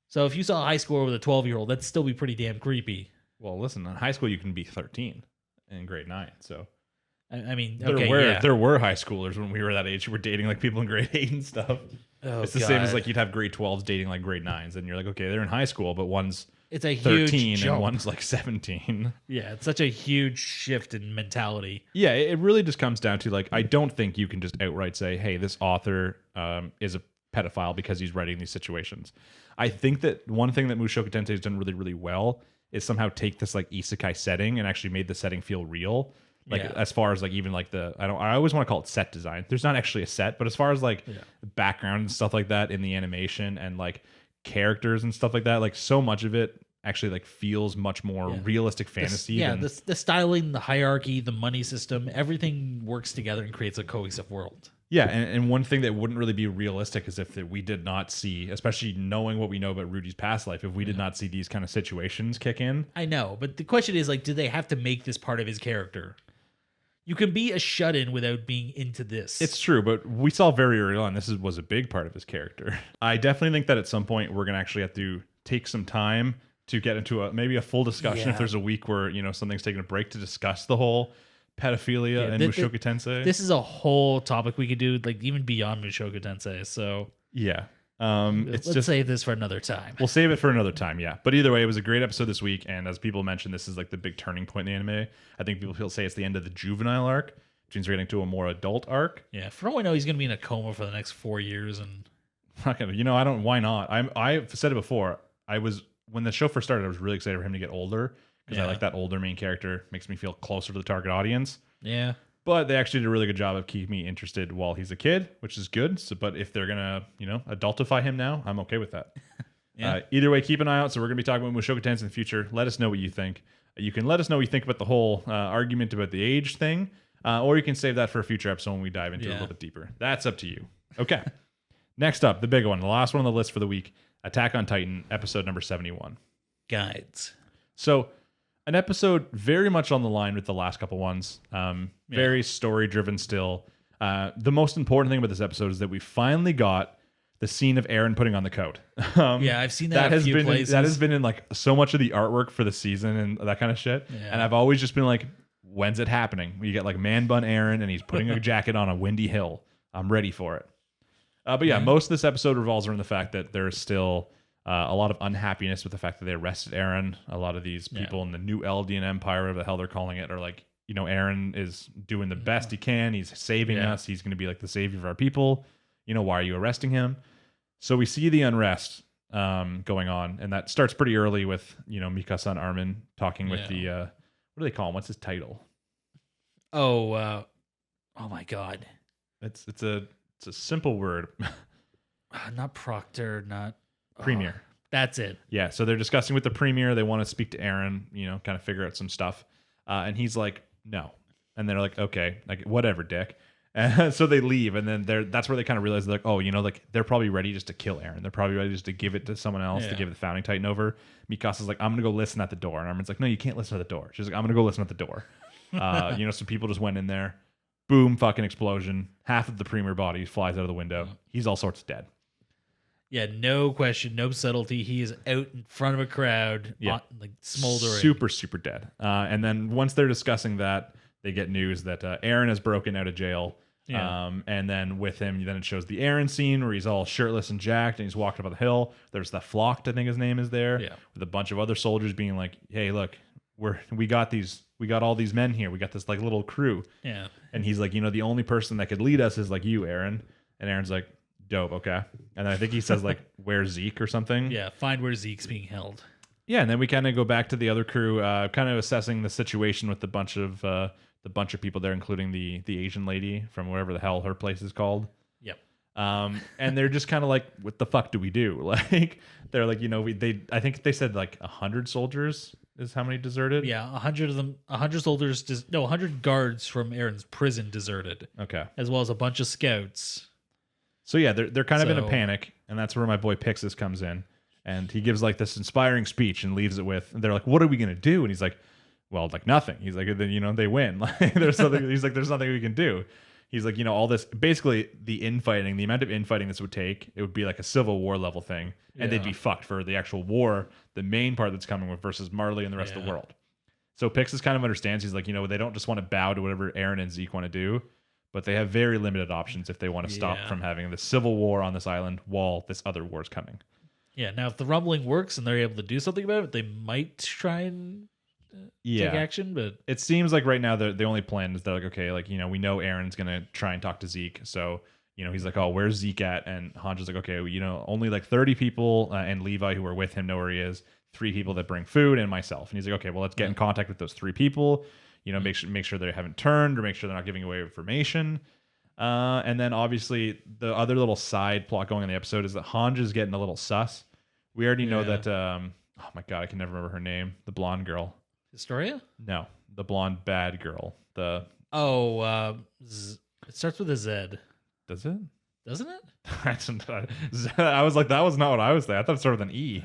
So if you saw a high schooler with a 12-year-old, that'd still be pretty damn creepy. Well, listen, in high school you can be 13 in grade 9, so I mean, there were high schoolers when we were that age who were dating like people in grade 8 and stuff. Oh, it's the same as like you'd have grade 12s dating like grade 9s, and you're like, okay, they're in high school, but one's it's a 13 huge and one's like 17. Yeah, it's such a huge shift in mentality. Yeah, it really just comes down to like, I don't think you can just outright say, hey, this author is a pedophile because he's writing these situations. I think that one thing that Mushoku Tensei has done really, really well is somehow take this like isekai setting and actually made the setting feel real. Like as far as like even like I always want to call it set design. There's not actually a set, but as far as like background and stuff like that in the animation and like characters and stuff like that, like so much of it actually like feels much more realistic fantasy. The styling, the hierarchy, the money system, everything works together and creates a cohesive world. Yeah, and one thing that wouldn't really be realistic is if we did not see, especially knowing what we know about Rudy's past life, if we did not see these kind of situations kick in. I know, but the question is like, do they have to make this part of his character? You can be a shut-in without being into this. It's true, but we saw very early on this was a big part of his character. I definitely think that at some point we're going to actually have to take some time to get into maybe a full discussion if there's a week where something's taking a break to discuss the whole pedophilia and Mushoku Tensei. This is a whole topic we could do, like even beyond Mushoku Tensei. So yeah. Let's save this for another time. We'll save it for another time, yeah. But either way, it was a great episode this week, and as people mentioned, this is like the big turning point in the anime. I think people say it's the end of the juvenile arc, which means we're getting to a more adult arc. Yeah, for all I know, he's going to be in a coma for the next 4 years, and I don't. Why not? I've said it before. When the show first started, I was really excited for him to get older because I like that older main character. Makes me feel closer to the target audience. Yeah. But they actually did a really good job of keeping me interested while he's a kid, which is good. So, but if they're gonna, adultify him now, I'm okay with that. Either way, keep an eye out. So we're gonna be talking about Mushoku Tensei in the future. Let us know what you think. You can let us know what you think about the whole argument about the age thing, or you can save that for a future episode when we dive into it a little bit deeper. That's up to you. Okay. Next up, the big one, the last one on the list for the week: Attack on Titan, episode number 71. Guides. So, an episode very much on the line with the last couple ones. Very story driven still. The most important thing about this episode is that we finally got the scene of Eren putting on the coat. I've seen that a few places. That has been in like so much of the artwork for the season and that kind of shit. Yeah. And I've always just been like, when's it happening? You get like man bun Eren and he's putting a jacket on a windy hill. I'm ready for it. But most of this episode revolves around the fact that there's still a lot of unhappiness with the fact that they arrested Eren. A lot of these people in the New Eldian Empire, whatever the hell they're calling it, are like, Eren is doing the best he can. He's saving us. He's going to be like the savior of our people. Why are you arresting him? So we see the unrest going on, and that starts pretty early with, Mikasa and Armin talking with the, what do they call him? What's his title? Oh my God. It's a simple word. Not Proctor, not... Premier. That's it. Yeah, so they're discussing with the Premier. They want to speak to Eren, kind of figure out some stuff. And he's like, no. And they're like, okay, like whatever, Dick. And so they leave, and then that's where they kind of realize, like, oh, like they're probably ready just to kill Eren. They're probably ready just to give it to someone else, to give the Founding Titan over. Mikasa's like, I'm gonna go listen at the door, and Armin's like, no, you can't listen at the door. She's like, I'm gonna go listen at the door. So people just went in there, boom, fucking explosion. Half of the premier body flies out of the window. He's all sorts of dead. Yeah, no question, no subtlety. He is out in front of a crowd, like smoldering. Super, super dead. And then once they're discussing that, they get news that Eren has broken out of jail. Yeah. And then with him, then it shows the Eren scene where he's all shirtless and jacked and he's walking up the hill. There's that Flocked, I think his name is there, with a bunch of other soldiers being like, hey, look, we got all these men here. We got this like little crew. Yeah. And he's like, the only person that could lead us is like you, Eren. And Eren's like, dope, okay. And then I think he says like, where's Zeke or something? Yeah, find where Zeke's being held. Yeah, and then we kind of go back to the other crew, kind of assessing the situation with the bunch of people there, including the Asian lady from wherever the hell her place is called. Yep. And they're just kind of like, what the fuck do we do? Like, they're like, I think they said like 100 soldiers is how many deserted. Yeah, 100 of them, 100 soldiers, 100 guards from Eren's prison deserted. Okay. As well as a bunch of scouts. So yeah, they're kind of in a panic, and that's where my boy Pixis comes in, and he gives like this inspiring speech and leaves it with, and they're like, what are we gonna do? And he's like, well, like nothing. He's like, then they win. Like there's something. He's like, there's nothing we can do. He's like, all this, basically the infighting, the amount of infighting this would take, it would be like a civil war level thing, and they'd be fucked for the actual war, the main part that's coming with versus Marley and the rest of the world. So Pixis kind of understands. He's like, they don't just want to bow to whatever Eren and Zeke want to do, but they have very limited options if they want to stop from having the civil war on this island while this other war is coming. Yeah. Now, if the rumbling works and they're able to do something about it, they might try and take action. But it seems like right now the only plan is they're like, okay, like, we know Aaron's gonna try and talk to Zeke, so he's like, oh, where's Zeke at? And Hanjo's like, okay, only like 30 people and Levi who are with him know where he is. 3 people that bring food and myself. And he's like, okay, well, let's get in contact with those 3 people. Make sure they haven't turned, or make sure they're not giving away information. And then obviously the other little side plot going in the episode is that Hanjo's getting a little sus. We already know that. Oh my god, I can never remember her name. The blonde girl. Historia? No, the blonde bad girl. It starts with a Z. Does it? Doesn't it? I was like, that was not what I was saying. I thought it started with an E.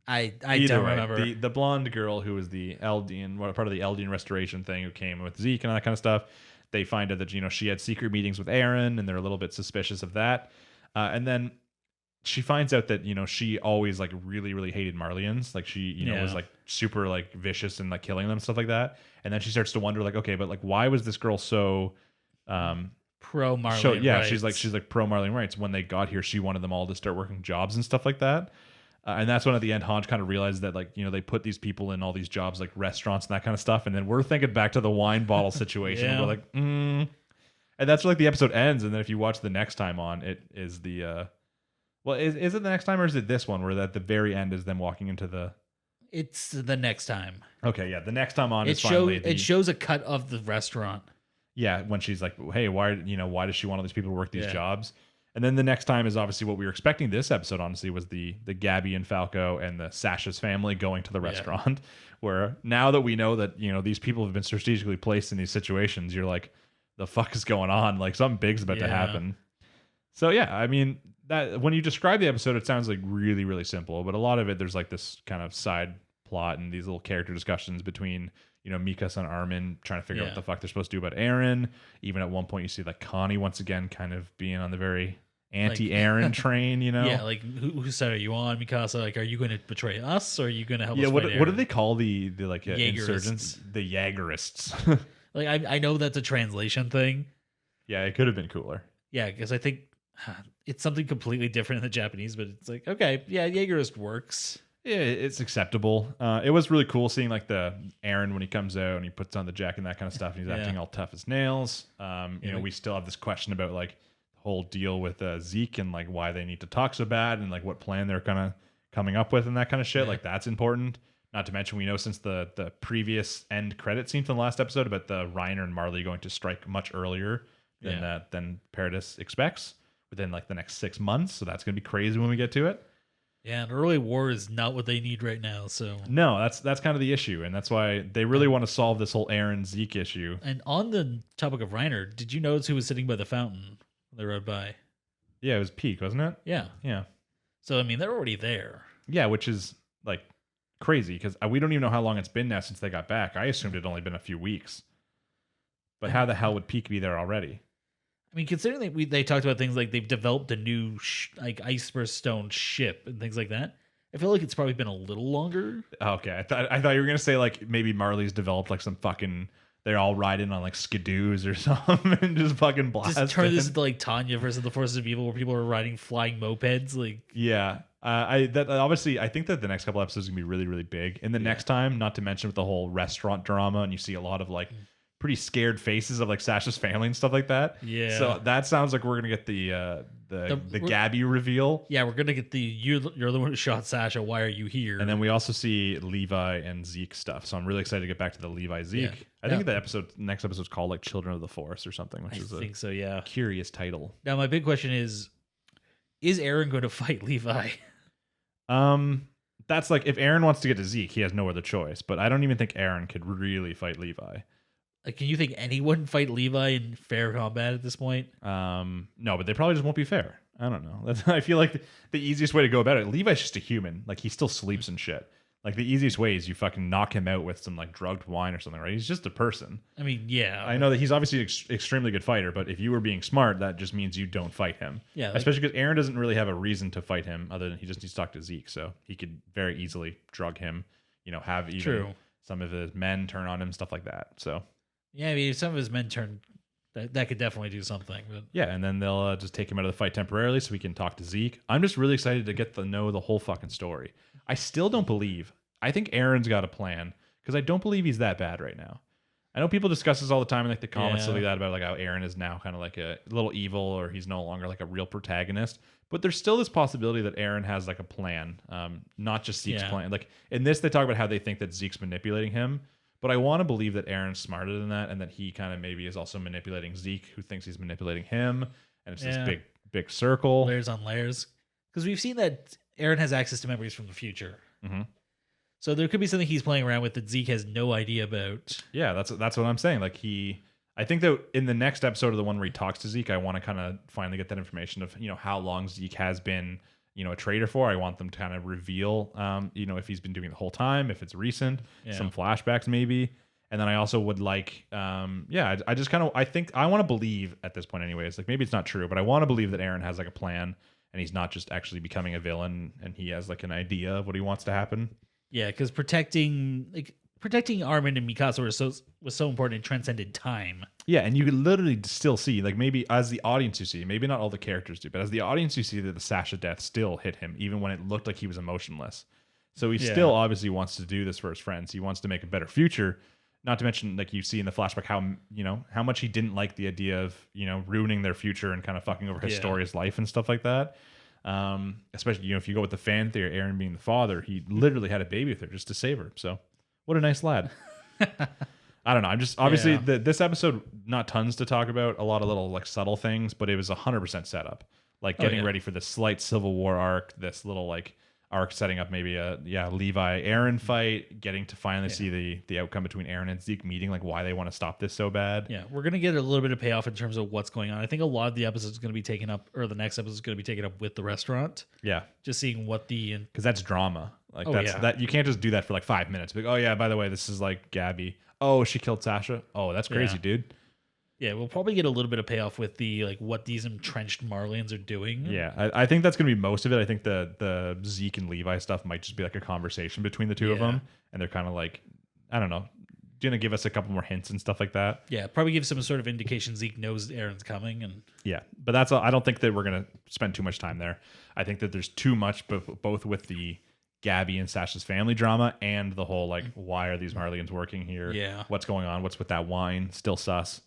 I don't remember. The blonde girl who was the Eldian, part of the Eldian restoration thing, who came with Zeke and all that kind of stuff. They find out that she had secret meetings with Eren, and they're a little bit suspicious of that. And then she finds out that she always like really, really hated Marleyans. Like she was like super like vicious and like killing them and stuff like that. And then she starts to wonder like, okay, but like why was this girl so pro Marley? Rights? she's like pro Marley rights. When they got here, she wanted them all to start working jobs and stuff like that. And that's when at the end, Hanj kind of realized that like, they put these people in all these jobs like restaurants and that kind of stuff. And then we're thinking back to the wine bottle situation. We're like, And that's where like the episode ends. And then if you watch the next time on, it is the, is it the next time or is it this one where at the very end is them walking into the... It's the next time. Okay, yeah. The next time on it shows a cut of the restaurant. Yeah, when she's like, hey, why does she want all these people to work these jobs? And then the next time is obviously what we were expecting this episode, honestly, was the Gabby and Falco and the Sasha's family going to the restaurant, where now that we know that, these people have been strategically placed in these situations, you're like, the fuck is going on? Like something big's about to happen. So yeah, I mean, that when you describe the episode, it sounds like really, really simple, but a lot of it, there's like this kind of side plot and these little character discussions between, Mikasa and Armin trying to figure out what the fuck they're supposed to do about Eren. Even at one point you see like Connie once again kind of being on the very anti-Eren train, Yeah, like whose side are you on, Mikasa? Like, are you going to betray us, or are you going to help us fight Eren? What do they call the like Yeagerists. insurgents? The Yeagerists. Like, I know that's a translation thing. Yeah, it could have been cooler. Yeah, because I think it's something completely different in the Japanese, but it's like, okay, yeah, Yeagerist works. Yeah, it's acceptable. It was really cool seeing like the Eren when he comes out and he puts on the jacket and that kind of stuff, and he's acting all tough as nails. We still have this question about like the whole deal with Zeke and like why they need to talk so bad and like what plan they're kind of coming up with and that kind of shit. Like that's important. Not to mention, we know since the previous end credit scene from the last episode about the Reiner and Marley going to strike much earlier than Paradis expects within like the next 6 months. So that's going to be crazy when we get to it. Yeah, an early war is not what they need right now. So, No, that's kind of the issue, and that's why they really want to solve this whole Eren Zeke issue. and on the topic of Reiner, did you notice who was sitting by the fountain when they rode by? Yeah, it was Peak, wasn't it? Yeah. Yeah. So I mean, they're already there. Yeah, which is like crazy because we don't even know how long it's been now since they got back. I assumed it'd only been a few weeks. But how the hell would Peak be there already? I mean, considering they talked about things like they've developed a new like Iceburst Stone ship and things like that, I feel like it's probably been a little longer. Okay, I thought you were gonna say like maybe Marley's developed like some fucking. They're all riding on like skidoos or something and just fucking blast. Just turn this into like Tanya versus the Forces of Evil, where people are riding flying mopeds. Like, yeah, obviously I think that the next couple episodes are gonna be really really big. And the next time, not to mention with the whole restaurant drama, and you see a lot of like pretty scared faces of like Sasha's family and stuff like that. Yeah. So that sounds like we're gonna get the Gabby reveal. Yeah, we're gonna get the you're the one who shot Sasha. Why are you here? And then we also see Levi and Zeke stuff. So I'm really excited to get back to the Levi Zeke. Yeah. I think the next episode's called like Children of the Forest or something, which I is think so. Yeah. curious title. Now my big question is Eren going to fight Levi? That's like if Eren wants to get to Zeke, he has no other choice. But I don't even think Eren could really fight Levi. Like, can you think anyone fight Levi in fair combat at this point? No, but they probably just won't be fair. I don't know. I feel like the easiest way to go about it. Levi's just a human. Like he still sleeps and shit. Like the easiest way is you fucking knock him out with some like drugged wine or something, right? He's just a person. I mean, yeah. I know that he's obviously an extremely good fighter, but if you were being smart, that just means you don't fight him. Yeah, like, especially because Eren doesn't really have a reason to fight him other than he just needs to talk to Zeke, so he could very easily drug him. Have even some of his men turn on him, stuff like that. So. Yeah, I mean, if some of his men turn, that could definitely do something. But yeah, and then they'll just take him out of the fight temporarily so we can talk to Zeke. I'm just really excited to get to know the whole fucking story. I still don't believe. I think Eren's got a plan because I don't believe he's that bad right now. I know people discuss this all the time in like the comments stuff like that about like how Eren is now kind of like a little evil or he's no longer like a real protagonist. But there's still this possibility that Eren has like a plan, not just Zeke's plan. Like in this, they talk about how they think that Zeke's manipulating him. But I want to believe that Eren's smarter than that and that he kind of maybe is also manipulating Zeke, who thinks he's manipulating him. And it's this big circle. Layers on layers. Because we've seen that Eren has access to memories from the future. Mm-hmm. So there could be something he's playing around with that Zeke has no idea about. Yeah, that's what I'm saying. Like I think that in the next episode of the one where he talks to Zeke, I want to kind of finally get that information of, how long Zeke has been, a traitor for. I want them to kind of reveal, if he's been doing it the whole time, if it's recent, some flashbacks maybe. And then I also would like, I just kind of, I think I want to believe at this point anyways, like maybe it's not true, but I want to believe that Eren has like a plan and he's not just actually becoming a villain and he has like an idea of what he wants to happen. Yeah, because protecting Armin and Mikasa was so important and transcended time. Yeah, and you could literally still see, like maybe as the audience you see, maybe not all the characters do, but as the audience you see that the Sasha death still hit him, even when it looked like he was emotionless. So he still obviously wants to do this for his friends. He wants to make a better future. Not to mention, like you see in the flashback, how much he didn't like the idea of ruining their future and kind of fucking over Historia's life and stuff like that. Especially if you go with the fan theory, Eren being the father, he literally had a baby with her just to save her. So what a nice lad. I don't know. I'm just obviously this episode, not tons to talk about, a lot of little like subtle things, but it was 100% setup. Like getting ready for this slight Civil War arc, this little like arc setting up maybe a Levi Eren fight, getting to finally see the outcome between Eren and Zeke meeting, like why they want to stop this so bad. Yeah, we're gonna get a little bit of payoff in terms of what's going on. I think a lot of the episode is gonna be taken up, or the next episode is gonna be taken up with the restaurant. Yeah, just seeing what because that's drama. Like that you can't just do that for like 5 minutes. Like, oh yeah, by the way, this is like Gabby. Oh, she killed Sasha. Oh, that's crazy, dude. Yeah, we'll probably get a little bit of payoff with the like what these entrenched Marlians are doing. Yeah, I think that's going to be most of it. I think the Zeke and Levi stuff might just be like a conversation between the two of them, and they're kind of like, I don't know, going to give us a couple more hints and stuff like that. Yeah, probably give some sort of indication Zeke knows Eren's coming, and but that's all. I don't think that we're going to spend too much time there. I think that there's too much, both with the Gabby and Sasha's family drama and the whole like, why are these Marlians working here? Yeah, what's going on? What's with that wine? Still sus.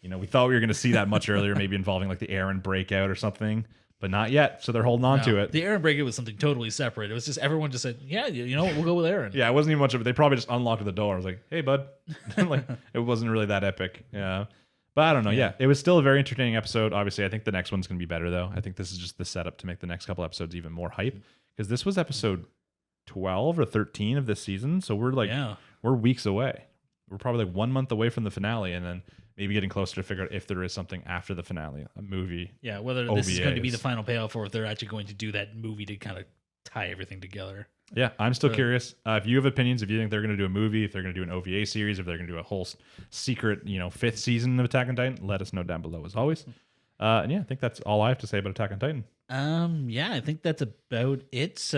We thought we were going to see that much earlier, maybe involving like the Eren breakout or something, but not yet. So they're holding on to it. The Eren breakout was something totally separate. It was just everyone just said, yeah, you know what, we'll go with Eren. Yeah, it wasn't even much of it. They probably just unlocked the door. I was like, hey, bud. Like, it wasn't really that epic. Yeah. But I don't know. Yeah, it was still a very entertaining episode. Obviously, I think the next one's going to be better, though. I think this is just the setup to make the next couple episodes even more hype because this was episode 12 or 13 of this season. So we're like, we're weeks away. We're probably like 1 month away from the finale, and then maybe getting closer to figure out if there is something after the finale, a movie. Yeah, whether this is going to be the final payoff or if they're actually going to do that movie to kind of tie everything together. Yeah, I'm still curious. If you have opinions, if you think they're going to do a movie, if they're going to do an OVA series, if they're going to do a whole secret, 5th season of Attack on Titan, let us know down below as always. And yeah, I think that's all I have to say about Attack on Titan. Yeah, I think that's about it.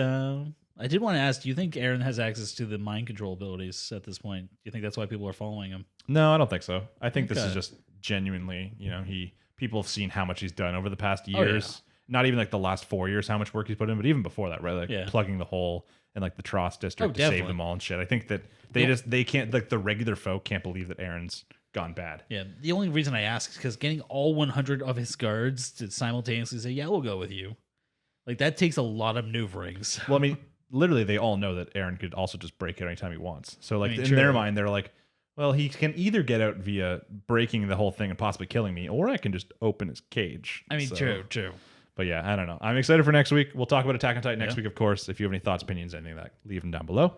I did want to ask, do you think Eren has access to the mind control abilities at this point? Do you think that's why people are following him? No, I don't think so. I think this is just genuinely, people have seen how much he's done over the past years. Not even like the last 4 years, how much work he's put in, but even before that, right? Like plugging the hole in like the Trost district to save them all and shit. I think that they can't, like the regular folk can't believe that Eren's gone bad. Yeah. The only reason I ask is because getting all 100 of his guards to simultaneously say, yeah, we'll go with you. Like that takes a lot of maneuverings. Well, I mean, literally they all know that Eren could also just break it anytime he wants. So like in their mind, they're like, well, he can either get out via breaking the whole thing and possibly killing me, or I can just open his cage. I mean, true. But yeah, I don't know. I'm excited for next week. We'll talk about Attack on Titan next week, of course. If you have any thoughts, opinions, anything like that, leave them down below.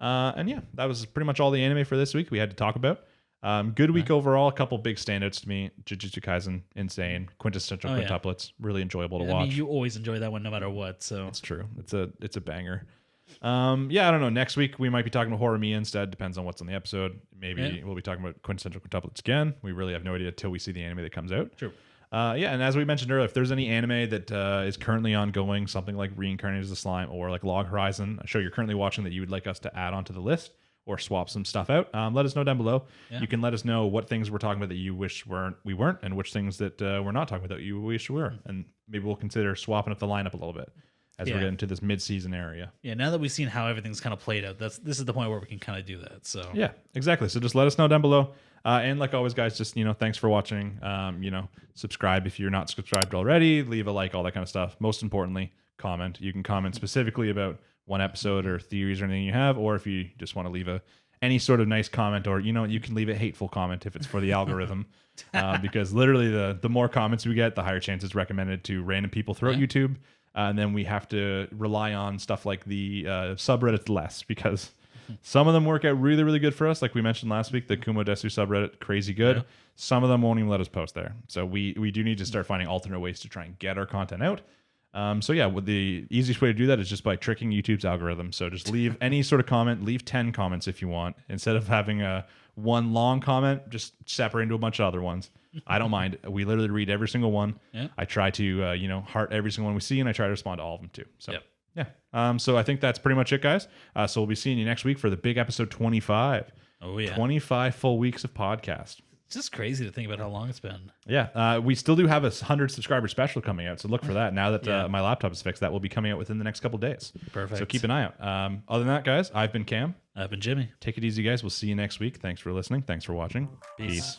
And yeah, that was pretty much all the anime for this week we had to talk about. Good week overall. A couple big standouts to me. Jujutsu Kaisen, insane. Quintessential Quintuplets, really enjoyable to watch. I mean, you always enjoy that one no matter what. So it's true. It's a banger. Yeah, I don't know. Next week we might be talking about Horror Mia instead. Depends on what's on the episode. Maybe we'll be talking about Quintessential Quintuplets again. We really have no idea until we see the anime that comes out. True. Yeah, and as we mentioned earlier, if there's any anime that is currently ongoing, something like Reincarnated as a Slime or like Log Horizon, a show you're currently watching that you would like us to add onto the list or swap some stuff out, let us know down below. Yeah. You can let us know what things we're talking about that you wish we weren't, and which things that we're not talking about that you wish we were. And maybe we'll consider swapping up the lineup a little bit as we're getting to this mid-season area. Yeah, now that we've seen how everything's kind of played out, this is the point where we can kind of do that. So yeah, exactly. So just let us know down below. And like always, guys, just thanks for watching. Subscribe if you're not subscribed already. Leave a like, all that kind of stuff. Most importantly, comment. You can comment specifically about one episode or theories or anything you have, or if you just want to leave any sort of nice comment, or you can leave a hateful comment if it's for the algorithm. Because literally the more comments we get, the higher chance it's recommended to random people throughout YouTube. And then we have to rely on stuff like the subreddits less, because some of them work out really, really good for us. Like we mentioned last week, the Kumo Desu subreddit, crazy good. Yeah. Some of them won't even let us post there. So we do need to start finding alternate ways to try and get our content out. So yeah, the easiest way to do that is just by tricking YouTube's algorithm. So just leave any sort of comment, leave 10 comments if you want. Instead of having one long comment, just separate into a bunch of other ones. I don't mind. We literally read every single one. Yeah. I try to, heart every single one we see, and I try to respond to all of them too. So yeah. So I think that's pretty much it, guys. So we'll be seeing you next week for the big episode 25. Oh yeah. 25 full weeks of podcast. It's just crazy to think about how long it's been. Yeah. We still do have a 100 subscriber special coming out, so look for that. Now that my laptop is fixed, that will be coming out within the next couple days. Perfect. So keep an eye out. Other than that, guys, I've been Cam. I've been Jimmy. Take it easy, guys. We'll see you next week. Thanks for listening. Thanks for watching. Peace.